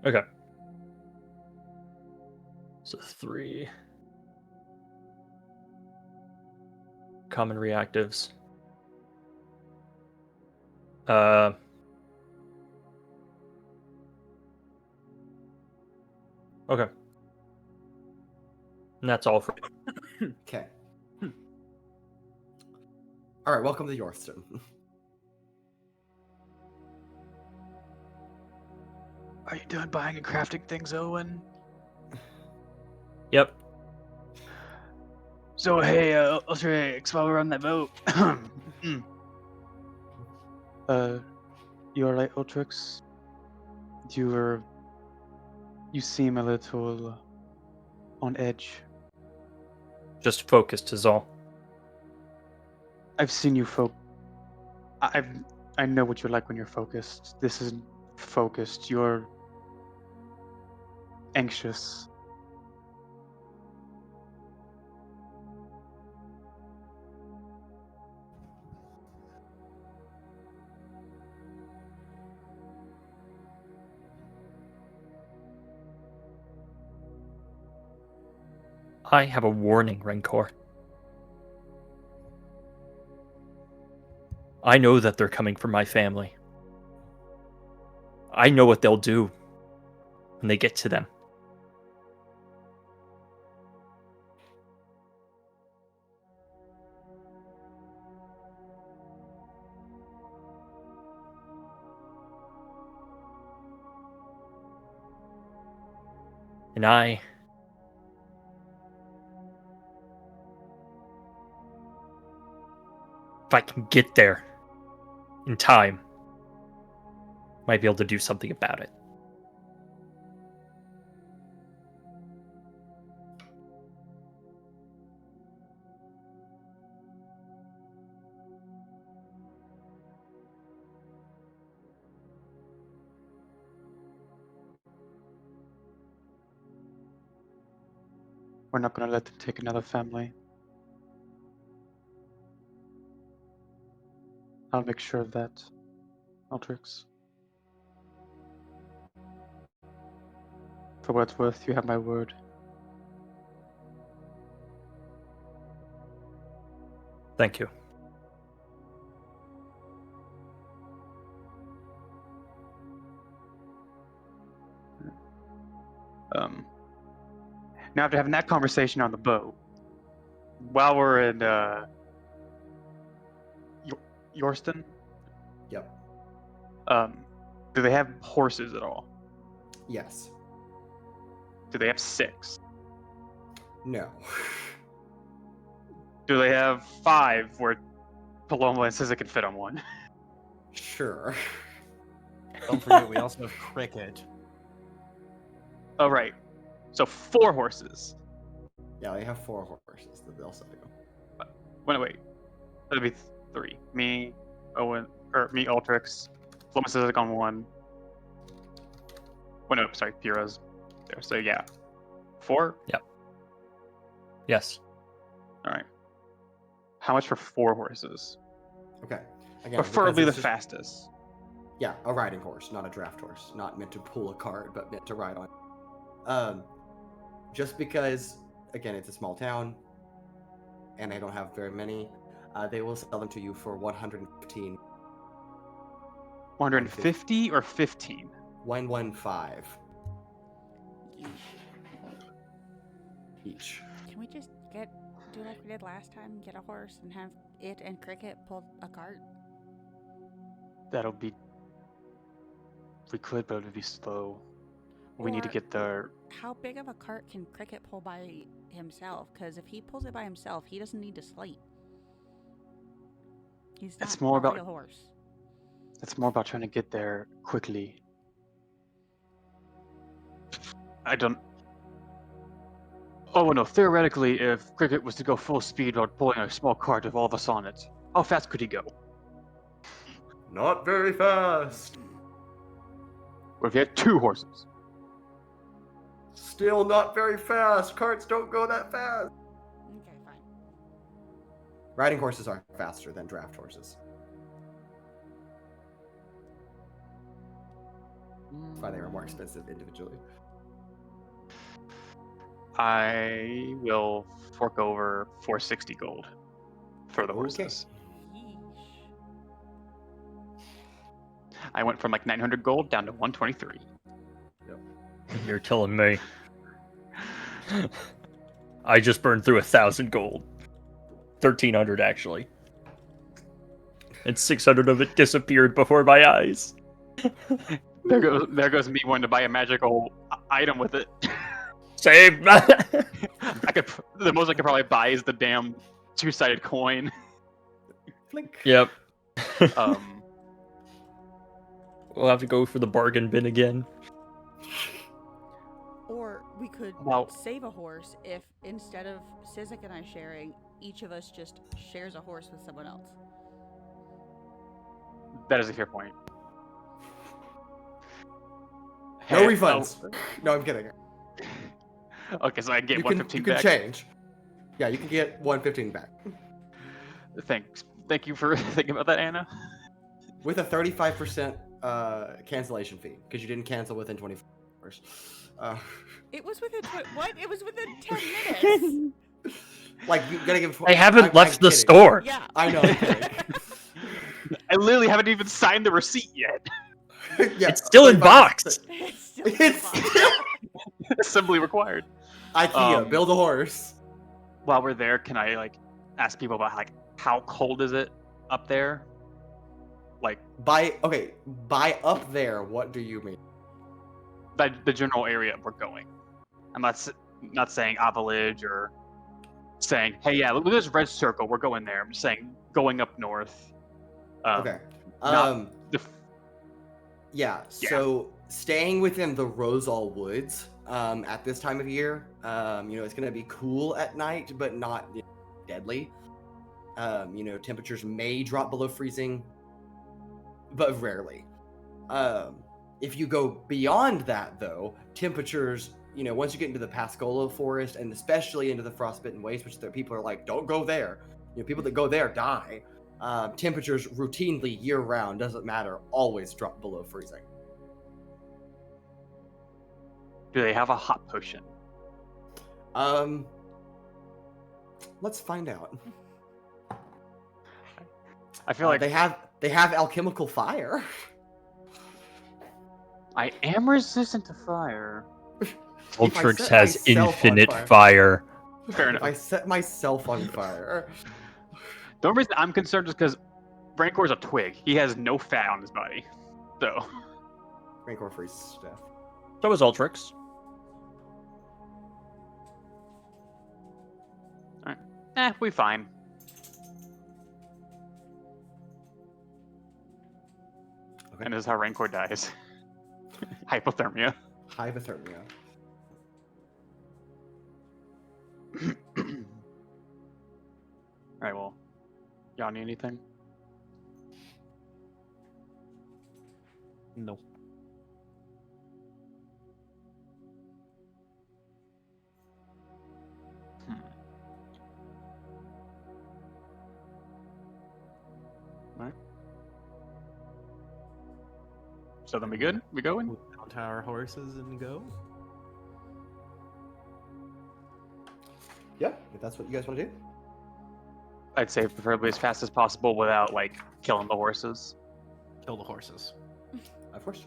S6: Okay. So 3 common reactives. Okay. And that's all for
S1: Okay. All right, welcome to Yorkston.
S2: Are you done buying and crafting things, Owen?
S6: Yep.
S2: So hey, Altrix, while we're on that boat, you alright, Altrix? You seem a little on edge.
S6: Just focused is all.
S2: I've seen you I know what you're like when you're focused. This isn't focused. You're anxious.
S6: I have a warning, Rancor. I know that they're coming for my family. I know what they'll do when they get to them. And if I can get there in time, might be able to do something about it.
S2: We're not gonna let them take another family. I'll make sure of that, Altrix. For what it's worth, you have my word.
S6: Thank you.
S2: Now after having that conversation on the boat, while we're in Yorston,
S1: Yep.
S2: do they have horses at all?
S1: Yes.
S2: Do they have 6?
S1: No.
S2: Do they have 5 where Paloma and Sizik can fit on one?
S1: Sure.
S4: Don't forget, we also have Cricket.
S2: Oh, right. So 4 horses.
S1: Yeah, they have 4 horses that they'll sell you.
S2: Wait. That'd be 3. Me, Altrix, Paloma, Sizik on one. Oh, no, sorry, Pura's there. So yeah. 4?
S6: Yes.
S2: Alright. How much for 4 horses?
S1: Okay. Again,
S2: Preferably the
S1: because it's just-
S2: fastest.
S1: Yeah, a riding horse, not a draft horse. Not meant to pull a cart, but meant to ride on. Just because, again, it's a small town, and I don't have very many. They will sell them to you for 115.
S2: 150 or 15?
S1: 115 each.
S5: Can we just do like we did last time? Get a horse and have it and Cricket pull a cart?
S2: That'll be. We could, but it'll be slow. We need to
S5: Or-
S2: get the.
S5: How big of a cart can Cricket pull by himself? Because if he pulls it by himself, he doesn't need to slate. He's not
S2: It's more
S5: a
S2: about-
S5: real horse.
S2: It's more about trying to get there quickly. I don't. Oh no! Theoretically, if Cricket was to go full speed while pulling a small cart with all of us on it, how fast could he go?
S1: Not very fast.
S2: Or if he had 2 horses?
S1: Still not very fast. Carts don't go that fast.
S5: Okay, fine.
S1: Riding horses are faster than draft horses. That's why they are more expensive individually.
S2: I will fork over 460 gold for the
S1: Okay.
S2: horses.
S5: Yeesh.
S2: I went from like 900 gold down to 123.
S6: You're telling me. I just burned through 1,000 gold. 1,300 actually. And 600 of it disappeared before my eyes.
S2: There goes me wanting to buy a magical item with it.
S6: Same.
S2: The most I could probably buy is the damn 2-sided coin.
S1: Flink.
S6: Yep.
S2: Um,
S6: We'll have to go for the bargain bin again.
S5: Or we could
S2: Well-
S5: save a horse if instead of Sizik and I sharing, each of us just shares a horse with someone else.
S2: that is a fair point.
S1: No
S2: Hey,
S1: refunds. No, I'm kidding.
S2: Okay, so I get
S1: You can
S2: 115
S1: you can
S2: back.
S1: change. Yeah, you can get 115 back
S2: Thanks. Thank you for thinking about that, Anna.
S1: with a 35% cancellation fee because you didn't cancel within 24 hours.
S5: It was within what? It was within 10 minutes.
S1: Like you gotta give.
S6: I haven't
S1: I'm
S6: left the
S1: kidding.
S6: store.
S5: Yeah.
S1: I know. I'm kidding.
S2: I literally haven't even signed the receipt yet.
S1: Yeah,
S6: It's still in
S1: 35%.
S6: box.
S5: It's still
S1: It's
S5: fine.
S1: still
S2: Assembly required.
S1: IKEA. Build a horse.
S2: While we're there, can I like ask people about like how cold is it up there? Like
S1: By up there. What do you mean?
S2: the general area we're going. I'm not saying Avalage or saying, hey, yeah, look at this red circle. We're going there. I'm just saying going up north.
S1: Okay.
S2: not the f-
S1: Yeah.
S2: Yeah.
S1: So staying within the Rosal Woods at this time of year, it's gonna be cool at night, but not deadly. Temperatures may drop below freezing, but rarely. If you go beyond that, though, temperatures, once you get into the Pascolo Forest and especially into the Frostbitten Waste, which people are like, don't go there. People that go there die. Temperatures routinely year-round, doesn't matter, always drop below freezing.
S2: Do they have a hot potion?
S1: Let's find out.
S2: I feel like
S1: they have alchemical fire.
S2: I am resistant to fire.
S1: If I
S6: Altrix
S1: set
S6: has
S1: myself on
S6: infinite
S1: fire.
S6: fire.
S2: Fair
S1: If
S2: enough.
S1: I set myself on fire.
S2: The only reason I'm concerned is because Rancor's a twig. He has no fat on his body. So,
S1: Rancor freeze stuff.
S6: So is Altrix.
S2: we fine.
S1: Okay.
S2: And this is how Rancor dies. Hypothermia.
S1: Hypothermia.
S2: Alright, well. Y'all need anything?
S4: No.
S2: Alright. So then we good? We going?
S4: We'll mount our horses and go.
S1: Yeah, if that's what you guys want to do.
S2: I'd say preferably as fast as possible without like killing the horses.
S4: Kill the horses.
S1: Of course.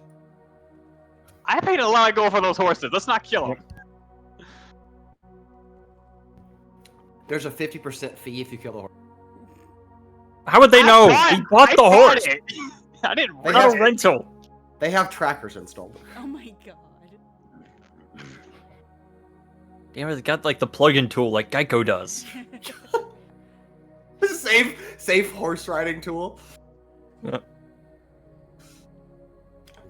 S2: I paid a lot of gold for those horses. Let's not kill them.
S1: There's a 50% fee if you kill the horse.
S6: How would they know? He bought the horse.
S2: I didn't.
S1: They
S6: Not
S1: have-
S6: a rental.
S1: They have trackers installed.
S5: Oh my god.
S6: Damn it, they got like the plug-in tool like Geico does.
S1: Safe horse riding tool.
S6: Yeah.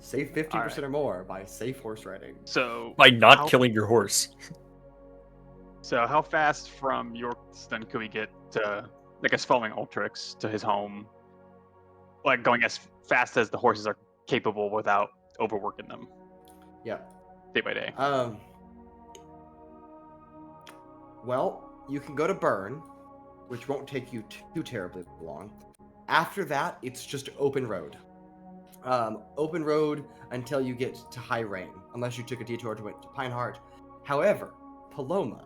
S1: Save 50% or more by safe horse riding.
S2: So
S6: By not
S2: How-
S6: killing your horse.
S2: So how fast from Yorkston could we get to, I guess, following Altrix to his home? Like going as fast as the horses are capable without overworking them
S1: Yeah.
S2: day by day.
S1: Well, you can go to Burn, which won't take you too terribly long. After that, it's just open road. Open road until you get to High Rain, unless you took a detour to Pineheart. However, Paloma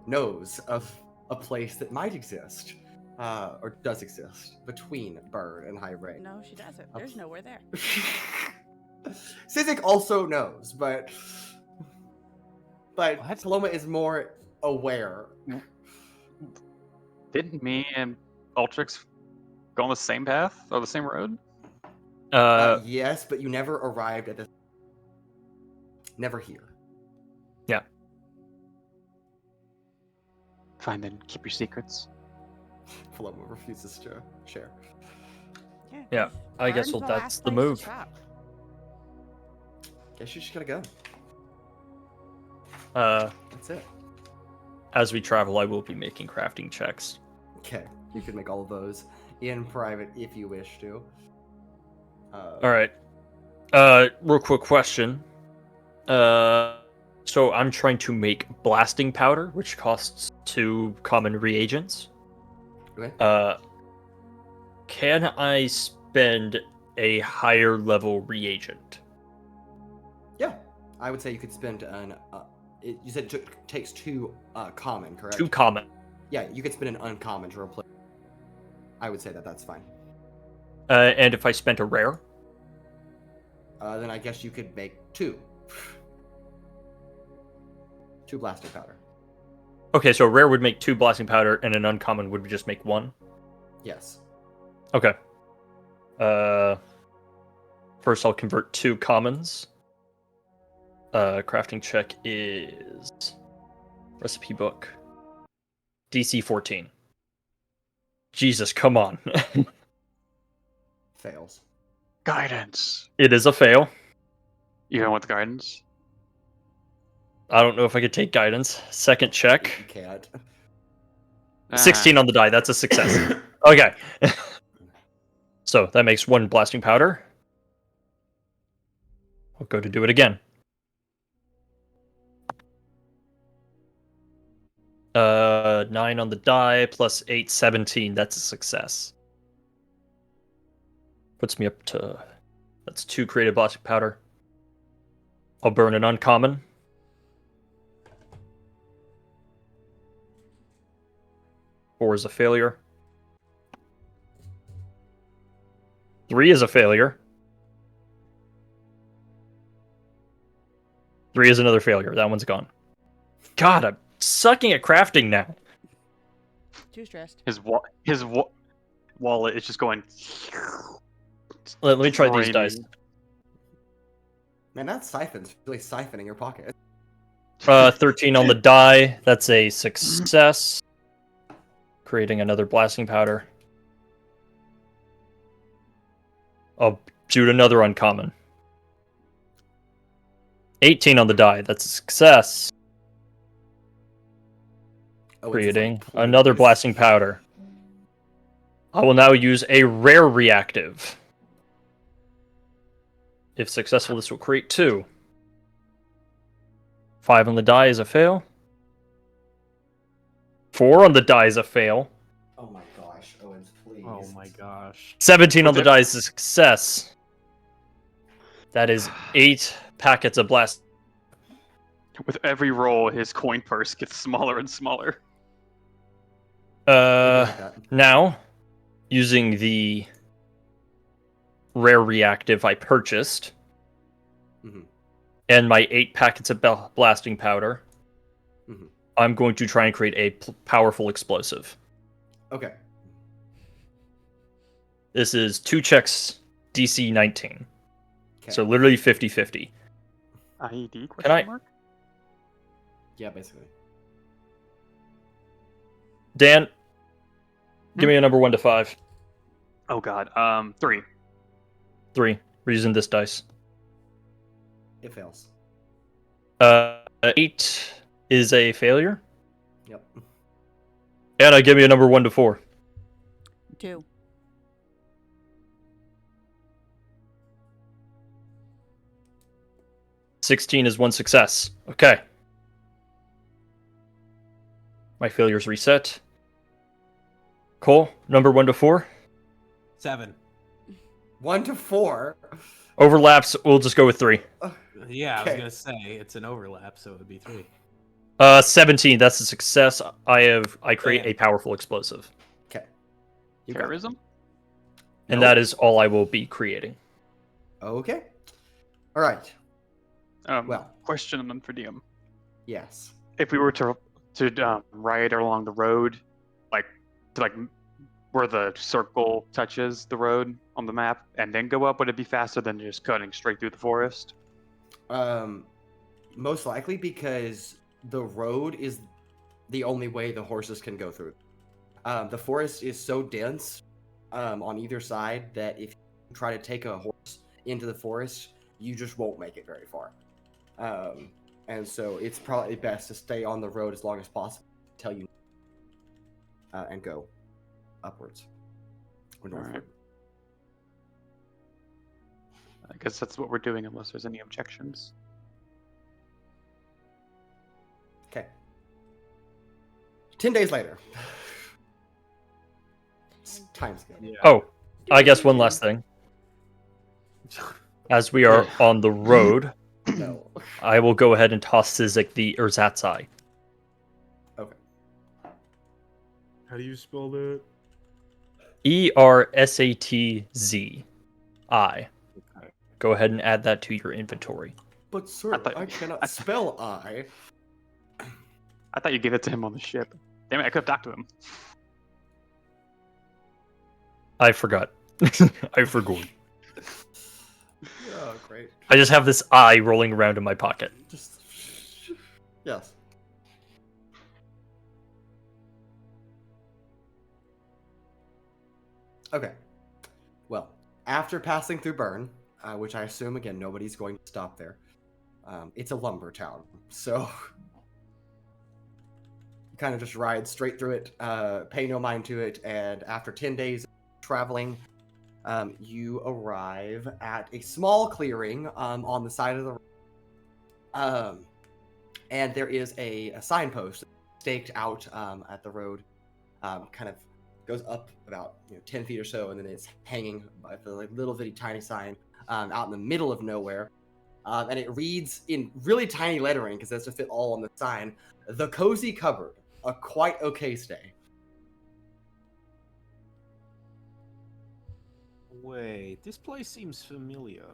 S1: knows of a place that might exist, or does exist, between Burn and High Rain.
S5: No, she doesn't. There's nowhere there.
S1: Sizik also knows, but
S2: What?
S1: Paloma is more aware.
S2: Didn't me and Altrix go on the same path or the same road?
S1: Yes, but you never arrived at this. Never here.
S2: Fine then, keep your secrets.
S1: Paloma refuses to share.
S6: Yeah, I guess
S5: Burn's
S6: well,
S5: the
S6: that's
S5: last
S6: the
S5: place to
S6: move.
S5: shop.
S1: Guess you just gotta go. That's it.
S6: As we travel, I will be making crafting checks.
S1: Okay, you can make all of those in private if you wish to.
S6: All right. Real quick question. So I'm trying to make blasting powder, which costs 2 common reagents.
S1: Okay.
S6: Can I spend a higher level reagent?
S1: Yeah, I would say you could spend an. You said it takes 2 common, correct?
S6: 2 common.
S1: Yeah, you could spend an uncommon to replace. I would say that's fine.
S6: And if I spent a rare?
S1: Then I guess you could make 2. 2 blasting powder.
S6: Okay, so a rare would make 2 blasting powder, and an uncommon would just make 1.
S1: Yes.
S6: Okay. First I'll convert 2 commons. Crafting check is recipe book. DC 14. Jesus, come on.
S1: Fails.
S2: Guidance.
S6: It is a fail.
S2: You don't want the guidance?
S6: I don't know if I could take guidance. Second
S1: You
S6: check.
S1: can't.
S6: 16 on the die. That's a success. Okay. So that makes 1 blasting powder. I'll go to do it again. 9 on the die plus 8, 17. That's a success. Puts me up to... That's 2 creative blasting powder. I'll burn an uncommon. Four is a failure. 3 is a failure. 3 is another failure. That one's gone. God, I'm sucking at crafting now.
S5: Too stressed.
S2: His wallet is just going.
S6: Let me try these dice.
S1: Man, that siphon's really siphoning your pocket.
S6: 13 on the die. That's a success. Creating another blasting powder. I'll shoot another uncommon. 18 on the die. That's a success.
S1: Oh,
S6: Creating another blasting powder. I will now use a rare reactive. If successful, this will create 2. 5 on the die is a fail. 4 on the die is a fail.
S1: Oh my gosh, Owens, please.
S4: Oh my gosh.
S6: 17 on the die is a success. That is 8 packets of blast.
S2: With every roll, his coin purse gets smaller and smaller.
S1: Like that.
S6: Now, using the rare reactive I purchased,
S1: Mhm.
S6: and my 8 packets of blasting powder,
S1: Mhm.
S6: I'm going to try and create a powerful explosive.
S1: Okay.
S6: This is 2 checks, DC 19.
S1: Okay.
S6: So literally 50-50.
S2: IED
S6: Can I-
S2: question mark?
S1: Yeah, basically.
S6: Dan, give me a number 1 to 5.
S2: Oh god. 3.
S6: 3. We're using this dice.
S1: It fails.
S6: 8 is a failure.
S1: Yep.
S6: Anna, give me a number 1 to 4.
S5: 2.
S6: 16 is 1 success. Okay. My failures reset. Cole, number 1 to 4.
S4: 7.
S1: 1 to 4.
S6: Overlaps, we'll just go with 3.
S4: Yeah, I
S1: Okay.
S4: was gonna say it's an overlap, so it would be 3.
S6: 17, that's a success. I create
S4: Damn.
S6: a powerful explosive.
S1: Okay. You got it.
S2: Terrorism?
S6: And
S1: Nope.
S6: that is all I will be creating.
S1: Okay. All right. Well.
S2: Question for DM.
S1: Yes.
S2: If we were to ride along the road, like where the circle touches the road on the map, and then go up, would it be faster than just cutting straight through the forest?
S1: Most likely because the road is the only way the horses can go through. The forest is so dense on either side that if you try to take a horse into the forest, you just won't make it very far. And so it's probably best to stay on the road as long as possible until you and go upwards or northward.
S2: Alright. I guess that's what we're doing unless there's any objections.
S1: Okay. 10 days later. Time scale.
S4: Yeah.
S6: Oh, I guess one last thing. As we are on the road,
S1: No.
S6: I will go ahead and toss Sizik the Ersatz.
S1: Okay.
S4: How do you spell that?
S6: ERSATZ.
S4: Okay.
S6: Go ahead and add that to your inventory.
S1: But sir,
S2: I thought-
S1: I cannot spell I.
S2: I thought you gave it to him on the ship. Damn it, I could have talked to him.
S6: I forgot. I forgot.
S1: Oh, great.
S6: I just have this eye rolling around in my pocket.
S1: Just yes. Okay. Well, after passing through Burn, which I assume again nobody's going to stop there. It's a lumber town, so you kind of just ride straight through it, pay no mind to it, and after 10 days of traveling, you arrive at a small clearing on the side of the road. And there is a signpost staked out at the road, kind of goes up about 10 feet or so, and then it's hanging by the little bitty tiny sign out in the middle of nowhere. And it reads in really tiny lettering, because that's to fit all on the sign, "The Cozy Cupboard, a quite okay stay."
S4: Wait, this place seems familiar.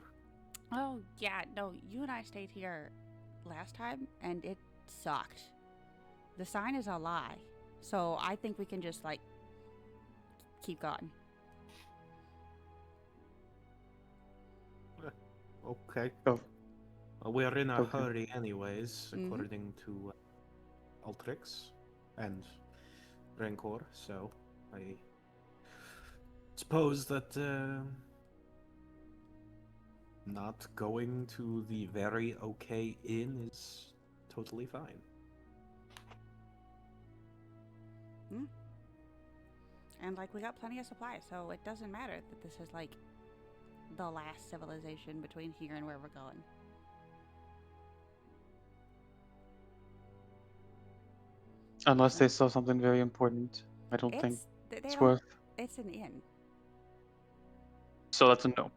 S5: Oh, yeah, no, you and I stayed here last time, and it sucked. The sign is a lie. So I think we can just, keep going.
S4: Okay.
S2: Oh.
S4: We're in a
S2: Okay.
S4: hurry anyways,
S5: Mhm.
S4: according to Altrix and Rancor, so I suppose that not going to the very okay inn is totally fine.
S5: And, we got plenty of supplies, so it doesn't matter that this is, the last civilization between here and where we're going.
S2: Unless they saw something very important. I don't think
S5: They
S2: it's
S5: don't-
S2: worth.
S5: It's an inn.
S2: So that's a no.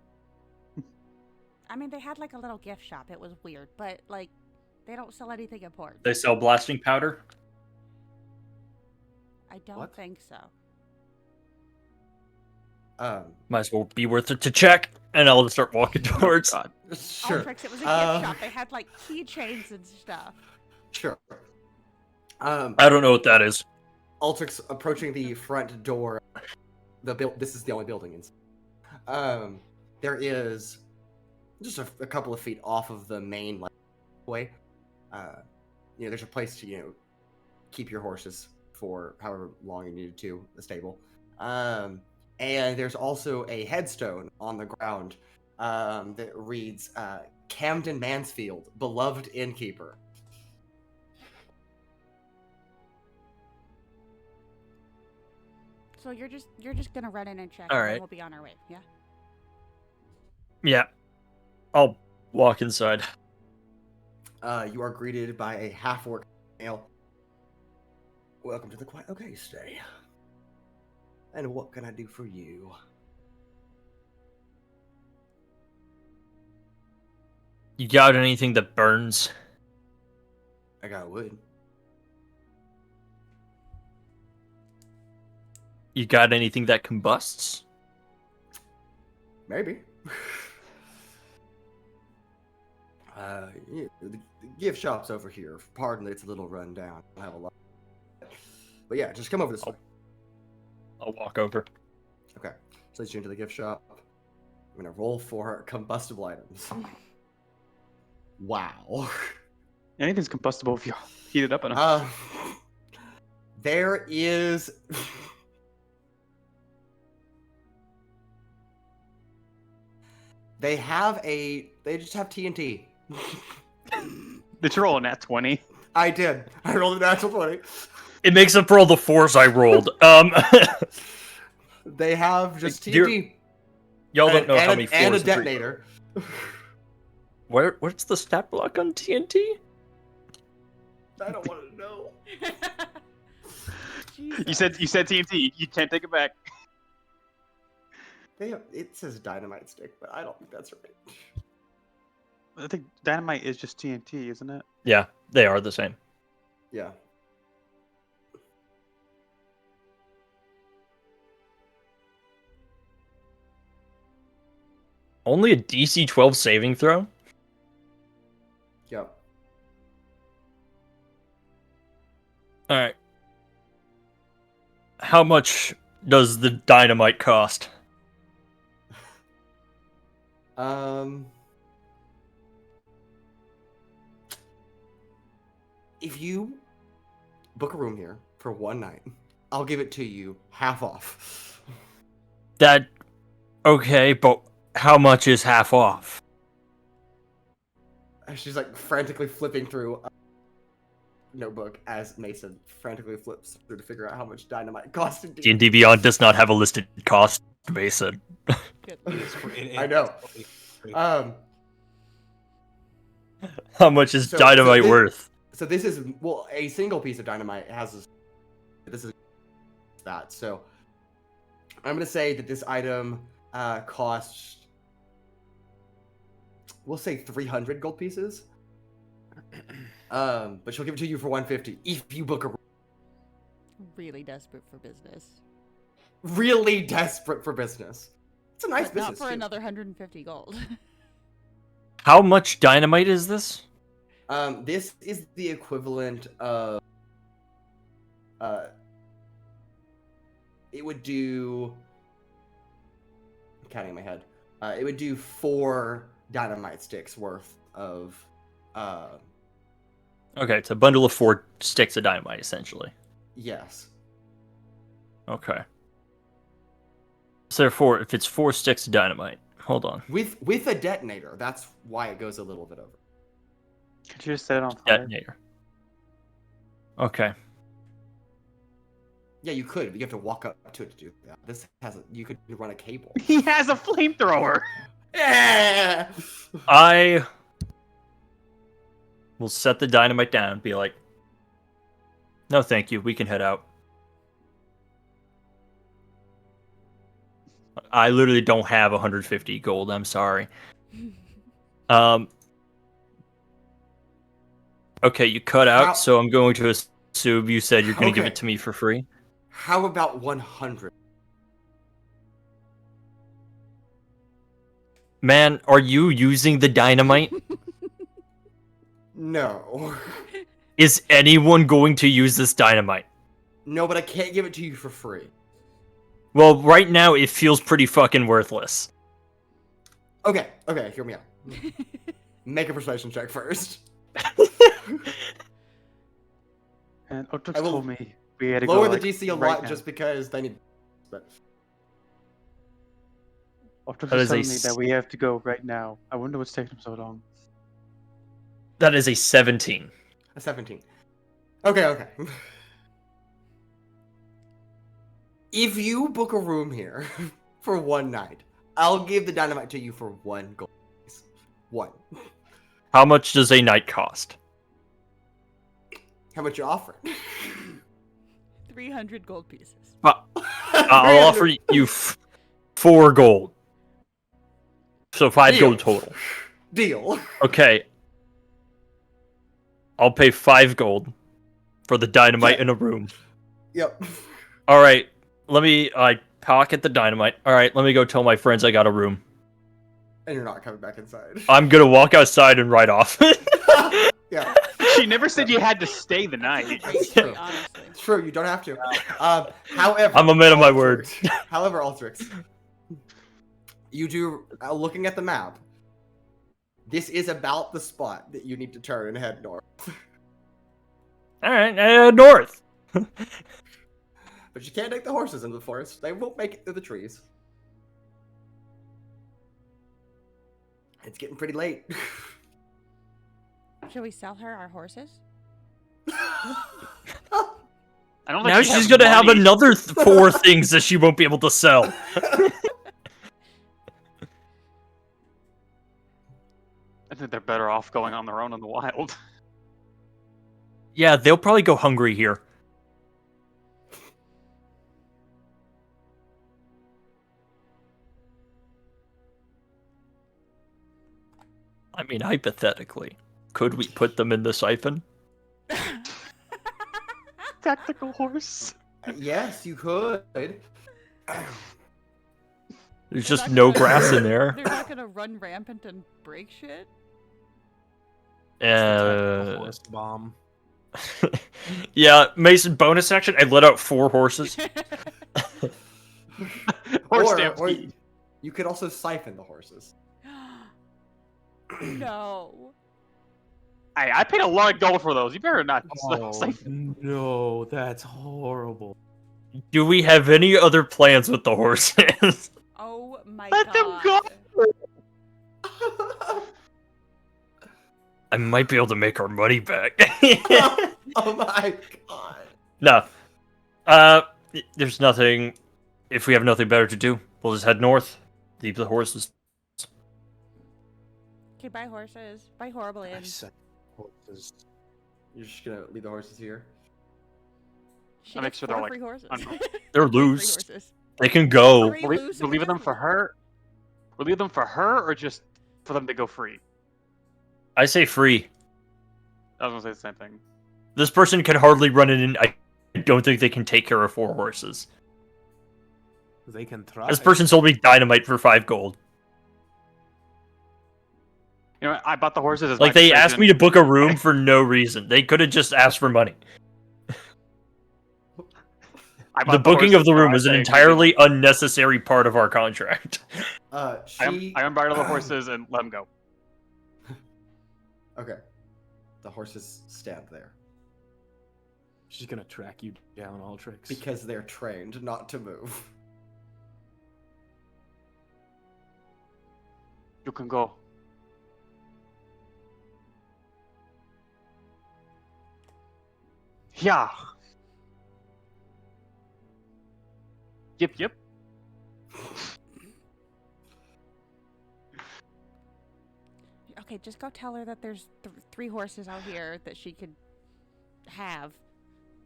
S5: I mean, they had, a little gift shop. It was weird, but, they don't sell anything important.
S6: They sell blasting powder.
S5: I don't
S4: What?
S5: think so.
S6: Might as well be worth it to check, and I'll start walking towards.
S2: God.
S1: Sure.
S5: Altrix, it was a gift shop. They had like keychains and stuff.
S1: Sure.
S6: I don't know what that is.
S1: Altrix approaching the front door. This is the only building inside. There is just a couple of feet off of the main way. There's a place to keep your horses for however long you needed to, the stable. And there's also a headstone on the ground that reads Camden Mansfield, beloved innkeeper.
S5: So you're just gonna run in and check.
S6: All
S5: And
S6: right.
S5: then we'll be on our way. Yeah.
S6: Yeah. I'll walk inside.
S1: You are greeted by a half-orc male. Welcome to the quiet. Okay, stay. And what can I do for you?
S6: You got anything that burns?
S1: I got wood.
S6: You got anything that combusts?
S1: Maybe. The gift shop's over here. Pardon that it's a little run down. I don't have a lot. But yeah, just come over this way.
S6: I'll walk over.
S1: Okay. So leads you into the gift shop. I'm gonna roll for combustible items. Wow.
S2: Anything's combustible if you heat it up enough.
S1: There is. They just have TNT.
S2: Did you roll a nat 20?
S1: I did. I rolled a natural 20.
S6: It makes up for all the fours I rolled.
S1: They have just
S6: Dear-
S1: TNT.
S6: Y'all don't know
S1: and
S6: how
S1: a-
S6: many
S1: and a
S6: fours.
S1: detonator.
S6: What's the stat block on TNT?
S1: I don't want to know.
S2: You said TNT. You can't take it back.
S1: It says dynamite stick, but I don't think that's right.
S2: I think dynamite is just TNT, isn't it?
S6: Yeah, they are the same.
S1: Yeah.
S6: Only a DC 12 saving throw?
S1: Yep.
S6: Alright. How much does the dynamite cost?
S1: If you book a room here for one night, I'll give it to you half off.
S6: That... Okay, but how much is half off?
S1: She's like frantically flipping through a notebook as Mason frantically flips through to figure out how much dynamite costs in D&D.
S6: D&D Beyond does not have a listed cost, Mason.
S5: Good.
S1: I know.
S6: How much is
S1: So-
S6: dynamite
S1: so thi-
S6: worth?
S1: So this is, well, a single piece of dynamite has this is that. So I'm going to say that this item costs, we'll say 300 gold pieces. But she'll give it to you for 150 if you book a room.
S5: Really desperate for business.
S1: Really desperate for business. It's a nice
S5: But
S1: business.
S5: not for
S1: too.
S5: another 150 gold.
S6: How much dynamite is this?
S1: This is the equivalent of it would do, I'm counting in my head. It would do 4 dynamite sticks worth of
S6: Okay, it's a bundle of 4 sticks of dynamite, essentially.
S1: yes.
S6: Okay. So therefore, if it's 4 sticks of dynamite, hold on.
S1: With a detonator. That's why it goes a little bit over.
S2: Could you just set it on fire?
S6: Detonator. Okay.
S1: Yeah, you could, but you have to walk up to it to do that. This has you could run a cable.
S2: He has a flamethrower.
S1: Yeah.
S6: I will set the dynamite down and be like, no, thank you. We can head out. I literally don't have 150 gold. I'm sorry. Okay, you cut out,
S1: How-
S6: so I'm going to assume you said you're going to give
S1: Okay.
S6: it to me for free.
S1: How about 100?
S6: Man, are you using the dynamite?
S1: No.
S6: Is anyone going to use this dynamite?
S1: No, but I can't give it to you for free.
S6: Well, right now it feels pretty fucking worthless.
S1: Okay, hear me out. Make a persuasion check first.
S2: And Altrix
S1: I will
S2: told me we had to
S1: Lower
S2: go,
S1: the
S2: like,
S1: DC a
S2: right
S1: lot
S2: now.
S1: just because they need. But
S2: Altrix
S6: That
S2: is
S6: is a
S2: telling me that we have to go right now. I wonder what's taking him so long.
S6: That is a 17.
S1: a 17. Okay. If you book a room here for one night, I'll give the dynamite to you for 1 gold piece. 1.
S6: How much does a night cost?
S1: How much you offering?
S5: 300 gold pieces.
S6: I'll offer you 4 gold. So 5
S1: Deal.
S6: gold total.
S1: Deal.
S6: Okay. I'll pay 5 gold for the dynamite
S1: Okay.
S6: in a room.
S1: Yep.
S6: All right. Let me pocket the dynamite. All right. Let me go tell my friends I got a room.
S1: And you're not coming back inside.
S6: I'm going to walk outside and ride off.
S1: Yeah.
S7: She never said you had to stay the night.
S1: It's true.
S5: Honestly.
S1: It's true, you don't have to. However,
S6: I'm a man of my word.
S1: However, Altrix, you do looking at the map. This is about the spot that you need to turn and head north.
S6: All right. North.
S1: But you can't take the horses into the forest. They won't make it through the trees. It's getting pretty late.
S5: Should we sell her our horses?
S7: I don't think
S6: Now
S7: she
S6: she's
S7: has
S6: going to have
S7: money.
S6: another 4 things that she won't be able to sell.
S7: I think they're better off going on their own in the wild.
S6: Yeah, they'll probably go hungry here. I mean, hypothetically, could we put them in the siphon?
S7: Tactical horse.
S1: Yes, you could.
S6: There's
S5: They're
S6: just
S5: not
S6: no
S5: gonna-
S6: grass in there.
S5: They're not gonna run rampant and break shit.
S4: Tactical horse bomb.
S6: Yeah, Mason, bonus action. I let out 4 horses.
S7: Horse
S1: or
S7: stampede.
S1: you could also siphon the horses.
S5: No.
S7: I paid a lot of gold for those. You better not.
S4: Oh, no, that's horrible.
S6: Do we have any other plans with the horses?
S5: Oh my
S7: Let them
S5: god.
S7: go.
S6: I might be able to make our money back.
S1: Oh my god.
S6: No. There's nothing. If we have nothing better to do, we'll just head north. Leave the horses.
S5: Okay, buy horses. Buy horrible
S4: I
S5: inns.
S4: said horses.
S1: You're just gonna leave the horses here?
S5: She
S7: I'll make
S5: gets
S7: sure they're,
S5: 4
S7: like,
S5: free horses.
S7: un-
S6: They're
S5: Free
S6: loose.
S5: horses.
S6: They can go.
S5: Free
S7: We're
S5: loose
S7: leaving them for
S5: horses.
S7: her. We're leaving them for her, or just for them to go free.
S6: I say free.
S7: I was gonna say the same thing.
S6: This person can hardly run it in. I don't think they can take care of 4 horses.
S4: They can try.
S6: This person sold me dynamite for 5 gold.
S7: You know, I bought the horses as
S6: Like,
S7: my
S6: they asked me
S7: discretion.
S6: to book a room for no reason. They could have just asked for money.
S7: I bought
S6: The booking of
S7: horses
S6: the
S7: so
S6: room
S7: I
S6: is an
S7: say,
S6: entirely unnecessary part of our contract.
S1: She.
S7: I unbridled the horses and let them go.
S1: Okay. The horses stand there
S4: She's gonna track you down, Altrix.
S1: because they're trained not to move.
S7: You can go. Yeah. Yep.
S5: Okay, just go tell her that there's 3 horses out here that she could have.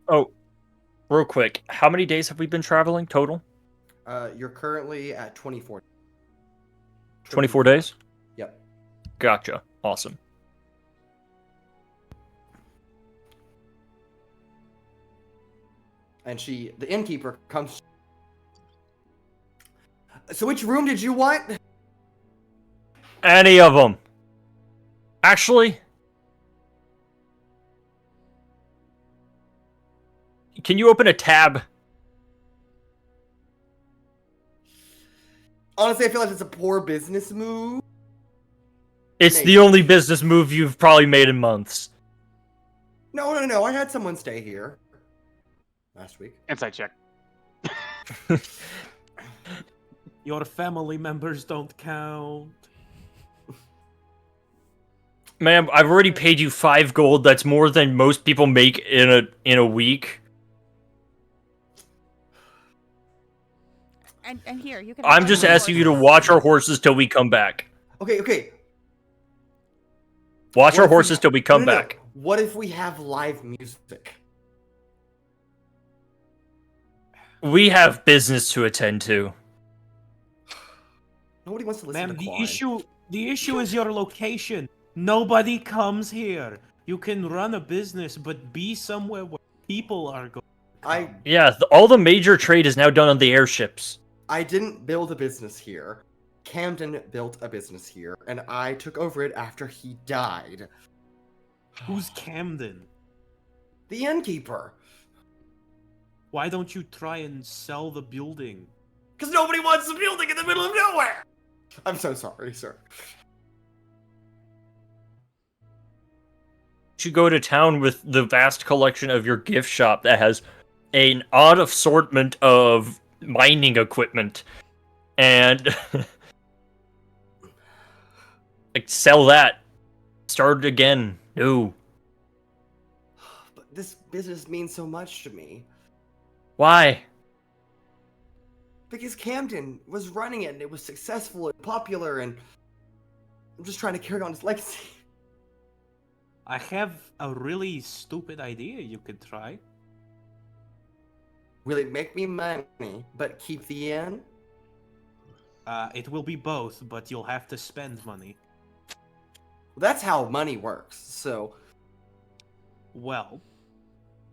S6: Oh, real quick. How many days have we been traveling total?
S1: You're currently at 24.
S6: 24 days?
S1: Yep.
S6: Gotcha. Awesome.
S1: And the innkeeper comes. So which room did you want?
S6: Any of them. Actually, can you open a tab?
S1: Honestly, I feel like it's a poor business move.
S6: It's
S1: Maybe.
S6: the only business move you've probably made in months.
S1: No. I had someone stay here last week.
S7: Insight check.
S4: Your family members don't count.
S6: Ma'am, I've already paid you 5 gold. That's more than most people make in a week.
S5: And here, you can.
S6: I'm
S5: have
S6: just
S5: one of
S6: asking you to
S5: horses.
S6: watch our horses till we come back.
S1: Okay.
S6: Watch
S1: What
S6: our
S1: if we-
S6: horses till we come
S1: No.
S6: back.
S1: What if we have live music?
S6: We have business to attend to.
S1: Nobody wants to listen
S4: Ma'am,
S1: to Klein.
S4: the issue is your location. Nobody comes here. You can run a business, but be somewhere where people are going.
S6: Yeah, all the major trade is now done on the airships.
S1: I didn't build a business here. Camden built a business here, and I took over it after he died.
S4: Who's Camden?
S1: The innkeeper.
S4: Why don't you try and sell the building?
S1: Because nobody wants the building in the middle of nowhere! I'm so sorry, sir.
S6: You should go to town with the vast collection of your gift shop that has an odd assortment of mining equipment. And like sell that. Start again. No.
S1: But this business means so much to me.
S6: Why?
S1: Because Camden was running it, and it was successful and popular, and I'm just trying to carry on his legacy.
S4: I have a really stupid idea you could try.
S1: Will it make me money, but keep the inn?
S4: It will be both, but you'll have to spend money.
S1: That's how money works, so...
S4: Well,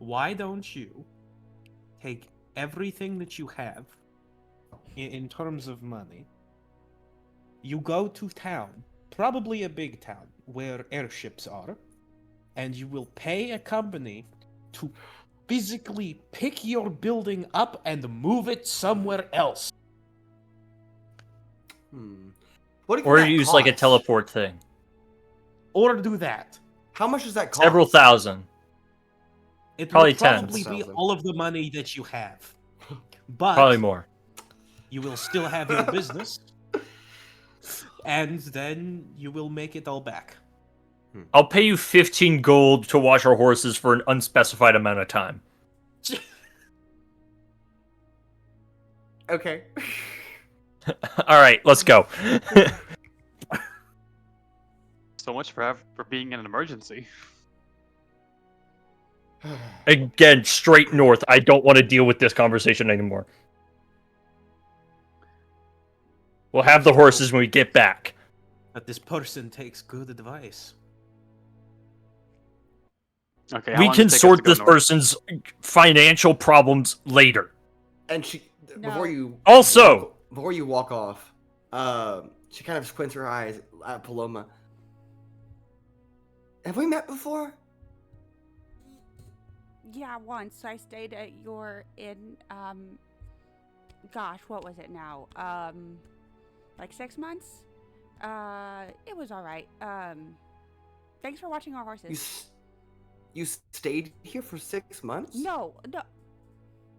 S4: why don't you take everything that you have in terms of money, you go to town, probably a big town, where airships are, and you will pay a company to physically pick your building up and move it somewhere else.
S1: What
S6: Or
S1: that
S6: use like a
S1: cost?
S6: teleport thing.
S4: Or do that.
S1: How much does that cost?
S6: Several thousand.
S4: It
S6: Probably
S4: will probably be
S1: 10,000.
S4: all of the money that you have. But
S6: Probably more.
S4: you will still have your business, and then you will make it all back.
S6: I'll pay you 15 gold to wash our horses for an unspecified amount of time.
S1: Okay.
S6: Alright, let's go.
S7: So much for being in an emergency.
S6: Again, straight north. I don't want to deal with this conversation anymore. We'll have the horses when we get back.
S4: But this person takes good advice.
S7: Okay, how
S6: We
S7: long
S6: can
S7: does it take us
S6: sort
S7: to go
S6: this
S7: north?
S6: person's financial problems later.
S1: And she,
S5: No.
S1: before you...
S6: Also-
S1: Before you walk off, she kind of squints her eyes at Paloma. Have we met before?
S5: Yeah, once I stayed at your inn. Gosh, what was it now? Like 6 months. It was all right. Thanks for watching our horses.
S1: You stayed here for 6 months?
S5: No.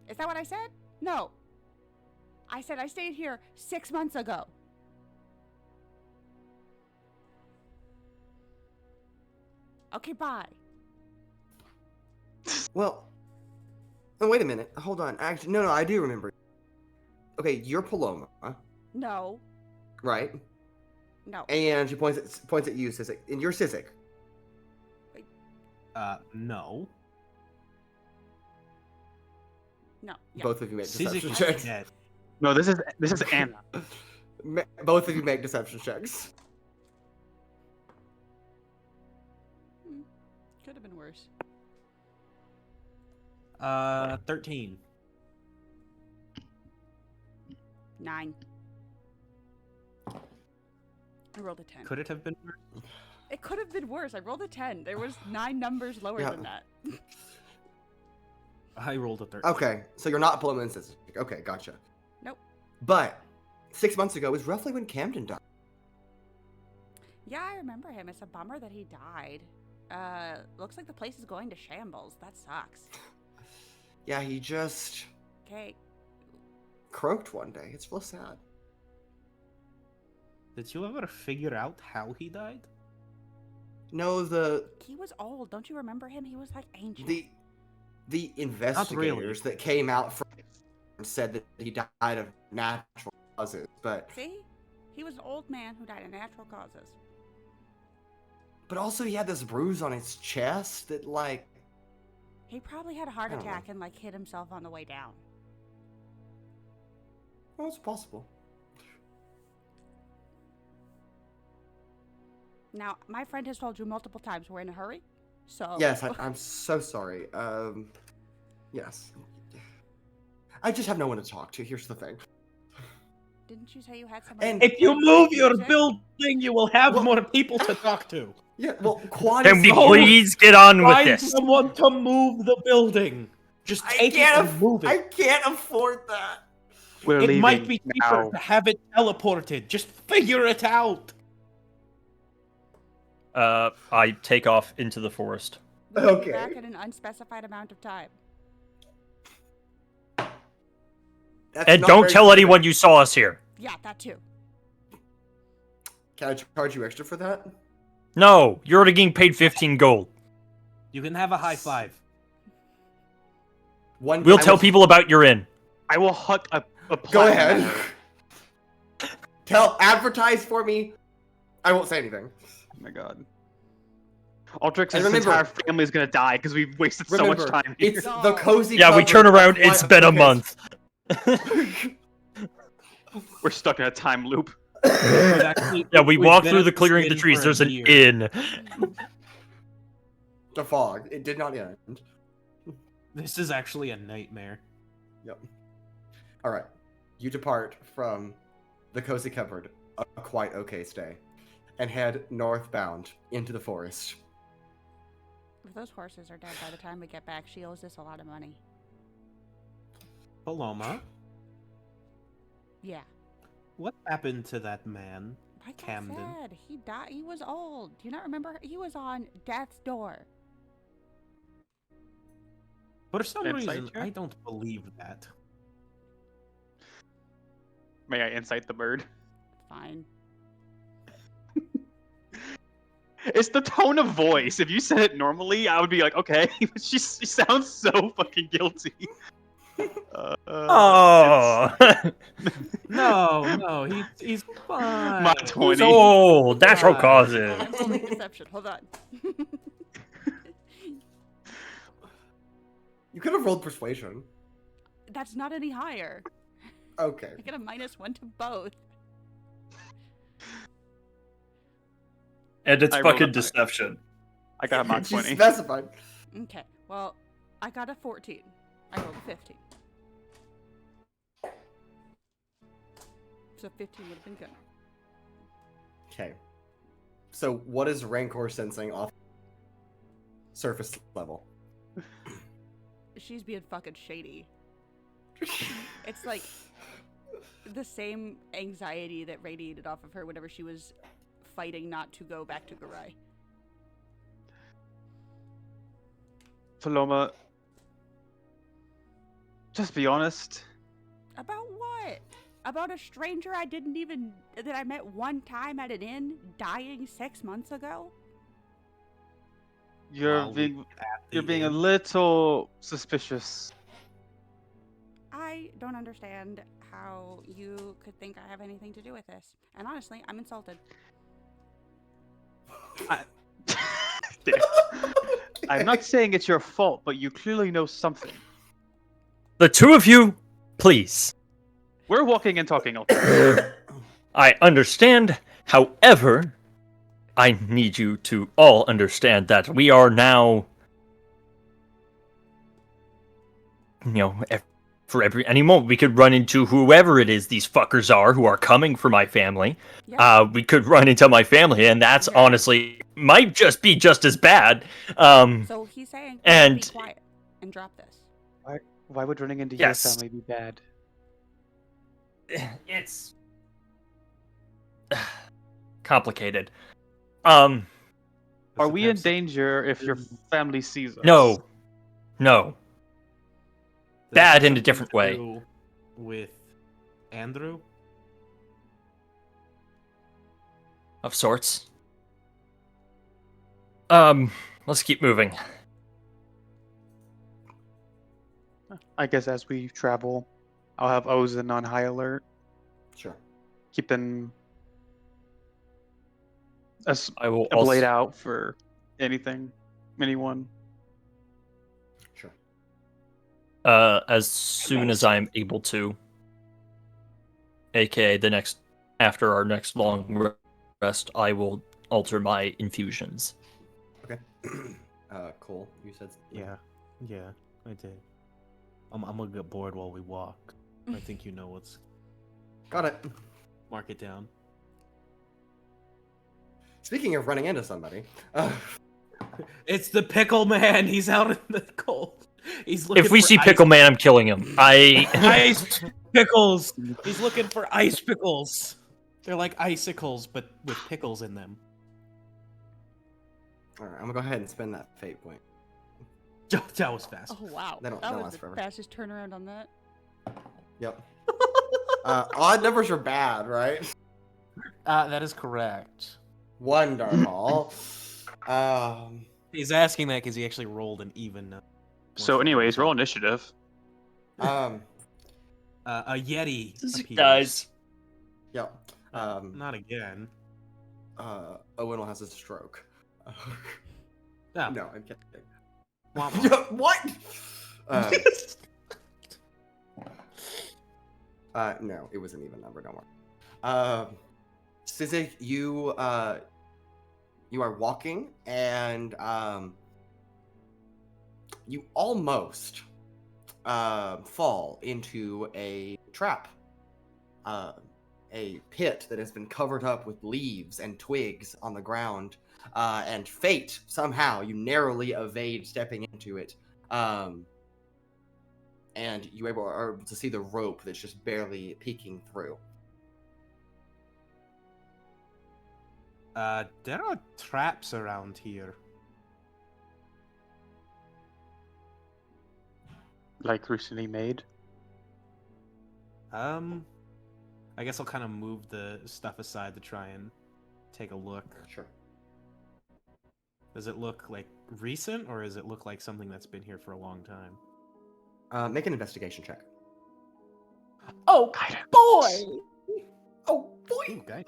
S5: Is that what I said? No. I said I stayed here 6 months ago. Okay, bye.
S1: Well, oh, wait a minute. Hold on. Actually, no, I do remember. Okay, you're Paloma,
S5: No.
S1: right?
S5: No.
S1: And she points at you, Sizik. And you're Sizik.
S4: No.
S5: No. Yeah.
S1: Both of you make deception
S4: Sizik
S1: checks.
S4: is dead.
S7: No, this is Anna.
S1: Both of you make deception checks.
S5: Could have been worse.
S4: 13.
S5: 9. I rolled a 10.
S4: Could it have been?
S5: It could have been worse. I rolled a 10. There was 9 numbers lower
S1: Yeah.
S5: than that.
S4: I rolled a 13.
S1: Okay, so you're not Paloma and Sizik. Okay, gotcha.
S5: Nope.
S1: But 6 months ago was roughly when Camden died.
S5: Yeah, I remember him. It's a bummer that he died. Looks like the place is going to shambles. That sucks.
S1: Yeah, he just
S5: Okay.
S1: croaked one day. It's real sad.
S4: Did you ever figure out how he died?
S1: No,
S5: He was old. Don't you remember him? He was like ancient.
S1: the investigators that came out from said that he died of natural causes, but
S5: See? He was an old man who died of natural causes.
S1: also he had this bruise on his chest that like
S5: He probably had a heart
S1: I don't know.
S5: attack and like hit himself on the way down.
S1: well, it's possible.
S5: Now, my friend has told you multiple times we're in a hurry. So
S1: Yes, I'm so sorry. Yes. I just have no one to talk to. Here's the thing.
S5: Didn't you say you had somebody?
S1: And-
S4: If you move your
S5: Sick?
S4: building, you will have
S1: Well-
S4: more people to talk to.
S1: Yeah, well, Quad
S6: Can
S1: is
S6: we
S1: so-
S6: please get on with
S4: Find
S6: this?
S4: someone to move the building. Just
S1: I
S4: take it
S1: can't,
S4: and move
S1: I
S4: it.
S1: can't afford that.
S7: We're
S4: It
S7: leaving
S4: might be cheaper
S7: now.
S4: to have it teleported. Just figure it out.
S6: I take off into the forest.
S5: We'll be
S1: Okay.
S5: back in an unspecified amount of time.
S1: That's
S6: And
S1: not
S6: don't
S1: very
S6: tell
S1: specific.
S6: anyone you saw us here.
S5: Yeah, that too.
S1: Can I charge you extra for that?
S6: No, you're already getting paid 15 gold.
S4: You can have a high five.
S1: One.
S6: We'll
S1: I
S6: tell
S1: will-
S6: people about your inn.
S7: I will huck a
S1: Go
S7: platinum
S1: ahead.
S7: at her.
S1: Advertise for me. I won't say anything.
S7: Oh my god. Altrix
S1: And
S7: and his
S1: remember-
S7: entire family is gonna die because we've wasted so much
S1: Remember,
S7: time here.
S1: it's the cozy.
S6: Yeah, we
S1: cover
S6: turn
S1: of
S6: around,
S1: Light-
S6: it's been a
S1: okay.
S6: month.
S7: We're stuck in a time loop.
S6: Yeah, we
S4: We've
S6: walk
S4: been
S6: through
S4: at
S6: the
S4: this
S6: clearing of
S4: inn
S6: the trees.
S4: for a
S6: There's an
S4: year.
S6: inn.
S1: The fog. It did not end.
S4: This is actually a nightmare.
S1: Yep. All right. You depart from the cozy cupboard, a quite okay stay, and head northbound into the forest.
S5: If those horses are dead by the time we get back, she owes us a lot of money.
S4: Paloma,
S5: Yeah.
S4: what happened to that man?
S5: Like
S4: Camden.
S5: I said, he died. He was old. Do you not remember? He was on death's door.
S4: For some
S7: Insight
S4: reason,
S7: check?
S4: I don't believe that.
S7: May I incite the bird?
S5: Fine.
S7: It's the tone of voice. If you said it normally, I would be like, okay. But she sounds so fucking guilty.
S6: Oh,
S4: No, he's fine.
S7: My 20.
S6: so natural
S4: Fine.
S6: causes.
S5: I'm rolling deception. Hold on.
S1: You could have rolled persuasion.
S5: That's not any higher.
S1: Okay.
S5: I get a -1 to both.
S6: And it's
S7: I rolled
S6: fucking
S7: a-
S6: deception.
S7: I got a Mach
S1: She
S7: 20.
S1: specified.
S5: Okay. Well, I got a 14. I rolled a 15. So 15 would have been good.
S1: Okay. So what is Rancor sensing off surface level?
S5: She's being fucking shady. It's like the same anxiety that radiated off of her whenever she was fighting not to go back to Garai.
S7: Paloma, just be honest.
S5: About what? About a stranger that I met one time at an inn dying 6 months ago?
S7: You're being a little suspicious.
S5: I don't understand how you could think I have anything to do with this. And honestly, I'm insulted.
S7: I'm not saying it's your fault, but you clearly know something.
S6: The two of you, please.
S7: We're walking and talking.
S6: I understand. However, I need you to all understand that we are now for any moment we could run into whoever it is these fuckers are who are coming for my family.
S5: Yeah.
S6: We could run into my family, and that's
S5: Yeah.
S6: honestly might just be just as bad.
S5: So he's saying,
S6: and-
S5: be quiet and drop this.
S7: Why would running into
S6: Yes.
S7: your family be bad?
S6: It's complicated. Um,
S7: Are we in
S4: Perhaps-
S7: danger if your family sees us?
S6: no.
S4: Does it
S6: Bad
S4: have
S6: in a
S4: something
S6: different
S4: to
S6: way.
S4: do With Andrew?
S6: Of sorts. Let's keep moving.
S7: I guess as we travel, I'll have Ozen on high alert,
S1: Sure.
S7: keeping us
S6: I will
S7: a blade
S6: also,
S7: out for anyone.
S1: Sure.
S6: as soon as I'm able to, aka after our next long rest, I will alter my infusions.
S1: Okay. Cole, you said.
S4: Yeah, I did. I'm gonna get bored while we walk. I think you know what's.
S1: Got it.
S4: Mark it down.
S1: Speaking of running into somebody,
S4: It's the pickle man. He's out in the cold. He's looking
S6: If we
S4: for
S6: see
S4: ice-
S6: Pickle Man, I'm killing him.
S4: ice pickles. He's looking for ice pickles. They're like icicles, but with pickles in them.
S1: all right, I'm gonna go ahead and spend that fate point.
S4: That was fast.
S5: Oh wow,
S1: They don't-
S5: that
S1: they don't
S5: was
S1: last
S5: the
S1: forever.
S5: fastest turnaround on that.
S1: Yep. Odd numbers are bad, right?
S4: That is correct.
S1: Wonderful.
S4: He's asking that because he actually rolled an even.
S7: So, anyways, roll initiative.
S1: Um,
S4: A Yeti
S6: Sizik
S4: appears.
S6: dies.
S1: yep.
S4: Not again.
S1: Owunul has a stroke.
S4: No.
S1: No, I'm kidding.
S4: Womp womp.
S1: What? No, it was an even number. Don't worry. Sizik, you are walking, and you almost fall into a trap. A pit that has been covered up with leaves and twigs on the ground. And fate, somehow, you narrowly evade stepping into it. And you are able to see the rope that's just barely peeking through.
S4: There are traps around here.
S7: Like recently made.
S4: I guess I'll kind of move the stuff aside to try and take a look.
S1: Sure.
S4: Does it look like recent, or does it look like something that's been here for a long time?
S1: Make an investigation check.
S4: Oh boy!
S1: Oh boy!
S4: Okay.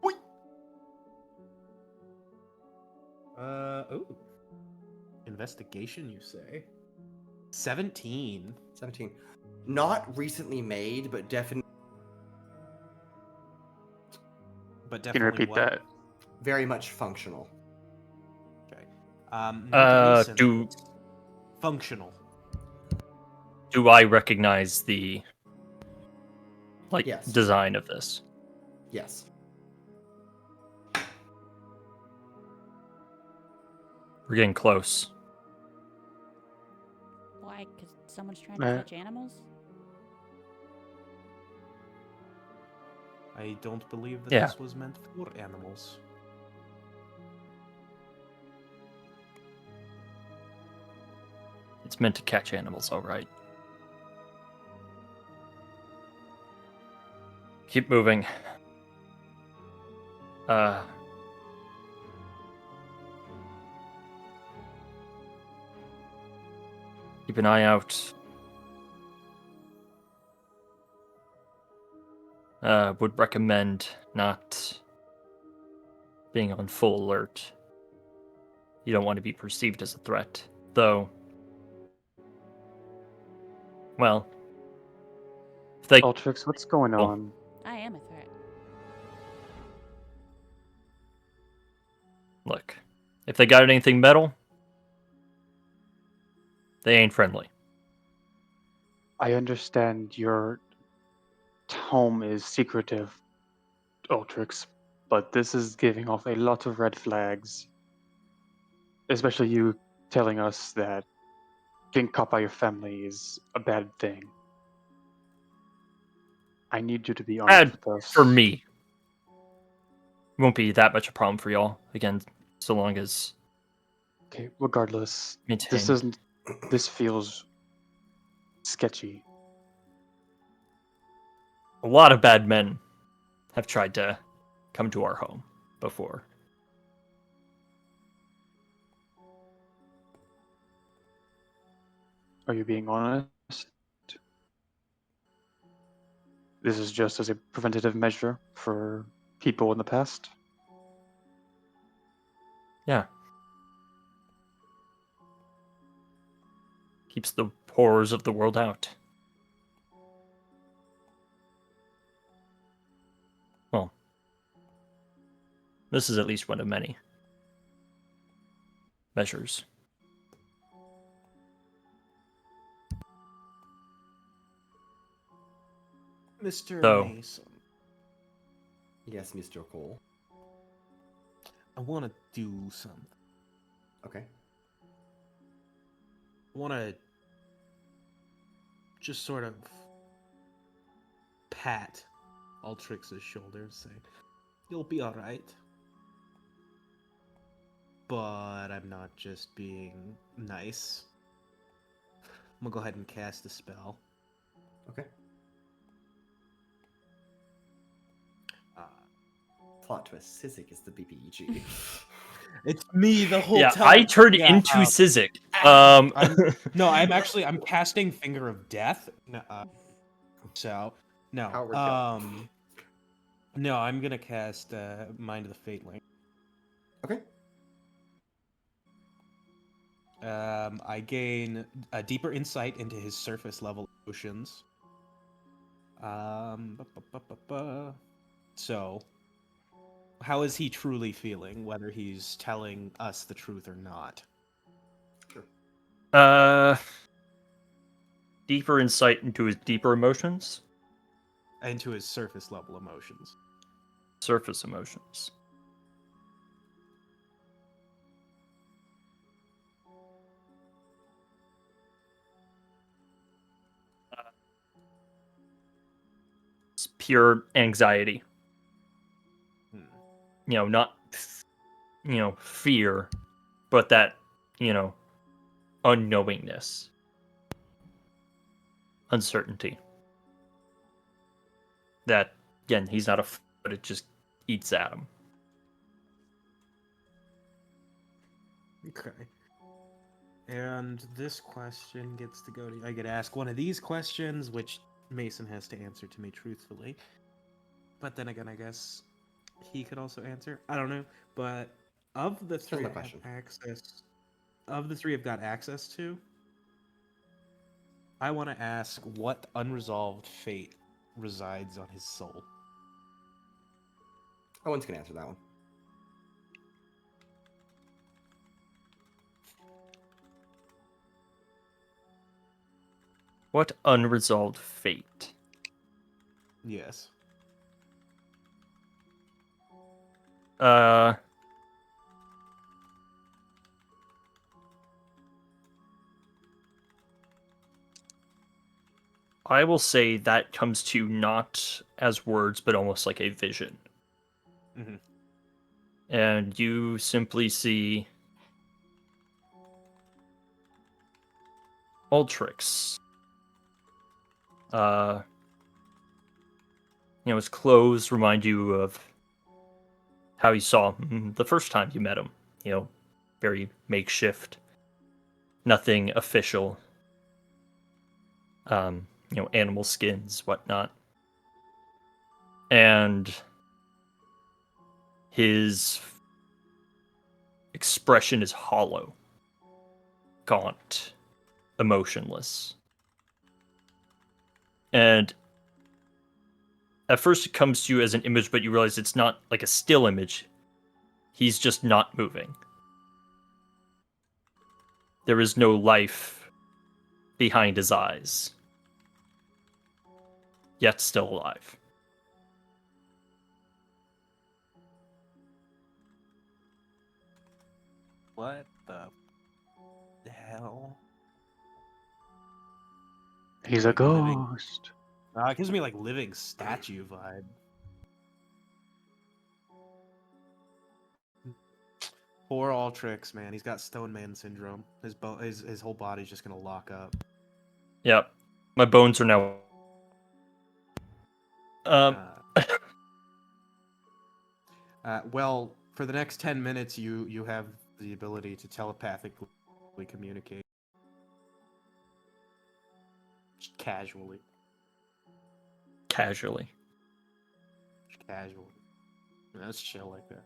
S1: Boy.
S4: Ooh. Investigation, you say? 17.
S1: 17. Not recently made, but definitely
S4: But
S7: Can
S4: definitely
S7: you repeat
S4: what?
S7: that?
S1: very much functional.
S4: Okay. Not recent,
S6: do
S4: functional.
S6: do I recognize the
S1: Yes.
S6: design of this?
S1: Yes.
S6: We're getting close.
S5: Why? Because someone's trying to catch animals?
S4: I don't believe that
S6: Yeah.
S4: this was meant for animals.
S6: It's meant to catch animals, all right. Keep moving. Keep an eye out. Would recommend not being on full alert. You don't want to be perceived as a threat, though. Well, if they
S7: Altrix, what's going
S6: Oh.
S7: on?
S5: I am a threat.
S6: look, if they got anything metal, They ain't friendly.
S7: I understand your home is secretive, Altrix, but this is giving off a lot of red flags. Especially you telling us that getting caught by your family is a bad thing. I need you to be honest
S6: Bad
S7: with us.
S6: for me. Won't be that much a problem for y'all. Again, so long as
S7: Okay, regardless,
S6: maintain.
S7: this feels sketchy.
S6: A lot of bad men have tried to come to our home before.
S7: Are you being honest? This is just as a preventative measure for people in the past?
S6: Yeah. Keeps the horrors of the world out. Well, this is at least one of many measures.
S4: Mr.
S6: So-
S4: Mason,
S1: Yes, Mr. Cole.
S4: I want to do something.
S1: Okay.
S4: I want to just sort of pat Altrix's shoulder and say, "You'll be all right." But I'm not just being nice. I'm gonna go ahead and cast a spell.
S1: Okay.
S4: Uh,
S1: Plot twist: Sizik is the BBEG.
S4: it's me the whole
S6: Yeah,
S4: time.
S6: I turned
S4: Yeah,
S6: into Sizik.
S4: No, I'm casting Finger of Death. No, so no.
S1: Howard Kill.
S4: No, I'm gonna cast Mind of the Fateling.
S1: Okay.
S4: I gain a deeper insight into his surface level emotions. So, how is he truly feeling? Whether he's telling us the truth or not?
S6: Deeper insight into his deeper emotions,
S4: Into his surface level emotions.
S6: surface emotions. It's pure anxiety.
S4: Hmm.
S6: Not, fear, but that, unknowingness, uncertainty. That, again, he's not but it just eats at him.
S4: Okay. And this question gets to go to... I get to ask one of these questions, which Mason has to answer to me truthfully. But then again, I guess he could also answer. I don't know. But of the three
S1: my
S4: I have
S1: question.
S4: access... Of the three I've got access to, I want to ask what unresolved fate resides on his soul.
S1: Owens can answer that one.
S6: What unresolved fate?
S4: Yes.
S6: I will say that comes to not as words, but almost like a vision.
S4: Mhm.
S6: And you simply see Altrix. His clothes remind you of how you saw him the first time you met him. Very makeshift, nothing official. Animal skins, whatnot. And his expression is hollow, gaunt, emotionless. And at first it comes to you as an image, but you realize it's not like a still image. He's just not moving. There is no life behind his eyes, yet still alive.
S4: What the hell?
S7: He's a
S4: Like living-
S7: ghost.
S4: It gives me like living statue vibe. Poor Altrix, man. He's got Stone Man syndrome. His whole body's just gonna lock up.
S6: Yep. My bones are now.
S4: Well, for the next 10 minutes, you have the ability to telepathically communicate. Just casually.
S6: Casually.
S4: Just casually. Let's chill like that.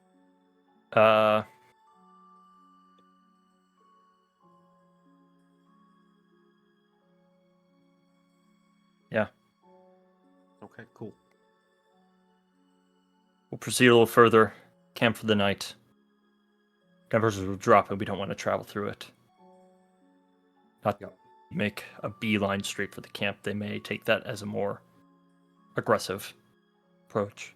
S6: Yeah.
S4: Okay, cool.
S6: We'll proceed a little further. Camp for the night. Temperatures will drop and we don't want to travel through it. Not
S1: Yep.
S6: make a beeline straight for the camp. They may take that as a more aggressive approach.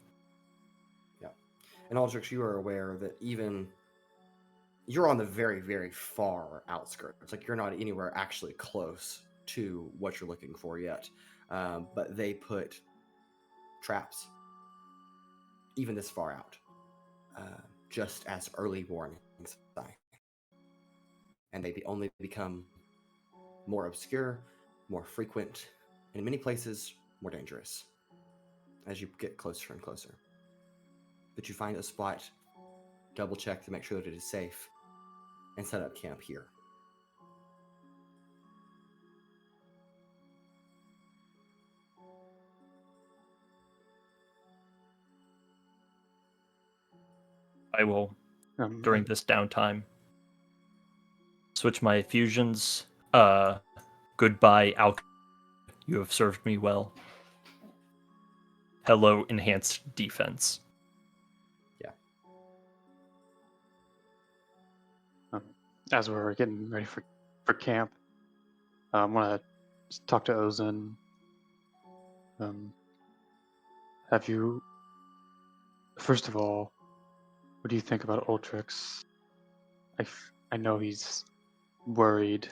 S1: And Aldrich, you are aware that even you're on the very, very far outskirts. Like you're not anywhere actually close to what you're looking for yet. But they put traps even this far out, just as early warnings. And they only become more obscure, more frequent, and in many places more dangerous as you get closer and closer. But you find a spot, double check to make sure that it is safe, and set up camp here.
S6: I will, during this downtime, switch my fusions. Goodbye, Altrix. You have served me well. Hello, enhanced defense.
S7: As we're getting ready for camp, I want to talk to Ozen. Have you, first of all, what do you think about Ultrix? I know he's worried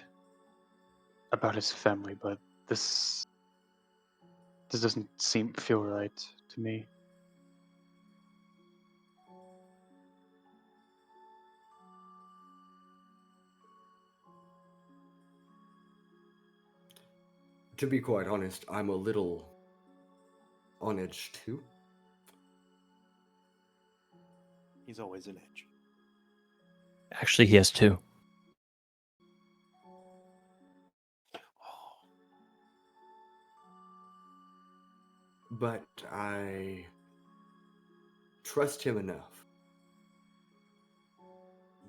S7: about his family, but this doesn't feel right to me.
S1: To be quite honest, I'm a little on edge too.
S4: He's always an edge.
S6: Actually, he has two.
S1: But I trust him enough.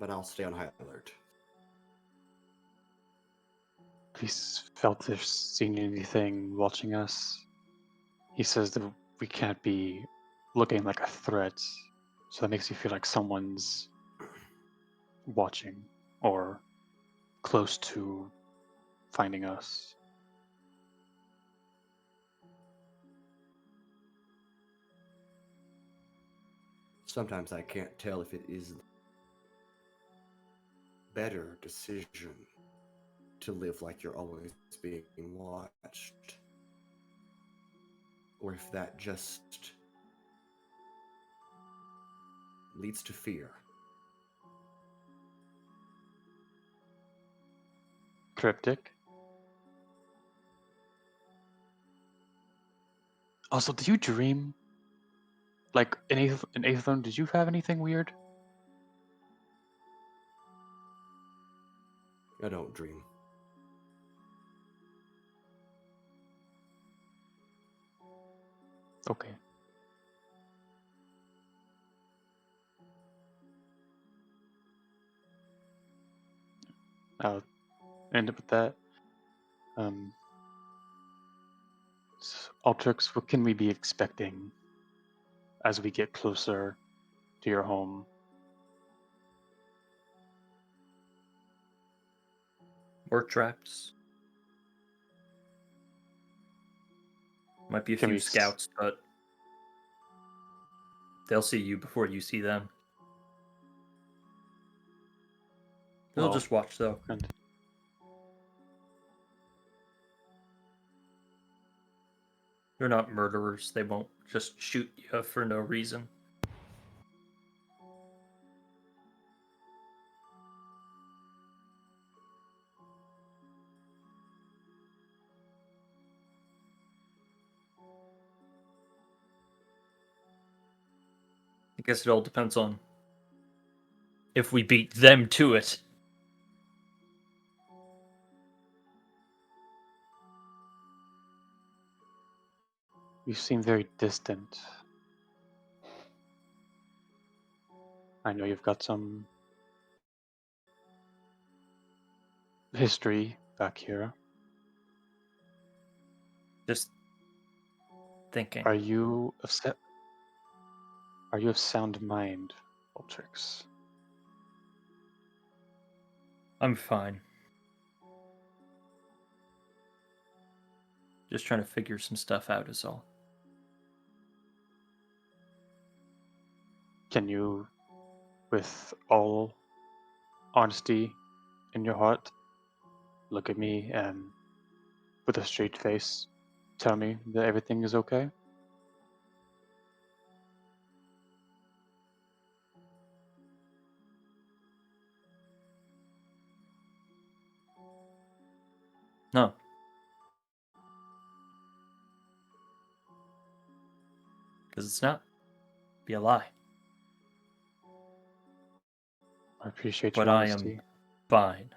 S1: But I'll stay on high alert.
S7: If he's felt or seen anything watching us, he says that we can't be looking like a threat, so that makes you feel like someone's watching or close to finding us.
S1: Sometimes I can't tell if it is the better decision to live like you're always being watched, or if that just leads to fear.
S7: Cryptic. Also, do you dream? Like in Aethelon, did you have anything weird?
S1: I don't dream.
S7: Okay. I'll end up with that. Altrix, what can we be expecting as we get closer to your home?
S3: More traps.
S6: Might be a
S7: Can
S6: few
S7: we s-
S6: scouts, but they'll see you before you see them. They'll
S7: Well,
S6: just watch, though.
S7: and
S6: They're not murderers. They won't just shoot you for no reason. I guess it all depends on if we beat them to it.
S7: you seem very distant. I know you've got some history back here.
S6: Just thinking.
S7: Are you of sound mind, Altrix?
S6: I'm fine. Just trying to figure some stuff out is all.
S7: Can you, with all honesty in your heart, look at me and, with a straight face, tell me that everything is okay?
S6: No. Because it's not. Be a lie.
S7: I appreciate
S6: But
S7: your
S6: I
S7: honesty.
S6: am fine.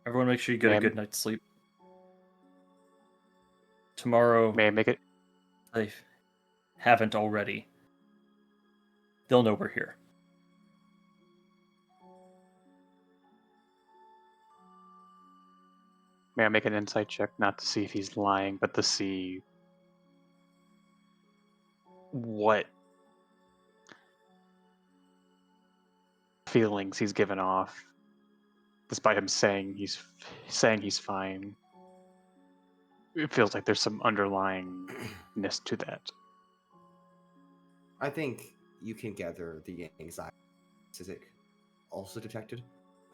S6: Everyone make sure you get a
S7: Ma'am.
S6: good night's sleep. Tomorrow,
S7: May I make it?
S6: they haven't already. They'll know we're here.
S7: May I make an insight check, not to see if he's lying, but to see what feelings he's given off, despite him saying he's fine. It feels like there's some underlyingness to that.
S1: I think you can gather the anxiety Sizik also detected.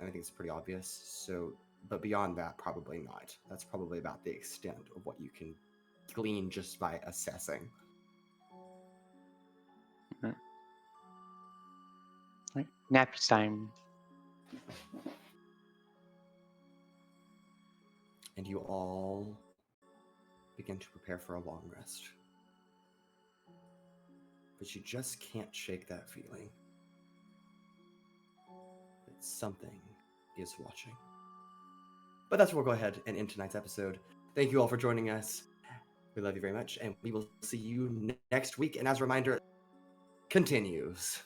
S1: I think it's pretty obvious. So, but beyond that, probably not. That's probably about the extent of what you can glean just by assessing.
S7: Right. Nap time.
S1: And you all begin to prepare for a long rest. But you just can't shake that feeling that something is watching. But that's where we'll go ahead and end tonight's episode. Thank you all for joining us. We love you very much, and we will see you next week. And as a reminder, continues.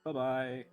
S4: Bye bye.